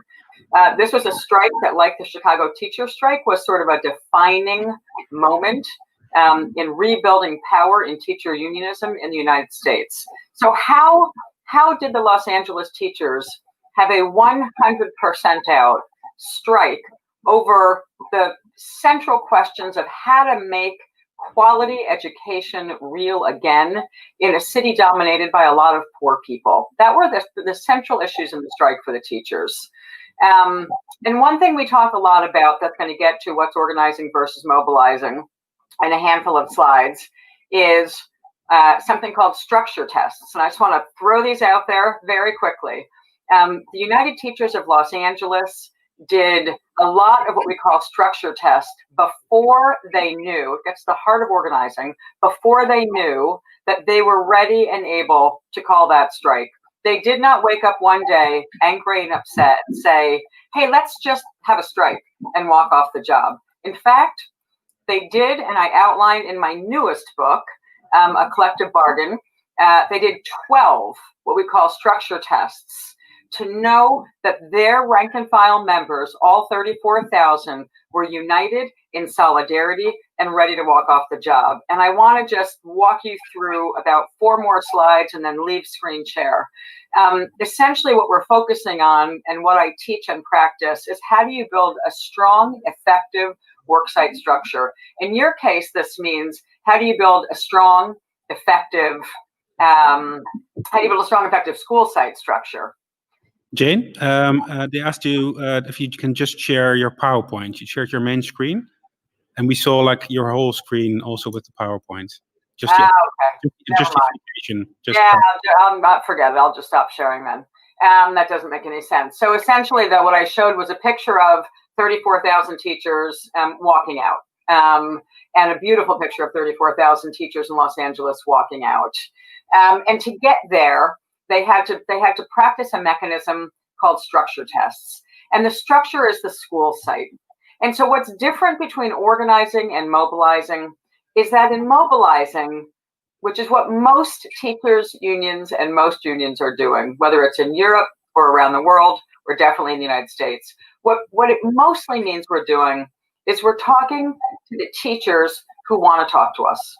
This was a strike that, like the Chicago teacher strike, was sort of a defining moment in rebuilding power in teacher unionism in the United States. So how did the Los Angeles teachers have a 100% out strike over the central questions of how to make quality education real again in a city dominated by a lot of poor people? That were the central issues in the strike for the teachers. And one thing we talk a lot about that's going to get to what's organizing versus mobilizing in a handful of slides is something called structure tests. And I just want to throw these out there very quickly. The United Teachers of Los Angeles did a lot of what we call structure tests before they knew, it gets to the heart of organizing, before they knew that they were ready and able to call that strike. They did not wake up one day angry and upset and say, hey, let's just have a strike and walk off the job. In fact, they did, and I outlined in my newest book, A Collective Bargain, they did 12 what we call structure tests to know that their rank and file members, all 34,000, were united in solidarity and ready to walk off the job. And I want to just walk you through about 4 more slides and then leave screen share. Essentially what we're focusing on and what I teach and practice is how do you build a strong, effective worksite structure. In your case, this means how do you build a strong, effective, school site structure. Jane, they asked you if you can just share your PowerPoint. You shared your main screen, and we saw like your whole screen also with the PowerPoint. Just okay. Just I'll not forget it. I'll just stop sharing then. That doesn't make any sense. So essentially, though, what I showed was a picture of 34,000 teachers walking out, and a beautiful picture of 34,000 teachers in Los Angeles walking out. And to get there, they had to practice a mechanism called structure tests. And the structure is the school site. And so what's different between organizing and mobilizing is that in mobilizing, which is what most teachers unions and most unions are doing, whether it's in Europe or around the world, or definitely in the United States, what it mostly means we're doing is we're talking to the teachers who want to talk to us.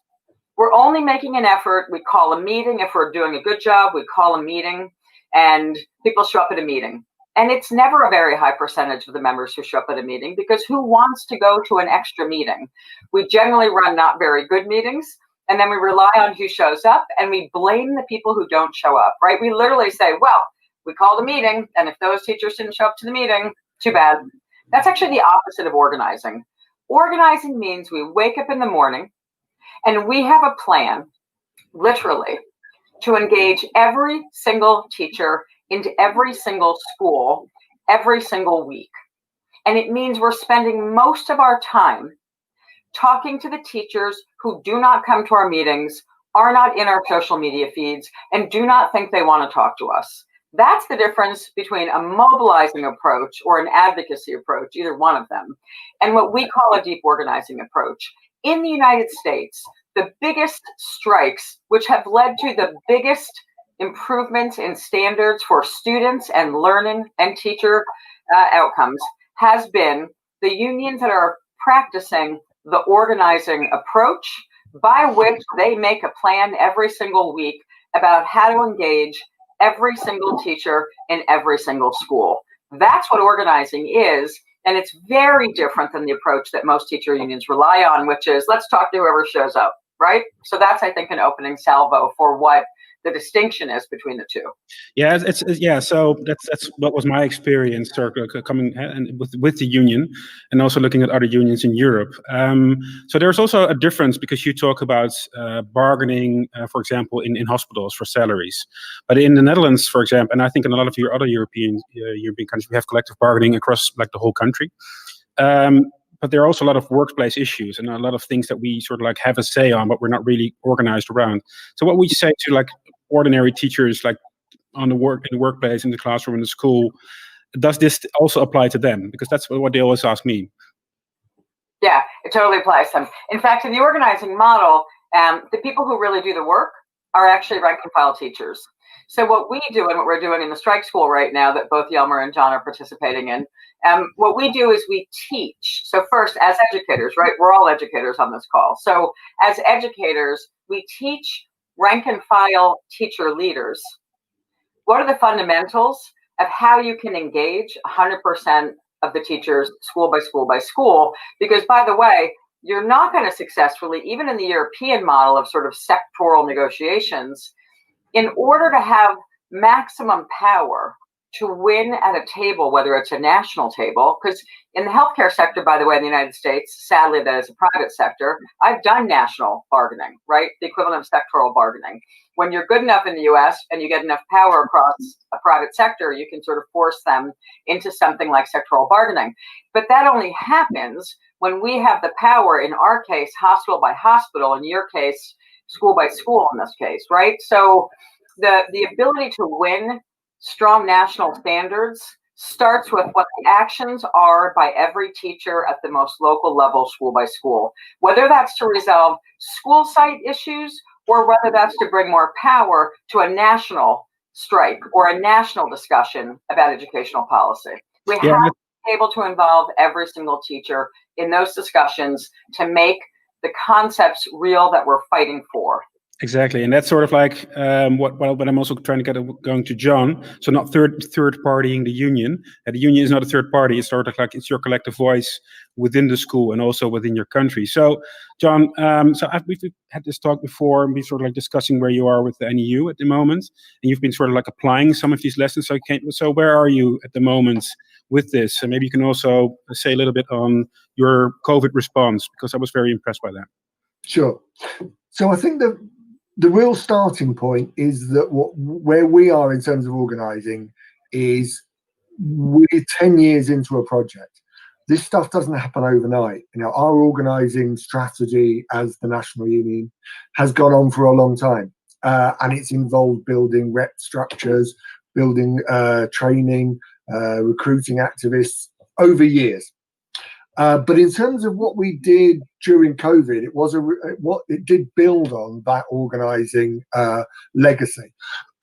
We're only making an effort. We call a meeting. If we're doing a good job, we call a meeting and people show up at a meeting. And it's never a very high percentage of the members who show up at a meeting, because who wants to go to an extra meeting? We generally run not very good meetings, and then we rely on who shows up, and we blame the people who don't show up, right? We literally say, well, we called a meeting, and if those teachers didn't show up to the meeting, too bad. That's actually the opposite of organizing. Organizing means we wake up in the morning and we have a plan, literally, to engage every single teacher into every single school every single week. And it means we're spending most of our time talking to the teachers who do not come to our meetings, are not in our social media feeds, and do not think they want to talk to us. That's the difference between a mobilizing approach or an advocacy approach, either one of them, and what we call a deep organizing approach. In the United States, the biggest strikes, which have led to the biggest improvements in standards for students and learning and teacher outcomes, has been the unions that are practicing the organizing approach, by which they make a plan every single week about how to engage every single teacher in every single school. That's what organizing is, and it's very different than the approach that most teacher unions rely on, which is let's talk to whoever shows up, right? So that's, I think, an opening salvo for what the distinction is between the two. Yeah, yeah. So that's what was my experience coming and with the union, and also looking at other unions in Europe. So there's also a difference, because you talk about bargaining, for example, in hospitals for salaries. But in the Netherlands, for example, and I think in a lot of your other European countries, we have collective bargaining across like the whole country. But there are also a lot of workplace issues and a lot of things that we sort of like have a say on, but we're not really organized around. So what would you say to like ordinary teachers, like in the workplace, in the classroom, in the school? Does this also apply to them? Because that's what they always ask me. Yeah, it totally applies to them. In fact, in the organizing model, the people who really do the work are actually rank and file teachers. So what we do, and what we're doing in the strike school right now that both Yelmer and John are participating in, what we do is we teach. So first, as educators, right? We're all educators on this call. So as educators, we teach rank and file teacher leaders what are the fundamentals of how you can engage 100% of the teachers school by school by school. Because, by the way, you're not going to successfully, even in the European model of sort of sectoral negotiations, in order to have maximum power to win at a table, whether it's a national table, because in the healthcare sector, by the way, in the United States, sadly, that is a private sector, I've done national bargaining, right? The equivalent of sectoral bargaining. When you're good enough in the US and you get enough power across a private sector, you can sort of force them into something like sectoral bargaining. But that only happens when we have the power, in our case, hospital by hospital, in your case, school by school in this case, right? So the ability to win strong national standards starts with what the actions are by every teacher at the most local level, school by school, whether that's to resolve school site issues or whether that's to bring more power to a national strike or a national discussion about educational policy. We have to be able to involve every single teacher in those discussions to make the concepts real that we're fighting for. Exactly, and that's sort of like what I'm also trying to get going to John. So not third partying the union. The union is not a third party. It's sort of like it's your collective voice within the school and also within your country. So, John, we've had this talk before, and we're sort of like discussing where you are with the NEU at the moment, and you've been sort of like applying some of these lessons. So where are you at the moment with this? And maybe you can also say a little bit on your COVID response, because I was very impressed by that. Sure. So I think that the real starting point is that where we are in terms of organising is we're 10 years into a project. This stuff doesn't happen overnight. You know, our organising strategy as the National Union has gone on for a long time, and it's involved building rep structures, building training, recruiting activists over years. But in terms of what we did during COVID, it did build on that organising legacy.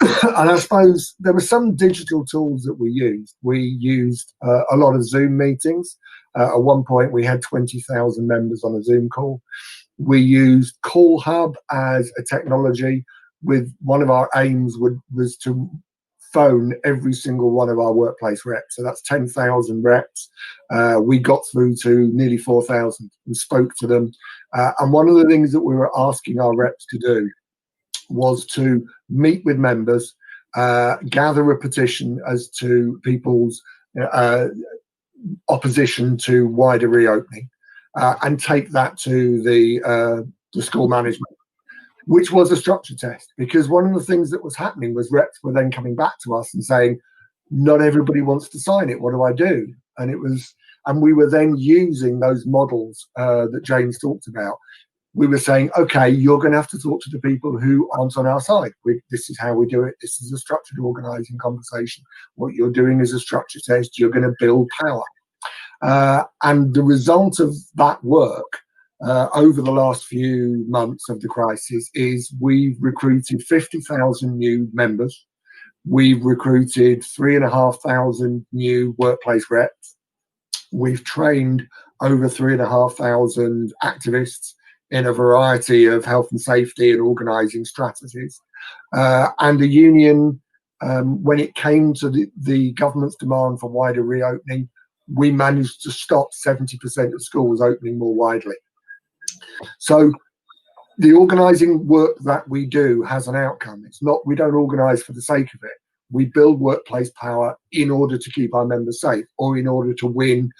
And I suppose there were some digital tools that we used. We used a lot of Zoom meetings. At one point, we had 20,000 members on a Zoom call. We used Call Hub as a technology. With one of our aims was to phone every single one of our workplace reps. So that's 10,000 reps. We got through to nearly 4,000 and spoke to them. And one of the things that we were asking our reps to do was to meet with members, gather a petition as to people's opposition to wider reopening, and take that to the school management, which was a structure test. Because one of the things that was happening was reps were then coming back to us and saying, not everybody wants to sign it. What do I do? And we were then using those models that James talked about. We were saying, okay, you're going to have to talk to the people who aren't on our side. This is how we do it. This is a structured organizing conversation. What you're doing is a structure test. You're going to build power. And the result of that work over the last few months of the crisis is we've recruited 50,000 new members. We've recruited 3,500 new workplace reps. We've trained over 3,500 activists in a variety of health and safety and organising strategies. And the union, when it came to the government's demand for wider reopening, we managed to stop 70% of schools opening more widely. So the organising work that we do has an outcome. It's not, we don't organise for the sake of it. We build workplace power in order to keep our members safe, or in order to win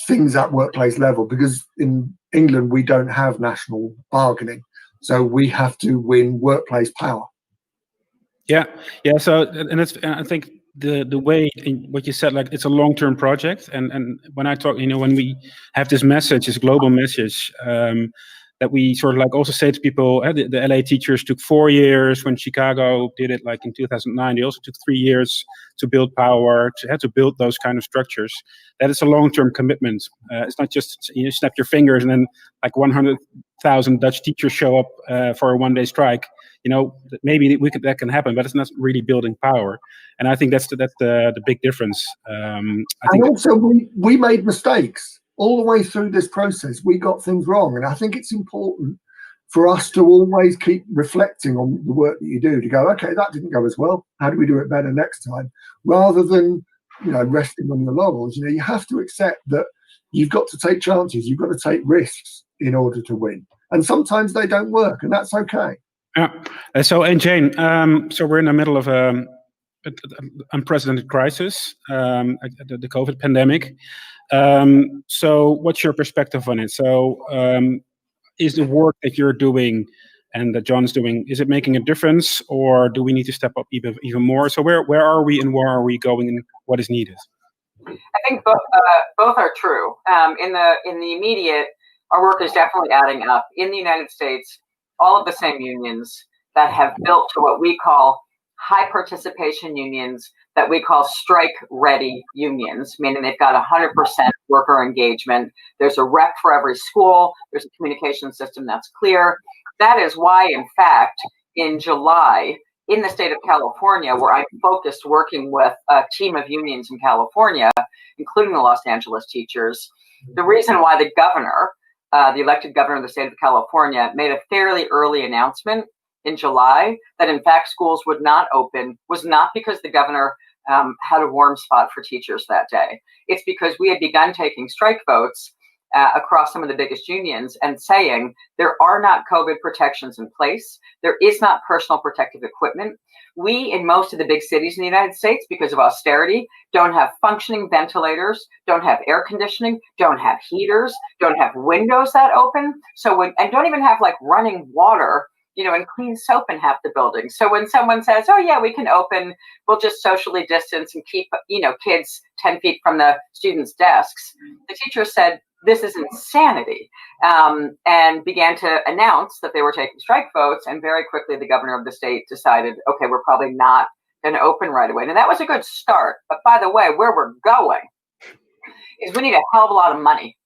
things at workplace level, because in England we don't have national bargaining, so we have to win workplace power. Yeah. So, and I think the way in what you said, like it's a long-term project, and when I talk, when we have this message, this global message, that we sort of like also say to people, the LA teachers took 4 years when Chicago did it, like in 2009. They also took 3 years to build power, to build those kind of structures. That is a long-term commitment. It's not just snap your fingers and then like 100,000 Dutch teachers show up for a one-day strike. Maybe that can happen, but it's not really building power. And I think that's the big difference. And also, we made mistakes all the way through this process. We got things wrong, and I think it's important for us to always keep reflecting on the work that you do, to go, okay, that didn't go as well. How do we do it better next time? Rather than resting on your laurels. You have to accept that you've got to take chances. You've got to take risks in order to win, and sometimes they don't work, and that's okay. Yeah. And Jane, so we're in the middle of an unprecedented crisis, the COVID pandemic. So what's your perspective on it? So is the work that you're doing and that John's doing, is it making a difference, or do we need to step up even more? So where are we and where are we going and what is needed? I think both are true. In the immediate, our work is definitely adding up. In the United States, all of the same unions that have built to what we call high participation unions, that we call strike ready unions, meaning they've got 100% worker engagement. There's a rep for every school. There's a communication system that's clear. That is why, in fact, in July, in the state of California, where I'm focused working with a team of unions in California, including the Los Angeles teachers, the reason why the governor, the elected governor of the state of California, made a fairly early announcement in July that in fact schools would not open was not because the governor had a warm spot for teachers that day. It's because we had begun taking strike votes across some of the biggest unions and saying there are not COVID protections in place. There is not personal protective equipment. We, in most of the big cities in the United States, because of austerity, don't have functioning ventilators, don't have air conditioning, don't have heaters, don't have windows that open. And don't even have like running water, and clean soap in half the buildings. So when someone says, oh yeah, we can open, we'll just socially distance and keep, kids 10 feet from the students' desks, the teacher said, this is insanity, and began to announce that they were taking strike votes. And very quickly, the governor of the state decided, okay, we're probably not going to open right away. And that was a good start. But by the way, where we're going is we need a hell of a lot of money,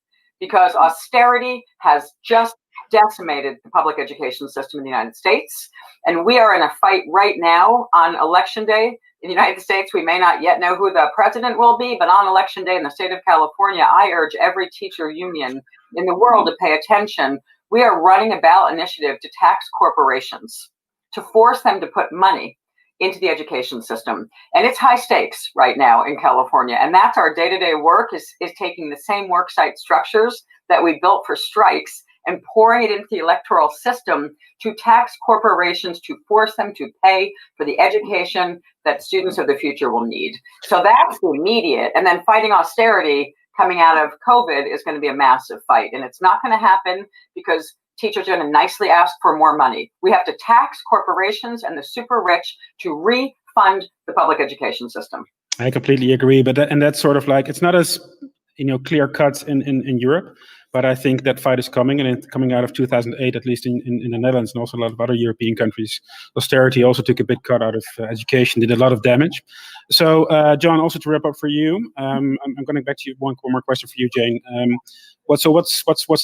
because austerity has just decimated the public education system in the United States. And we are in a fight right now on election day in the United States. We may not yet know who the president will be, but on election day in the state of California, I urge every teacher union in the world to pay attention. We are running a ballot initiative to tax corporations, to force them to put money into the education system. And it's high stakes right now in California. And that's our day-to-day work is taking the same worksite structures that we built for strikes and pouring it into the electoral system to tax corporations to force them to pay for the education that students of the future will need. So that's the immediate. And then fighting austerity coming out of COVID is going to be a massive fight. And it's not going to happen because teachers are going to nicely ask for more money. We have to tax corporations and the super rich to refund the public education system. I completely agree, but that's sort of like, it's not as clear cut in Europe, but I think that fight is coming, and it's coming out of 2008, at least in the Netherlands and also a lot of other European countries. Austerity also took a big cut out of education, did a lot of damage. So, John, also to wrap up for you, I'm going back to you. One more question for you, Jane. What's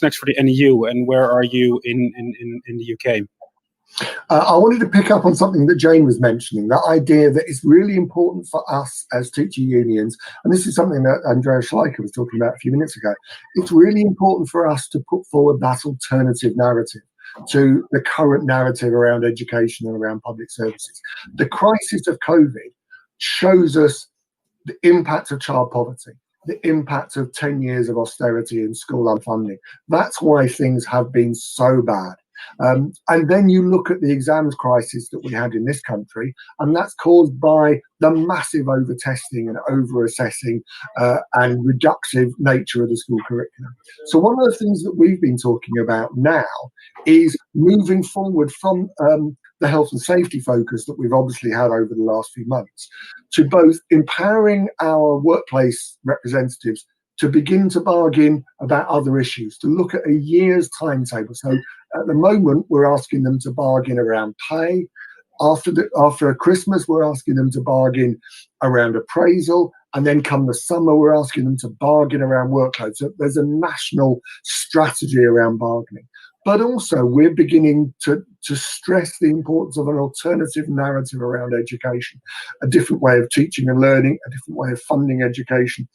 next for the NEU, and where are you in the UK? I wanted to pick up on something that Jane was mentioning, that idea that it's really important for us as teacher unions, and this is something that Andrea Schleicher was talking about a few minutes ago. It's really important for us to put forward that alternative narrative to the current narrative around education and around public services. The crisis of COVID shows us the impact of child poverty, the impact of 10 years of austerity and school unfunding. That's why things have been so bad. And then you look at the exams crisis that we had in this country, and that's caused by the massive over-testing and over-assessing and reductive nature of the school curriculum. So one of the things that we've been talking about now is moving forward from the health and safety focus that we've obviously had over the last few months to both empowering our workplace representatives to begin to bargain about other issues, to look at a year's timetable. So at the moment, we're asking them to bargain around pay. After Christmas, we're asking them to bargain around appraisal. And then come the summer, we're asking them to bargain around workload. So there's a national strategy around bargaining. But also, we're beginning to stress the importance of an alternative narrative around education, a different way of teaching and learning, a different way of funding education.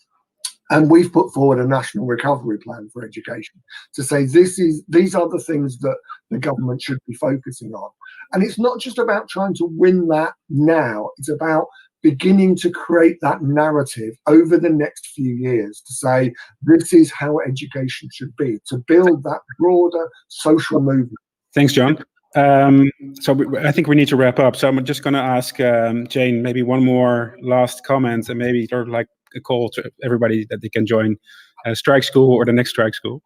And we've put forward a national recovery plan for education to say these are the things that the government should be focusing on. And it's not just about trying to win that now, it's about beginning to create that narrative over the next few years to say this is how education should be, to build that broader social movement. Thanks, John. So I think we need to wrap up. So I'm just going to ask Jane maybe one more last comment, and maybe sort of like a call to everybody that they can join Strike School or the next Strike School.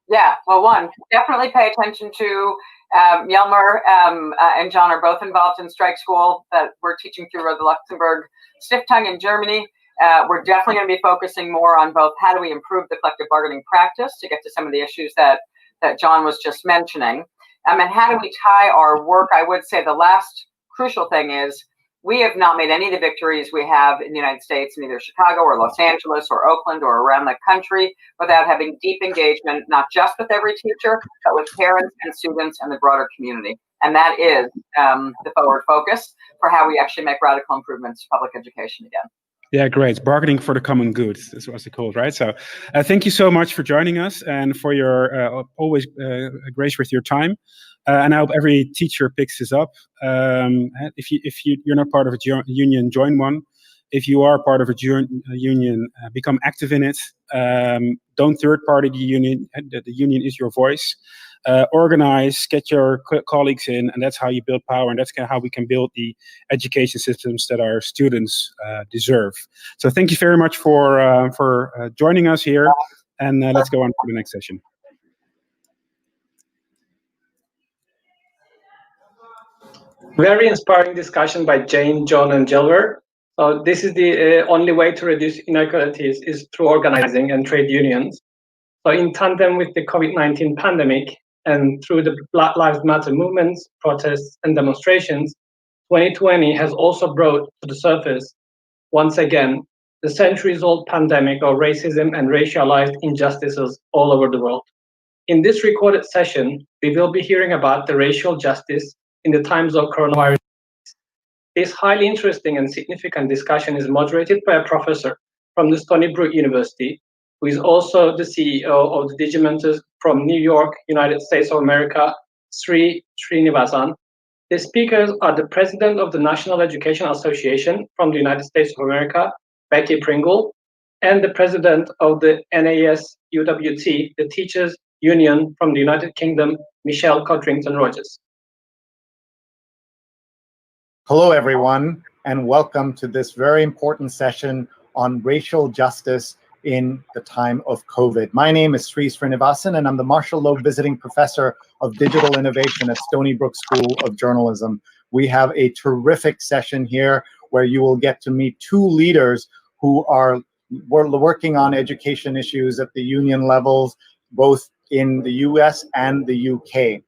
Yeah, well, one, definitely pay attention to Jelmer and John are both involved in Strike School that we're teaching through the Luxembourg Stiftung in Germany. We're definitely going to be focusing more on both how do we improve the collective bargaining practice to get to some of the issues that John was just mentioning. And how do we tie our work? I would say the last crucial thing is we have not made any of the victories we have in the United States in either Chicago or Los Angeles or Oakland or around the country without having deep engagement, not just with every teacher, but with parents and students and the broader community. And that is the forward focus for how we actually make radical improvements to public education again. Yeah, great. Bargaining for the common good. That's what it's called, right? So thank you so much for joining us and for your always grace with your time. And I hope every teacher picks this up. If you're not part of a union, join one. If you are part of a union, become active in it. Don't third party the union. The union is your voice. Organize, get your colleagues in, and that's how you build power, and that's kind of how we can build the education systems that our students deserve. So thank you very much for joining us here, and let's go on to the next session. Very inspiring discussion by Jane, John, and Jelmer. So this is the only way to reduce inequalities is through organizing and trade unions. So in tandem with the COVID-19 pandemic and through the Black Lives Matter movements, protests, and demonstrations, 2020 has also brought to the surface, once again, the centuries-old pandemic of racism and racialized injustices all over the world. In this recorded session, we will be hearing about the racial justice in the times of coronavirus. This highly interesting and significant discussion is moderated by a professor from the Stony Brook University, who is also the CEO of the Digimentors from New York, United States of America, Sri Srinivasan. The speakers are the President of the National Education Association from the United States of America, Becky Pringle, and the President of the NASUWT, the Teachers Union from the United Kingdom, Michelle Codrington-Rogers. Hello, everyone, and welcome to this very important session on racial justice in the time of COVID. My name is Sri Srinivasan, and I'm the Marshall Loeb Visiting Professor of Digital Innovation at Stony Brook School of Journalism. We have a terrific session here where you will get to meet two leaders who are working on education issues at the union levels, both in the US and the UK.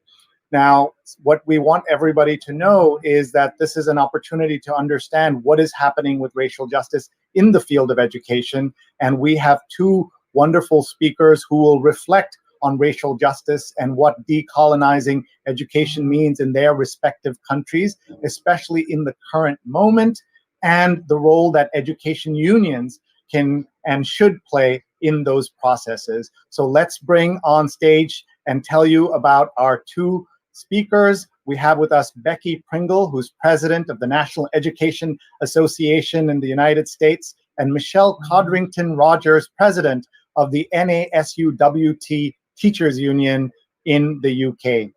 Now, what we want everybody to know is that this is an opportunity to understand what is happening with racial justice in the field of education. And we have two wonderful speakers who will reflect on racial justice and what decolonizing education means in their respective countries, especially in the current moment, and the role that education unions can and should play in those processes. So let's bring on stage and tell you about our two speakers. We have with us Becky Pringle, who's president of the National Education Association in the United States, and Michelle Codrington-Rogers, president of the NASUWT Teachers Union in the UK.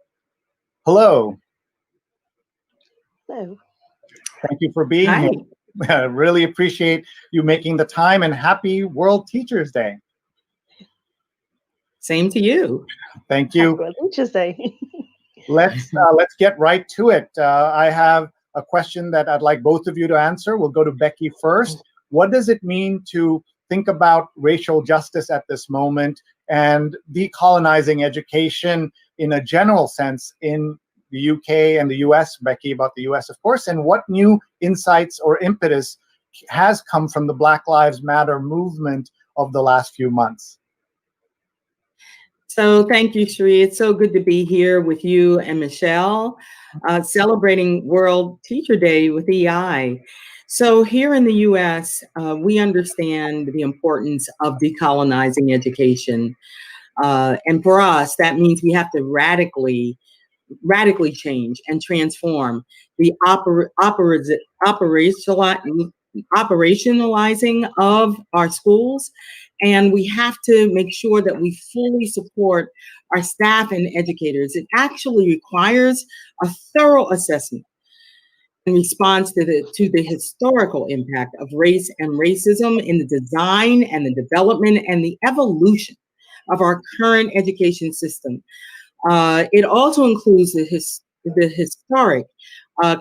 Hello. Hello. Thank you for being here. Really appreciate you making the time, and happy World Teachers Day. Same to you. Thank you. Happy World Teachers Day. Let's get right to it. I have a question that I'd like both of you to answer. We'll go to Becky first. What does it mean to think about racial justice at this moment and decolonizing education in a general sense in the UK and the US? Becky, about the US, of course. And what new insights or impetus has come from the Black Lives Matter movement of the last few months? So thank you, Sri. It's so good to be here with you and Michelle, celebrating World Teacher Day with EI. So here in the US, we understand the importance of decolonizing education. And for us, that means we have to radically change and transform the operationalizing of our schools. And we have to make sure that we fully support our staff and educators. It actually requires a thorough assessment in response to the historical impact of race and racism in the design and the development and the evolution of our current education system. It also includes the historic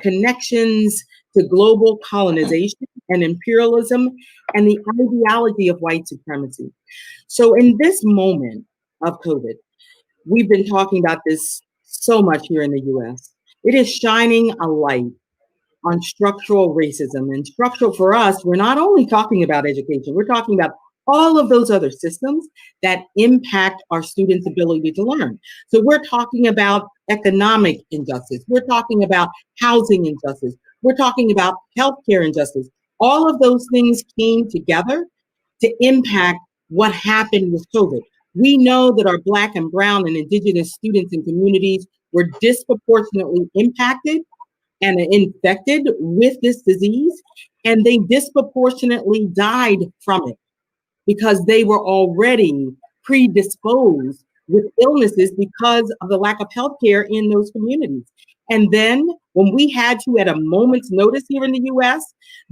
connections to global colonization and imperialism and the ideology of white supremacy. So in this moment of COVID, we've been talking about this so much here in the US. It is shining a light on structural racism. And structural for us, we're not only talking about education, we're talking about all of those other systems that impact our students' ability to learn. So we're talking about economic injustice. We're talking about housing injustice. We're talking about healthcare injustice. All of those things came together to impact what happened with COVID. We know that our Black and Brown and Indigenous students and communities were disproportionately impacted and infected with this disease, and they disproportionately died from it, because they were already predisposed with illnesses because of the lack of healthcare in those communities. And then when we had to, at a moment's notice here in the US,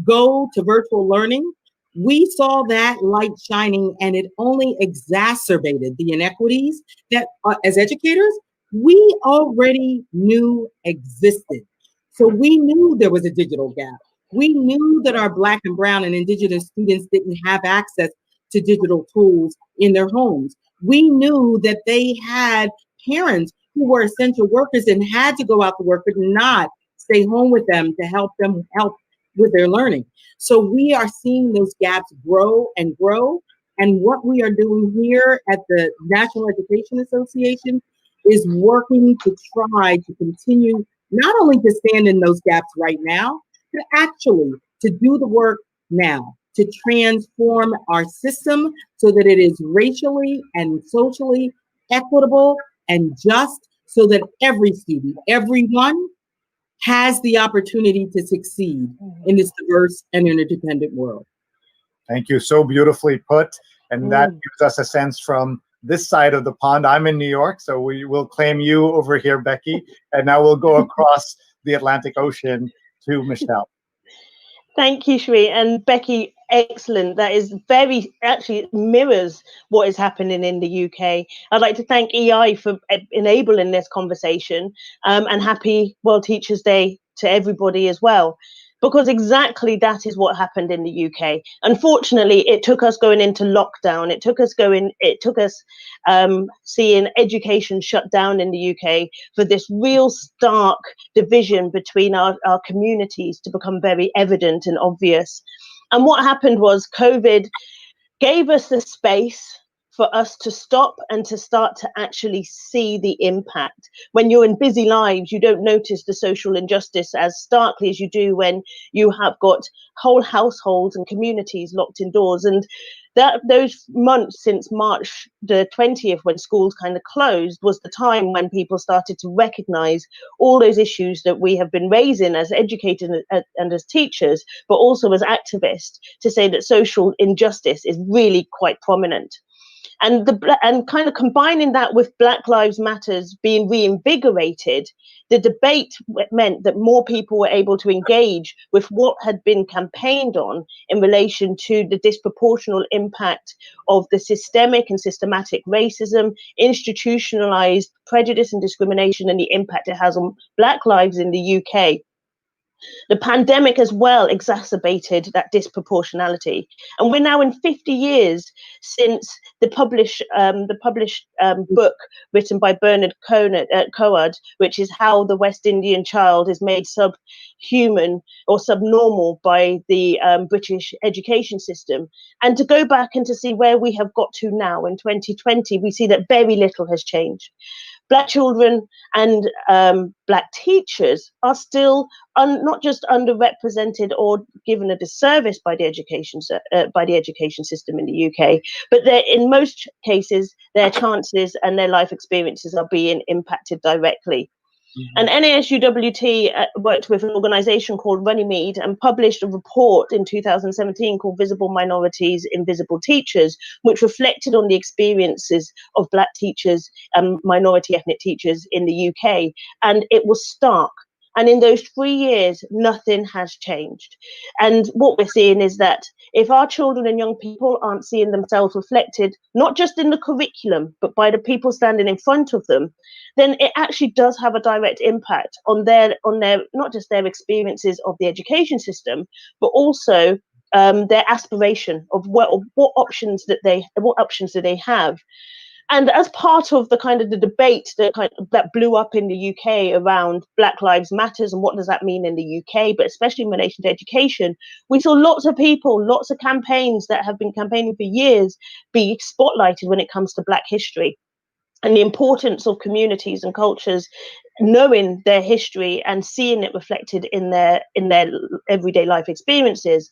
go to virtual learning, we saw that light shining, and it only exacerbated the inequities that, as educators, we already knew existed. So we knew there was a digital gap. We knew that our Black and Brown and Indigenous students didn't have access to digital tools in their homes. We knew that they had parents who were essential workers and had to go out to work, but not stay home with them to help with their learning. So we are seeing those gaps grow and grow. And what we are doing here at the National Education Association is working to try to continue not only to stand in those gaps right now, but actually to do the work now, to transform our system so that it is racially and socially equitable and just, so that every student, everyone, has the opportunity to succeed in this diverse and interdependent world. Thank you. So beautifully put. And that gives us a sense from this side of the pond. I'm in New York, so we will claim you over here, Becky. And now we'll go across the Atlantic Ocean to Michelle. Thank you, Shri. And Becky, excellent. That is actually mirrors what is happening in the UK. I'd like to thank EI for enabling this conversation, and happy World Teachers' Day to everybody as well. Because exactly that is what happened in the UK. Unfortunately, it took us going into lockdown. It took us seeing education shut down in the UK for this real stark division between our communities to become very evident and obvious. And what happened was COVID gave us the space for us to stop and to start to actually see the impact. When you're in busy lives, you don't notice the social injustice as starkly as you do when you have got whole households and communities locked indoors. And those months since March the 20th, when schools kind of closed, was the time when people started to recognize all those issues that we have been raising as educators and as teachers, but also as activists, to say that social injustice is really quite prominent. And kind of combining that with Black Lives Matters being reinvigorated, the debate meant that more people were able to engage with what had been campaigned on in relation to the disproportional impact of the systemic and systematic racism, institutionalized prejudice and discrimination, and the impact it has on Black lives in the UK. The pandemic as well exacerbated that disproportionality. And we're now in 50 years since the published book written by Bernard Coad, which is How the West Indian Child is Made Subhuman or Subnormal by the British education system. And to go back and to see where we have got to now in 2020, we see that very little has changed. Black children and Black teachers are still not just underrepresented or given a disservice by the education system in the UK, but in most cases, their chances and their life experiences are being impacted directly. And NASUWT worked with an organization called Runnymede and published a report in 2017 called Visible Minorities, Invisible Teachers, which reflected on the experiences of Black teachers and minority ethnic teachers in the UK. And it was stark. And in those 3 years, nothing has changed. And what we're seeing is that if our children and young people aren't seeing themselves reflected, not just in the curriculum, but by the people standing in front of them, then it actually does have a direct impact on their not just their experiences of the education system, but also their aspiration of what options do they have. And as part of the kind of the debate that blew up in the UK around Black Lives Matters and what does that mean in the UK, but especially in relation to education, we saw lots of people, lots of campaigns that have been campaigning for years be spotlighted when it comes to Black history and the importance of communities and cultures knowing their history and seeing it reflected in their everyday life experiences.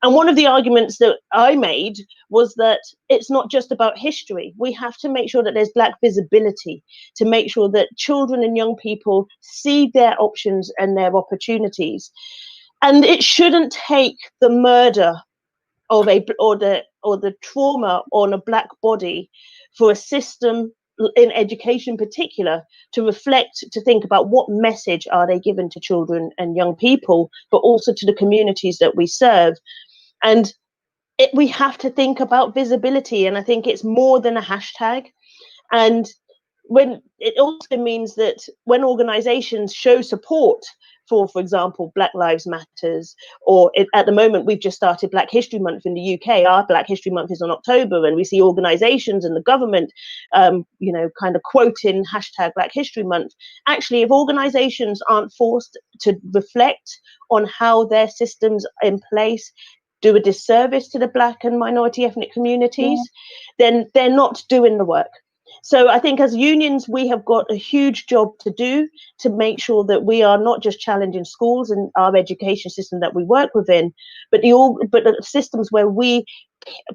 And one of the arguments that I made was that it's not just about history. We have to make sure that there's Black visibility, to make sure that children and young people see their options and their opportunities. And it shouldn't take the murder of the trauma on a Black body for a system in education in particular to reflect, to think about what message are they given to children and young people, but also to the communities that we serve. And we have to think about visibility, and I think it's more than a hashtag. And when it also means that when organizations show support for example, Black Lives Matters, or at the moment we've just started Black History Month in the UK. Our Black History Month is on October, and we see organizations and the government, kind of quoting hashtag Black History Month. Actually, if organizations aren't forced to reflect on how their systems in place do a disservice to the Black and minority ethnic communities, then they're not doing the work. So I think as unions, we have got a huge job to do to make sure that we are not just challenging schools and our education system that we work within, but the systems where we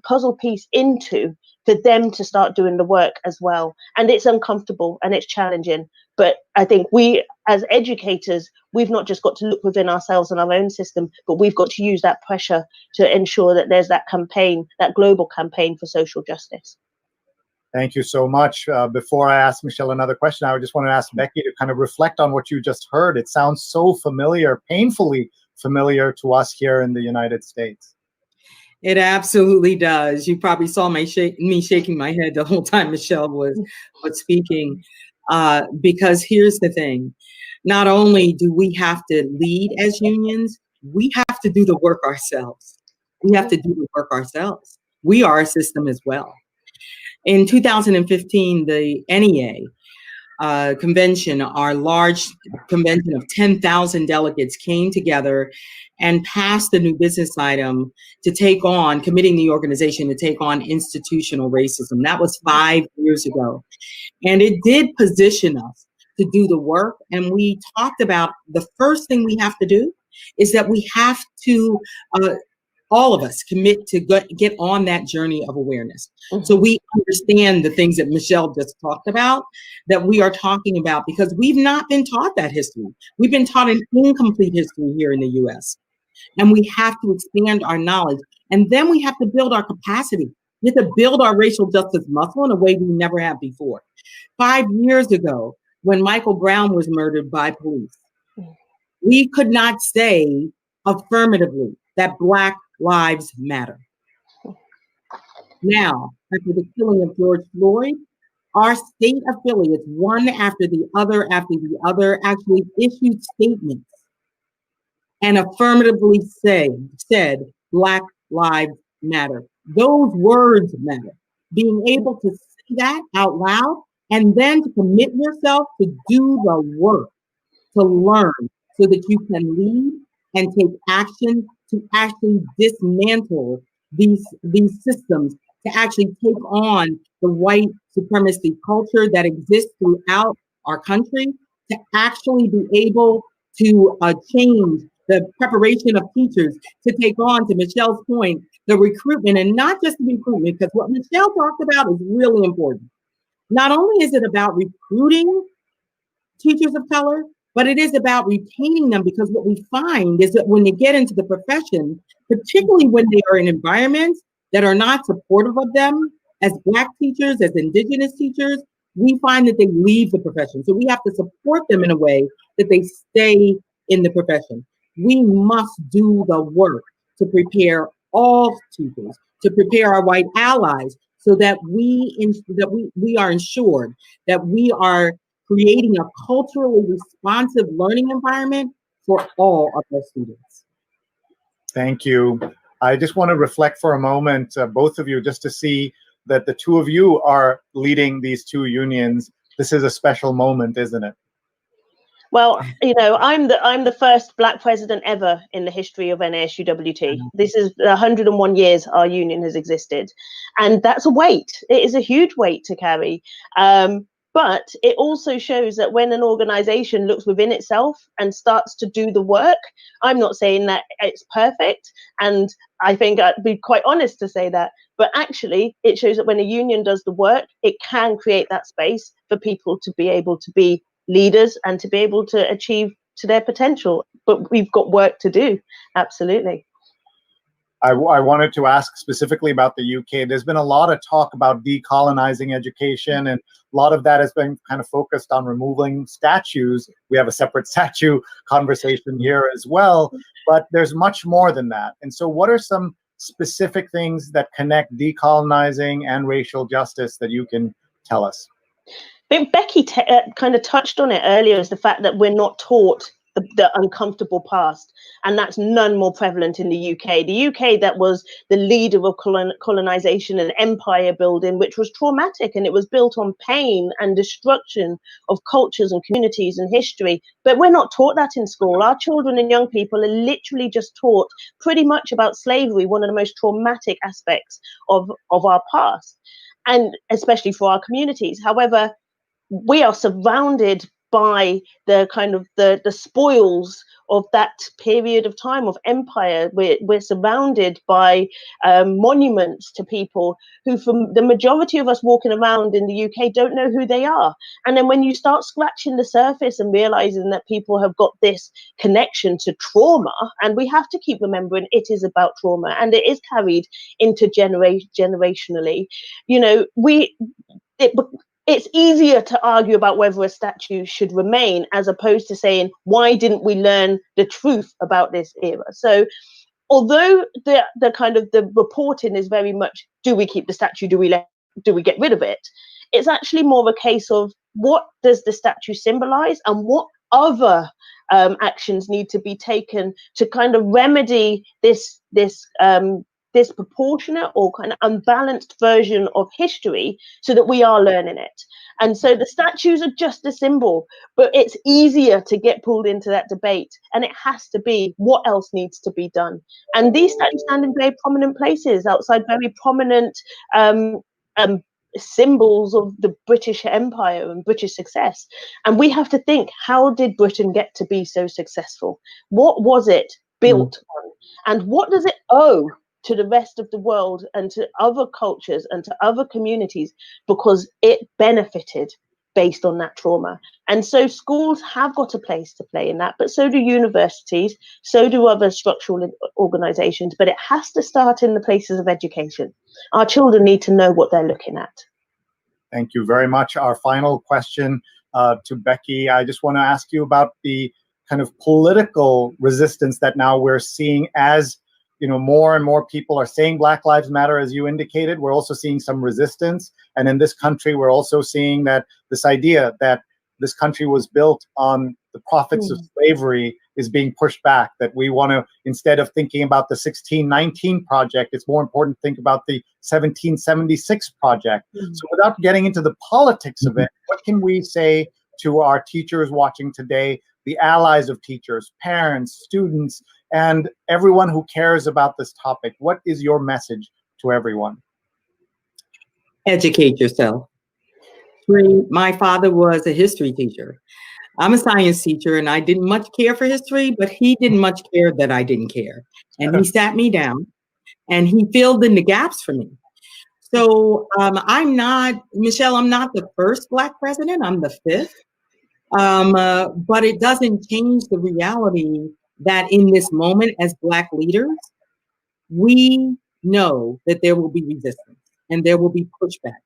puzzle piece into for them to start doing the work as well. And it's uncomfortable and it's challenging. But I think we, as educators, we've not just got to look within ourselves and our own system, but we've got to use that pressure to ensure that there's that campaign, that global campaign for social justice. Thank you so much. Before I ask Michelle another question, I just want to ask Becky to kind of reflect on what you just heard. It sounds so familiar, painfully familiar to us here in the United States. It absolutely does. You probably saw me shaking my head the whole time Michelle was speaking, because here's the thing. Not only do we have to lead as unions, we have to do the work ourselves. We have to do the work ourselves. We are a system as well. In 2015, the NEA convention, our large convention of 10,000 delegates, came together and passed the new business item to take on, committing the organization to take on institutional racism. That was 5 years ago. And it did position us to do the work. And we talked about the first thing we have to do is that we have to, all of us, commit to get on that journey of awareness. Mm-hmm. So we understand the things that Michelle just talked about, that we are talking about, because we've not been taught that history. We've been taught an incomplete history here in the US. And we have to expand our knowledge. And then we have to build our capacity. We have to build our racial justice muscle in a way we never have before. 5 years ago, when Michael Brown was murdered by police, we could not say affirmatively that Black lives matter. Now, after the killing of George Floyd, our state affiliates, one after the other, actually issued statements and affirmatively said Black lives matter. Those words matter. Being able to say that out loud and then to commit yourself to do the work, to learn, so that you can lead and take action to actually dismantle these systems, to actually take on the white supremacy culture that exists throughout our country, to actually be able to change the preparation of teachers, to take on, to Michelle's point, the recruitment, and not just the recruitment, because what Michelle talked about is really important. Not only is it about recruiting teachers of color, but it is about retaining them, because what we find is that when they get into the profession, particularly when they are in environments that are not supportive of them as Black teachers, as Indigenous teachers, we find that they leave the profession. So we have to support them in a way that they stay in the profession. We must do the work to prepare all teachers, to prepare our white allies, so that we are ensured that we are creating a culturally responsive learning environment for all of our students. Thank you. I just want to reflect for a moment, both of you, just to see that the two of you are leading these two unions. This is a special moment, isn't it? Well, you know, I'm the first Black president ever in the history of NASUWT. This is 101 years our union has existed, and that's a weight. It is a huge weight to carry. But it also shows that when an organization looks within itself and starts to do the work, I'm not saying that it's perfect, and I think I'd be quite honest to say that, but actually it shows that when a union does the work, it can create that space for people to be able to be leaders and to be able to achieve to their potential. But we've got work to do. Absolutely. I wanted to ask specifically about the UK. There's been a lot of talk about decolonizing education, and a lot of that has been kind of focused on removing statues. We have a separate statue conversation here as well, but there's much more than that. And so what are some specific things that connect decolonizing and racial justice that you can tell us? I think Becky kind of touched on it earlier, is the fact that we're not taught the uncomfortable past, and that's none more prevalent in the UK. The UK, that was the leader of colonization and empire building, which was traumatic, and it was built on pain and destruction of cultures and communities and history. But we're not taught that in school. Our children and young people are literally just taught pretty much about slavery, one of the most traumatic aspects of our past, and especially for our communities. However, we are surrounded by the kind of the spoils of that period of time of empire. We're surrounded by monuments to people who, from the majority of us walking around in the UK, don't know who they are. And then when you start scratching the surface and realizing that people have got this connection to trauma, and we have to keep remembering it is about trauma and it is carried into generationally, you know, it's easier to argue about whether a statue should remain as opposed to saying, why didn't we learn the truth about this era? So although the kind of the reporting is very much, do we keep the statue? Do we get rid of it? It's actually more of a case of what does the statue symbolize and what other actions need to be taken to kind of remedy this disproportionate or kind of unbalanced version of history so that we are learning it. And so the statues are just a symbol, but it's easier to get pulled into that debate, and it has to be what else needs to be done. And these statues stand in very prominent places outside very prominent symbols of the British Empire and British success. And we have to think, how did Britain get to be so successful? What was it built on? And what does it owe to the rest of the world and to other cultures and to other communities, because it benefited based on that trauma? And so schools have got a place to play in that, but so do universities, so do other structural organizations, but it has to start in the places of education. Our children need to know what they're looking at. Thank you very much. Our final question to Becky, I just want to ask you about the kind of political resistance that now we're seeing as, you know, more and more people are saying Black Lives Matter, as you indicated. We're also seeing some resistance. And in this country, we're also seeing that this idea that this country was built on the profits of slavery is being pushed back, that we want to, instead of thinking about the 1619 project, it's more important to think about the 1776 project. So without getting into the politics of it, what can we say to our teachers watching today, the allies of teachers, parents, students, and everyone who cares about this topic? What is your message to everyone? Educate yourself. My father was a history teacher. I'm a science teacher, and I didn't much care for history, but he didn't much care that I didn't care. And he sat me down and he filled in the gaps for me. So I'm not, Michelle, I'm not the first Black president, I'm the fifth. But it doesn't change the reality that in this moment as Black leaders, we know that there will be resistance and there will be pushback.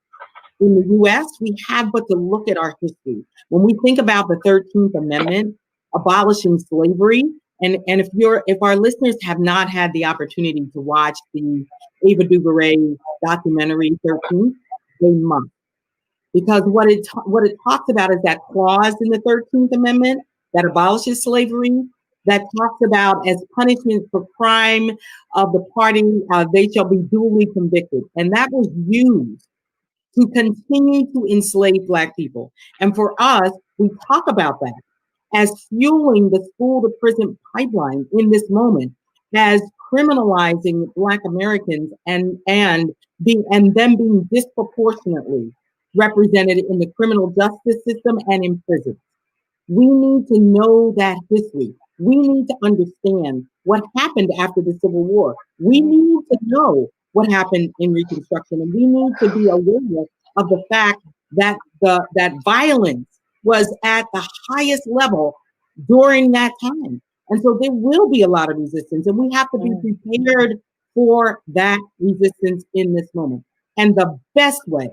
In the US, we have but to look at our history. When we think about the 13th Amendment, abolishing slavery, and if our listeners have not had the opportunity to watch the Ava DuVernay documentary 13th, they must. Because what it talks about is that clause in the 13th Amendment that abolishes slavery, that talks about as punishment for crime of the party, they shall be duly convicted. And that was used to continue to enslave Black people. And for us, we talk about that as fueling the school to prison pipeline in this moment, as criminalizing Black Americans and them being disproportionately represented in the criminal justice system and in prison. We need to know that history. We need to understand what happened after the Civil War. We need to know what happened in Reconstruction, and we need to be aware of the fact that that violence was at the highest level during that time. And so there will be a lot of resistance, and we have to be prepared for that resistance in this moment. And the best way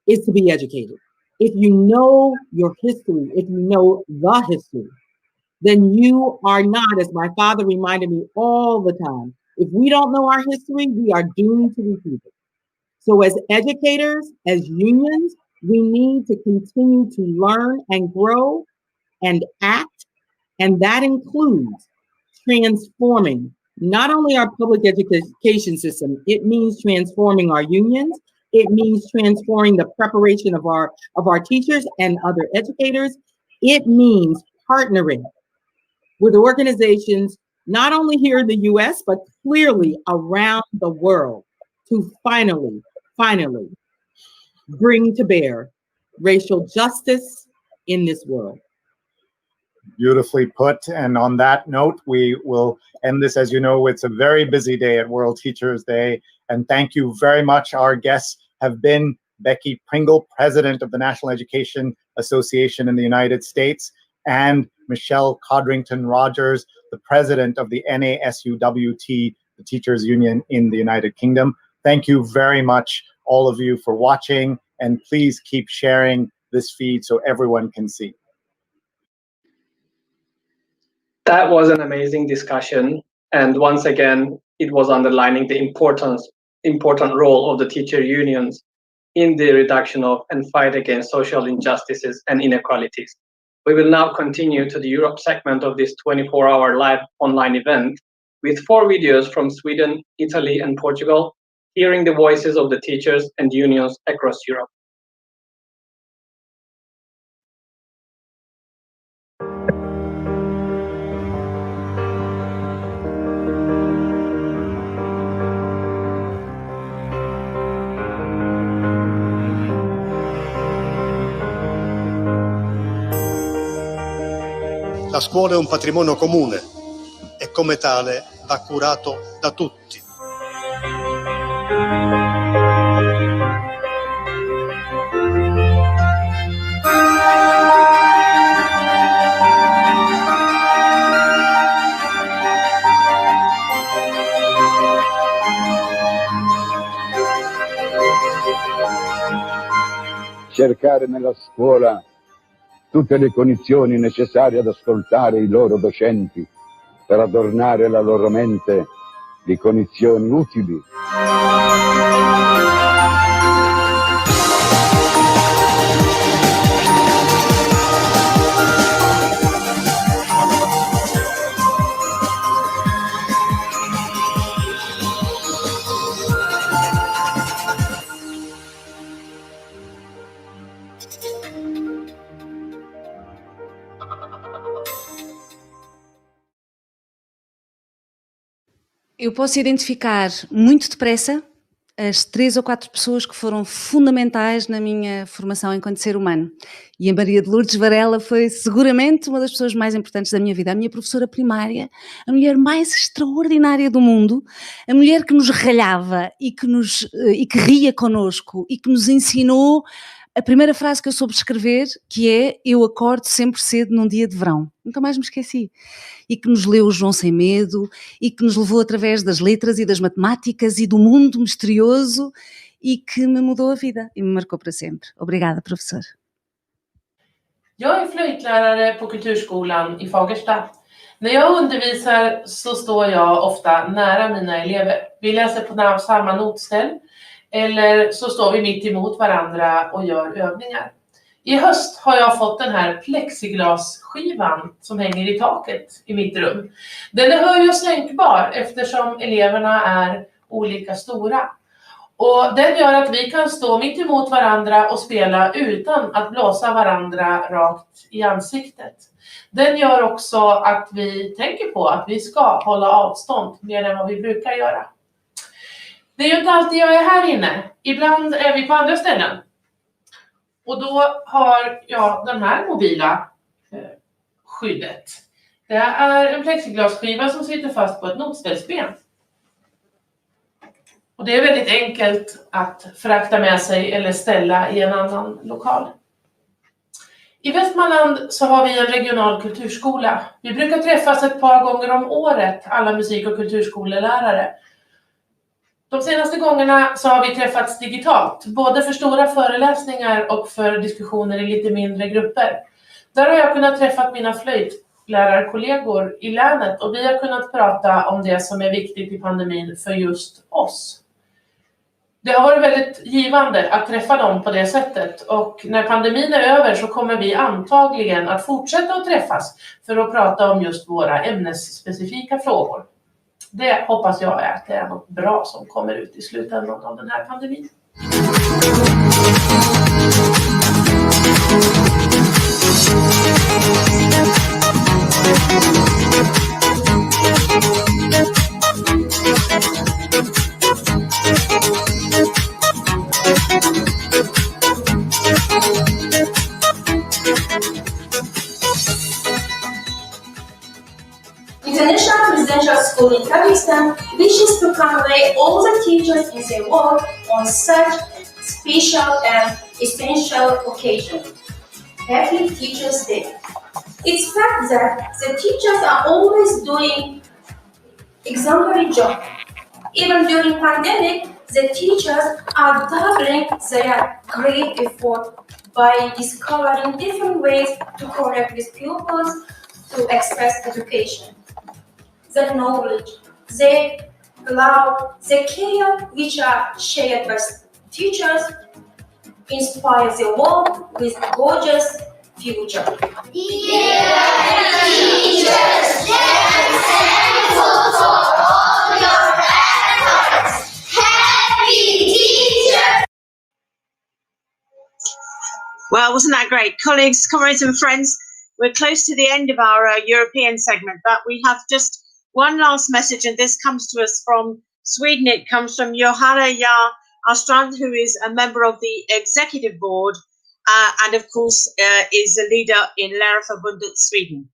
is to be educated. If you know your history, if you know the history, then you are not, as my father reminded me all the time, if we don't know our history, we are doomed to repeat it. So as educators, as unions, we need to continue to learn and grow and act, and that includes transforming not only our public education system, it means transforming our unions, it means transforming the preparation of our teachers and other educators. It means partnering with organizations, not only here in the US, but clearly around the world to finally bring to bear racial justice in this world. Beautifully put. And on that note, we will end this. As you know, it's a very busy day at World Teachers Day. And thank you very much. Our guests have been Becky Pringle, President of the National Education Association in the United States, and Michelle Codrington-Rogers, the President of the NASUWT, the Teachers Union in the United Kingdom. Thank you very much, all of you, for watching, and please keep sharing this feed so everyone can see. That was an amazing discussion, and once again, it was underlining the important role of the teacher unions in the reduction of and fight against social injustices and inequalities. We will now continue to the Europe segment of this 24-hour live online event with 4 videos from Sweden, Italy, and Portugal, hearing the voices of the teachers and unions across Europe. La scuola è un patrimonio comune e come tale va curato da tutti. Cercare nella scuola tutte le condizioni necessarie ad ascoltare i loro docenti per adornare la loro mente di cognizioni utili. Eu posso identificar muito depressa as 3 ou 4 pessoas que foram fundamentais na minha formação enquanto ser humano. E a Maria de Lourdes Varela foi seguramente uma das pessoas mais importantes da minha vida. A minha professora primária, a mulher mais extraordinária do mundo, a mulher que nos ralhava e que ria connosco e que nos ensinou a primeira frase que eu soube escrever, que é: eu acordo sempre cedo num dia de verão. Nunca mais me esqueci. E que nos leu o João Sem Medo, e que nos levou através das letras e das matemáticas e do mundo misterioso, e que me mudou a vida e me marcou para sempre. Obrigada, professor. Jag är flöjtlärare på Kulturskolan i Fagersta. När jag undervisar så står jag ofta nära mina elever. Vi läser på samma notställ, eller så står vi mitt emot varandra och gör övningar. I höst har jag fått den här plexiglasskivan som hänger i taket i mitt rum. Den är höj- och sänkbar eftersom eleverna är olika stora. Och den gör att vi kan stå mitt emot varandra och spela utan att blåsa varandra rakt i ansiktet. Den gör också att vi tänker på att vi ska hålla avstånd mer än vad vi brukar göra. Det är ju inte alltid jag är här inne. Ibland är vi på andra ställen. Och då har jag den här mobila skyddet. Det är en plexiglasskiva som sitter fast på ett notställsben. Och det är väldigt enkelt att frakta med sig eller ställa i en annan lokal. I Västmanland så har vi en regional kulturskola. Vi brukar träffas ett par gånger om året, alla musik- och kulturskolelärare. De senaste gångerna så har vi träffats digitalt, både för stora föreläsningar och för diskussioner i lite mindre grupper. Där har jag kunnat träffa mina flöjtlärarkollegor i länet och vi har kunnat prata om det som är viktigt i pandemin för just oss. Det har varit väldigt givande att träffa dem på det sättet, och när pandemin är över så kommer vi antagligen att fortsätta att träffas för att prata om just våra ämnesspecifika frågor. Det hoppas jag är att det är något bra som kommer ut i slutändan av den här pandemin. International Residential School in Kazakhstan wishes to convey all the teachers in the world on such special and essential occasion. Happy Teachers Day. It's fact that the teachers are always doing exemplary job. Even during pandemic, the teachers are doubling their great effort by discovering different ways to connect with pupils to express education. The knowledge, the love, the care which are shared by teachers inspire the world with gorgeous future. Well, wasn't that great? Colleagues, comrades and friends, we're close to the end of our European segment, but we have just one last message, and this comes to us from Sweden. It comes from Johanna Jahr Astrand, who is a member of the executive board and, of course, is a leader in Lärarförbundet Sweden.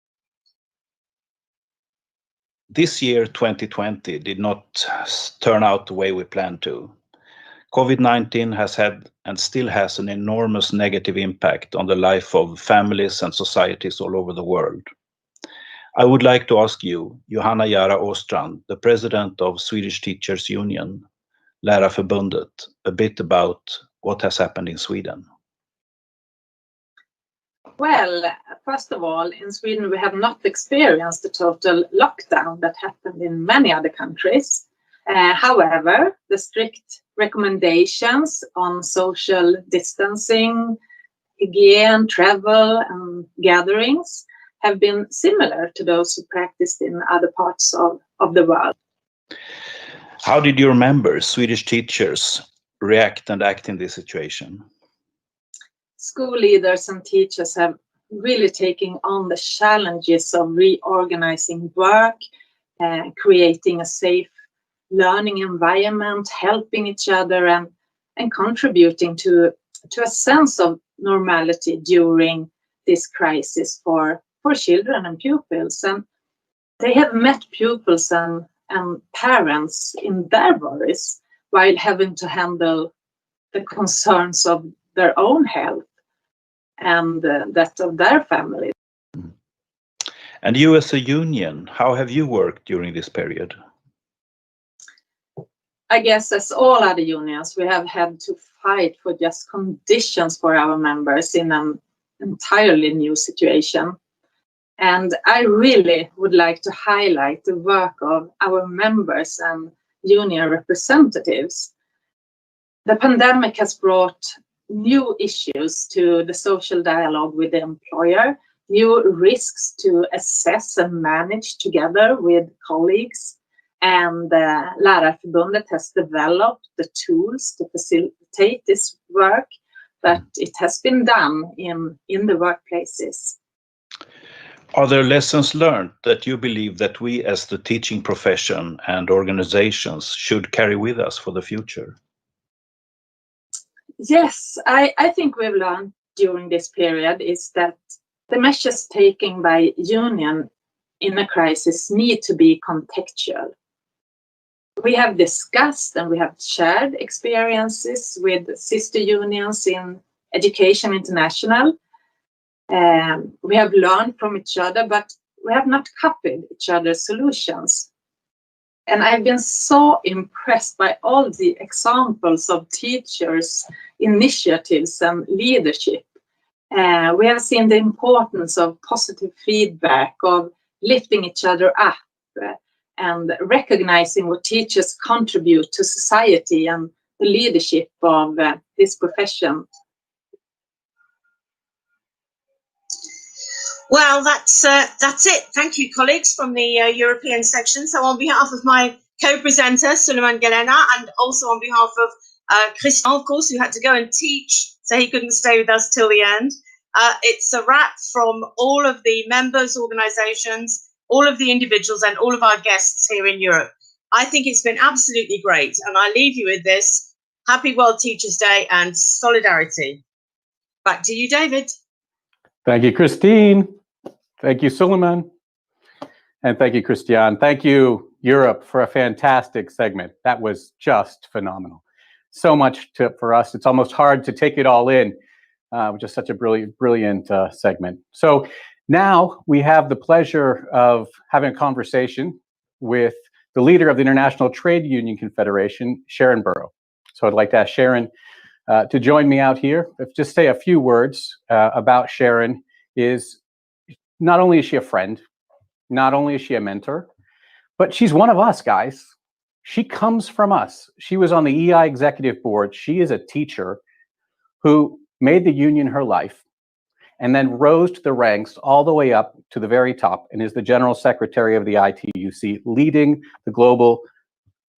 This year, 2020, did not turn out the way we planned to. COVID-19 has had and still has an enormous negative impact on the life of families and societies all over the world. I would like to ask you, Johanna Jahr Astrand, the president of Swedish Teachers Union, Lärarförbundet, a bit about what has happened in Sweden. Well, first of all, in Sweden, we have not experienced the total lockdown that happened in many other countries. However, the strict recommendations on social distancing, hygiene, travel, and gatherings have been similar to those who practiced in other parts of the world. How did your members, Swedish teachers, react and act in this situation? School leaders and teachers have really taken on the challenges of reorganizing work, creating a safe learning environment, helping each other, and contributing to a sense of normality during this crisis for children and pupils. And they have met pupils and parents in their worries while having to handle the concerns of their own health and that of their family. And you as a union, how have you worked during this period? I guess as all other unions, we have had to fight for just conditions for our members in an entirely new situation. And I really would like to highlight the work of our members and union representatives. The pandemic has brought new issues to the social dialogue with the employer, new risks to assess and manage together with colleagues. And Lärarförbundet has developed the tools to facilitate this work, but it has been done in the workplaces. Are there lessons learned that you believe that we as the teaching profession and organizations should carry with us for the future? Yes, I think we've learned during this period is that the measures taken by union in a crisis need to be contextual. We have discussed and we have shared experiences with sister unions in Education International. We have learned from each other, but we have not copied each other's solutions. And I've been so impressed by all the examples of teachers' initiatives and leadership. We have seen the importance of positive feedback, of lifting each other up, and recognizing what teachers contribute to society and the leadership of this profession. Well, that's it. Thank you, colleagues from the European section. So on behalf of my co-presenter, Suleiman Galena, and also on behalf of Christian, of course, who had to go and teach, so he couldn't stay with us till the end. It's a wrap from all of the members, organizations, all of the individuals, and all of our guests here in Europe. I think it's been absolutely great. And I leave you with this. Happy World Teachers' Day and solidarity. Back to you, David. Thank you, Christine. Thank you, Suleiman. And thank you, Christian. Thank you, Europe, for a fantastic segment. That was just phenomenal. So much for us. It's almost hard to take it all in. Just such a brilliant segment. So now we have the pleasure of having a conversation with the leader of the International Trade Union Confederation, Sharon Burrow. So I'd like to ask Sharon to join me out here. Just say a few words about Sharon. Is not only is she a friend, not only is she a mentor, but she's one of us, guys. She comes from us. She was on the EI executive board. She is a teacher who made the union her life and then rose to the ranks all the way up to the very top and is the general secretary of the ITUC, leading the global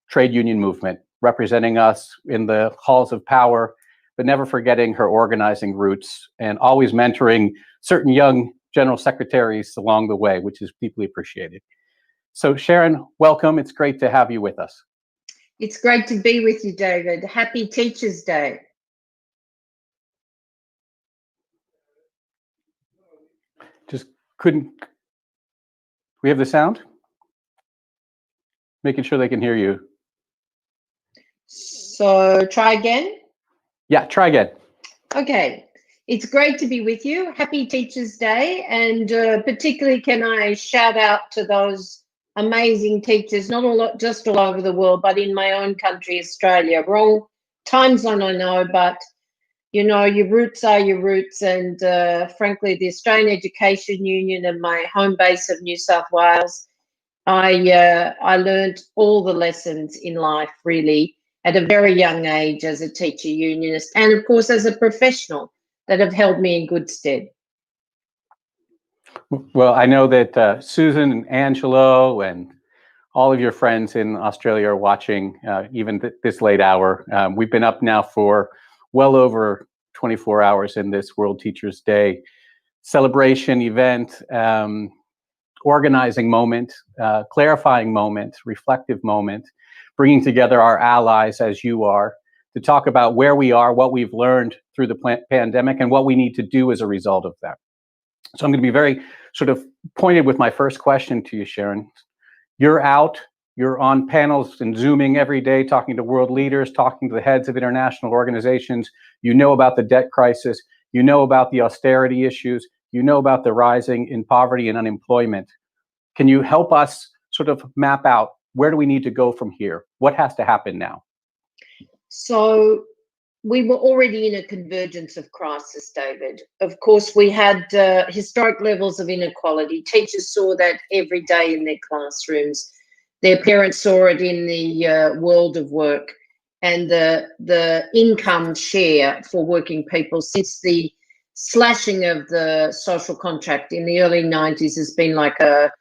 trade union movement, representing us in the halls of power, but never forgetting her organizing roots and always mentoring certain young general secretaries along the way, which is deeply appreciated. So Sharon, welcome. It's great to have you with us. It's great to be with you, David. Happy Teachers' Day. Just couldn't, we have the sound? Making sure they can hear you. So try again? Yeah, try again. Okay. It's great to be with you. Happy Teachers' Day. And particularly can I shout out to those amazing teachers, not just all over the world, but in my own country, Australia. Wrong time zone, I know, but you know, your roots are your roots. And frankly, the Australian Education Union and my home base of New South Wales, I learned all the lessons in life, really, at a very young age as a teacher unionist, and of course, as a professional, that have held me in good stead. Well, I know that Susan and Angelo and all of your friends in Australia are watching even this late hour. We've been up now for well over 24 hours in this World Teachers' Day celebration event, organizing moment, clarifying moment, reflective moment, bringing together our allies as you are to talk about where we are, what we've learned through the pandemic, and what we need to do as a result of that. So I'm going to be very sort of pointed with my first question to you, Sharon. You're out, you're on panels and Zooming every day, talking to world leaders, talking to the heads of international organizations. You know about the debt crisis. You know about the austerity issues. You know about the rising in poverty and unemployment. Can you help us sort of map out where do we need to go from here? What has to happen now? So we were already in a convergence of crisis, David. Of course, we had historic levels of inequality. Teachers saw that every day in their classrooms. Their parents saw it in the world of work, and the income share for working people since the slashing of the social contract in the early 90s has been like a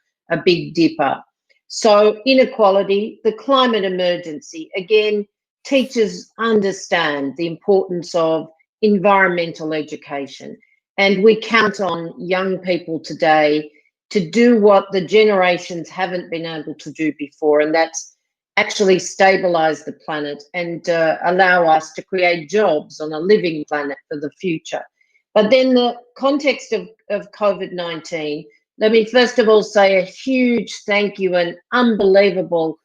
big dipper. So inequality, the climate emergency, again, teachers understand the importance of environmental education, and we count on young people today to do what the generations haven't been able to do before, and that's actually stabilize the planet and allow us to create jobs on a living planet for the future. But then the context of COVID-19, let me first of all say a huge thank you and unbelievable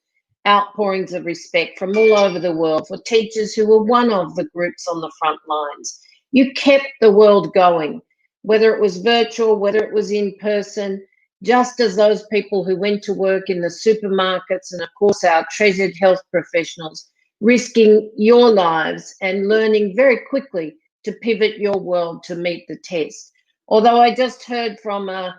outpourings of respect from all over the world for teachers who were one of the groups on the front lines. You kept the world going, whether it was virtual, whether it was in person, just as those people who went to work in the supermarkets and, of course, our treasured health professionals, risking your lives and learning very quickly to pivot your world to meet the test. Although I just heard from a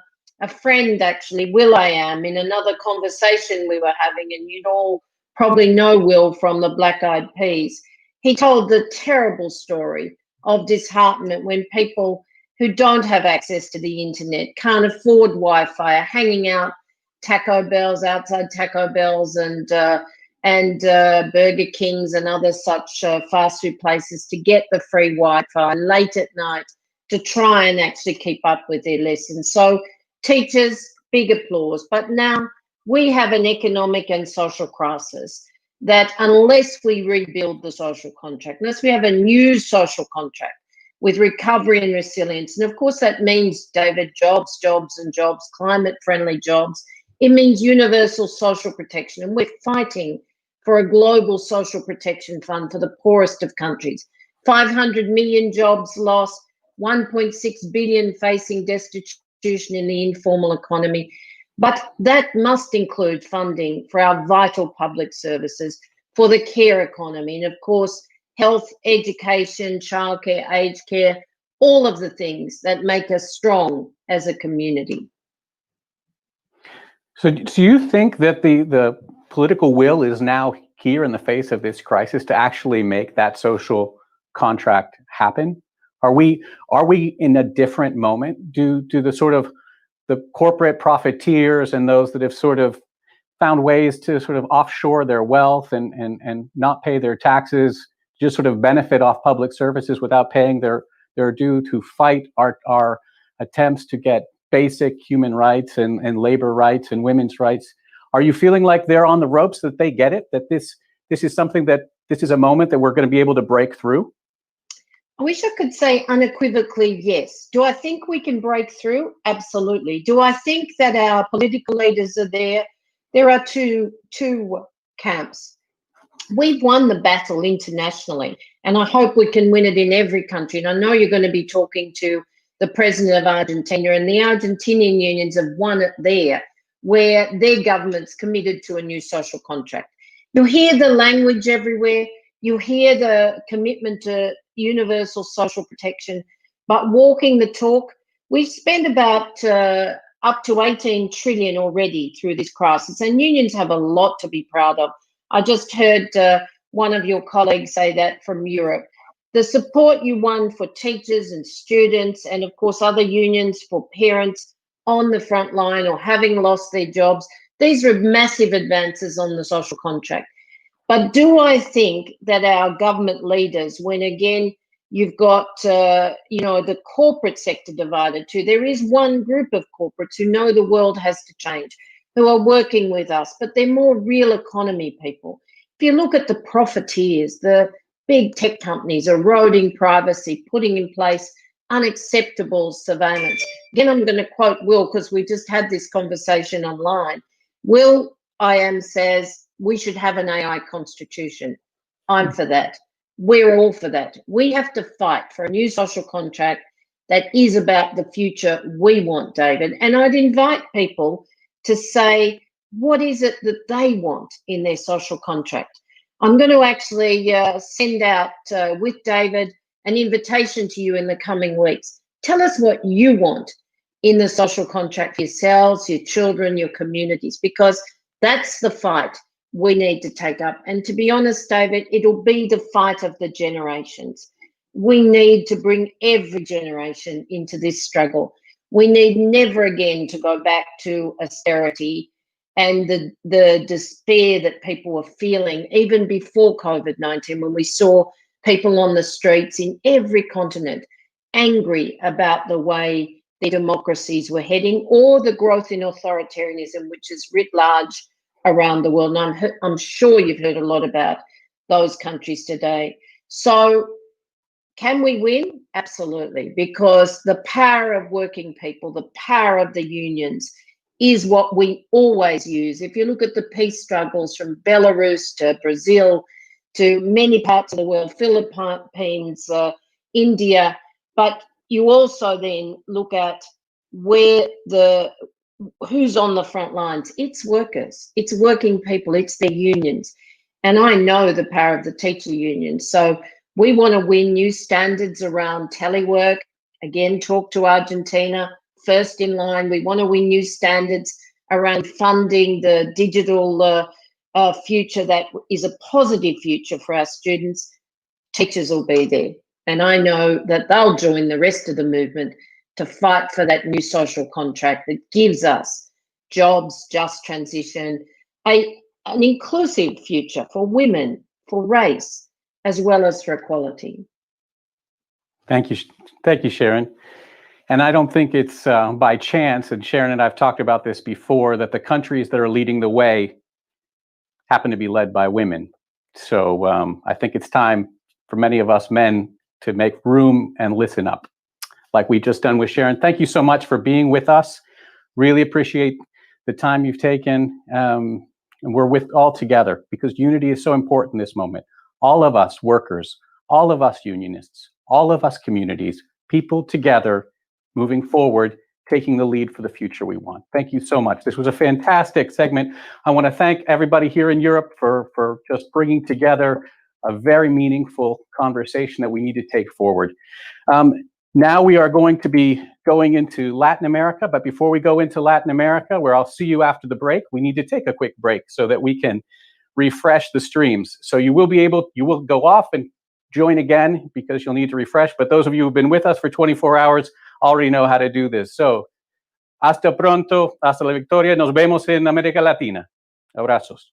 friend, actually, Will I Am, in another conversation we were having, and you'd all probably know Will from the Black Eyed Peas. He told the terrible story of disheartenment when people who don't have access to the internet, can't afford Wi-Fi, are hanging out outside Taco Bells and Burger Kings and other such fast food places to get the free Wi-Fi late at night to try and actually keep up with their lessons. So teachers, big applause. But now we have an economic and social crisis that unless we rebuild the social contract, unless we have a new social contract with recovery and resilience, and of course that means, David, jobs, jobs and jobs, climate-friendly jobs, It means universal social protection, and we're fighting for a global social protection fund for the poorest of countries. 500 million jobs lost, 1.6 billion facing destitution in the informal economy. But that must include funding for our vital public services, for the care economy, and of course, health, education, childcare, aged care, all of the things that make us strong as a community. So do you think that the political will is now here in the face of this crisis to actually make that social contract happen? Are we in a different moment? Do the sort of the corporate profiteers and those that have sort of found ways to sort of offshore their wealth and not pay their taxes, just sort of benefit off public services without paying their due, to fight our attempts to get basic human rights and labor rights and women's rights? Are you feeling like they're on the ropes, that they get it, that this is something, that this is a moment that we're going to be able to break through? I wish I could say unequivocally yes. Do I think we can break through? Absolutely. Do I think that our political leaders are there? There are two camps. We've won the battle internationally, and I hope we can win it in every country. And I know you're going to be talking to the president of Argentina, and the Argentinian unions have won it there, where their government's committed to a new social contract. You hear the language everywhere. You hear the commitment to universal social protection, but walking the talk, we've spent about up to 18 trillion already through this crisis, and unions have a lot to be proud of. I just heard one of your colleagues say that from Europe. The support you won for teachers and students, and of course other unions for parents on the front line or having lost their jobs, these are massive advances on the social contract. But do I think that our government leaders, when again you've got the corporate sector divided too, there is one group of corporates who know the world has to change, who are working with us, but they're more real economy people. If you look at the profiteers, the big tech companies eroding privacy, putting in place unacceptable surveillance. Again, I'm going to quote Will, because we just had this conversation online. Will IAM says we should have an AI constitution. I'm for that. We're all for that. We have to fight for a new social contract that is about the future we want, David. And I'd invite people to say, what is it that they want in their social contract? I'm going to actually send out with David an invitation to you in the coming weeks. Tell us what you want in the social contract for yourselves, your children, your communities, because that's the fight we need to take up. And to be honest, David, it'll be the fight of the generations. We need to bring every generation into this struggle. We need never again to go back to austerity and the despair that people were feeling even before COVID-19, when we saw people on the streets in every continent angry about the way their democracies were heading, or the growth in authoritarianism, which is writ large around the world. And I'm sure you've heard a lot about those countries today. So can we win? Absolutely, because the power of working people, the power of the unions is what we always use. If you look at the peace struggles from Belarus to Brazil to many parts of the world, Philippines, India, but you also then look at who's on the front lines. It's workers, it's working people, it's their unions. And I know the power of the teacher unions. So we want to win new standards around telework. Again, talk to Argentina, first in line. We want to win new standards around funding the digital future that is a positive future for our students. Teachers will be there. And I know that they'll join the rest of the movement to fight for that new social contract that gives us jobs, just transition, an inclusive future for women, for race, as well as for equality. Thank you, Sharon. And I don't think it's by chance, and Sharon and I've talked about this before, that the countries that are leading the way happen to be led by women. So I think it's time for many of us men to make room and listen up, like we just done with Sharon. Thank you so much for being with us. Really appreciate the time you've taken, and we're all together because unity is so important in this moment. All of us workers, all of us unionists, all of us communities, people together, moving forward, taking the lead for the future we want. Thank you so much. This was a fantastic segment. I want to thank everybody here in Europe for just bringing together a very meaningful conversation that we need to take forward. Now we are going to be going into Latin America, but before we go into Latin America, where I'll see you after the break, we need to take a quick break so that we can refresh the streams. So you will go off and join again because you'll need to refresh, but those of you who've been with us for 24 hours already know how to do this. So, hasta pronto, hasta la victoria, nos vemos en América Latina. Abrazos.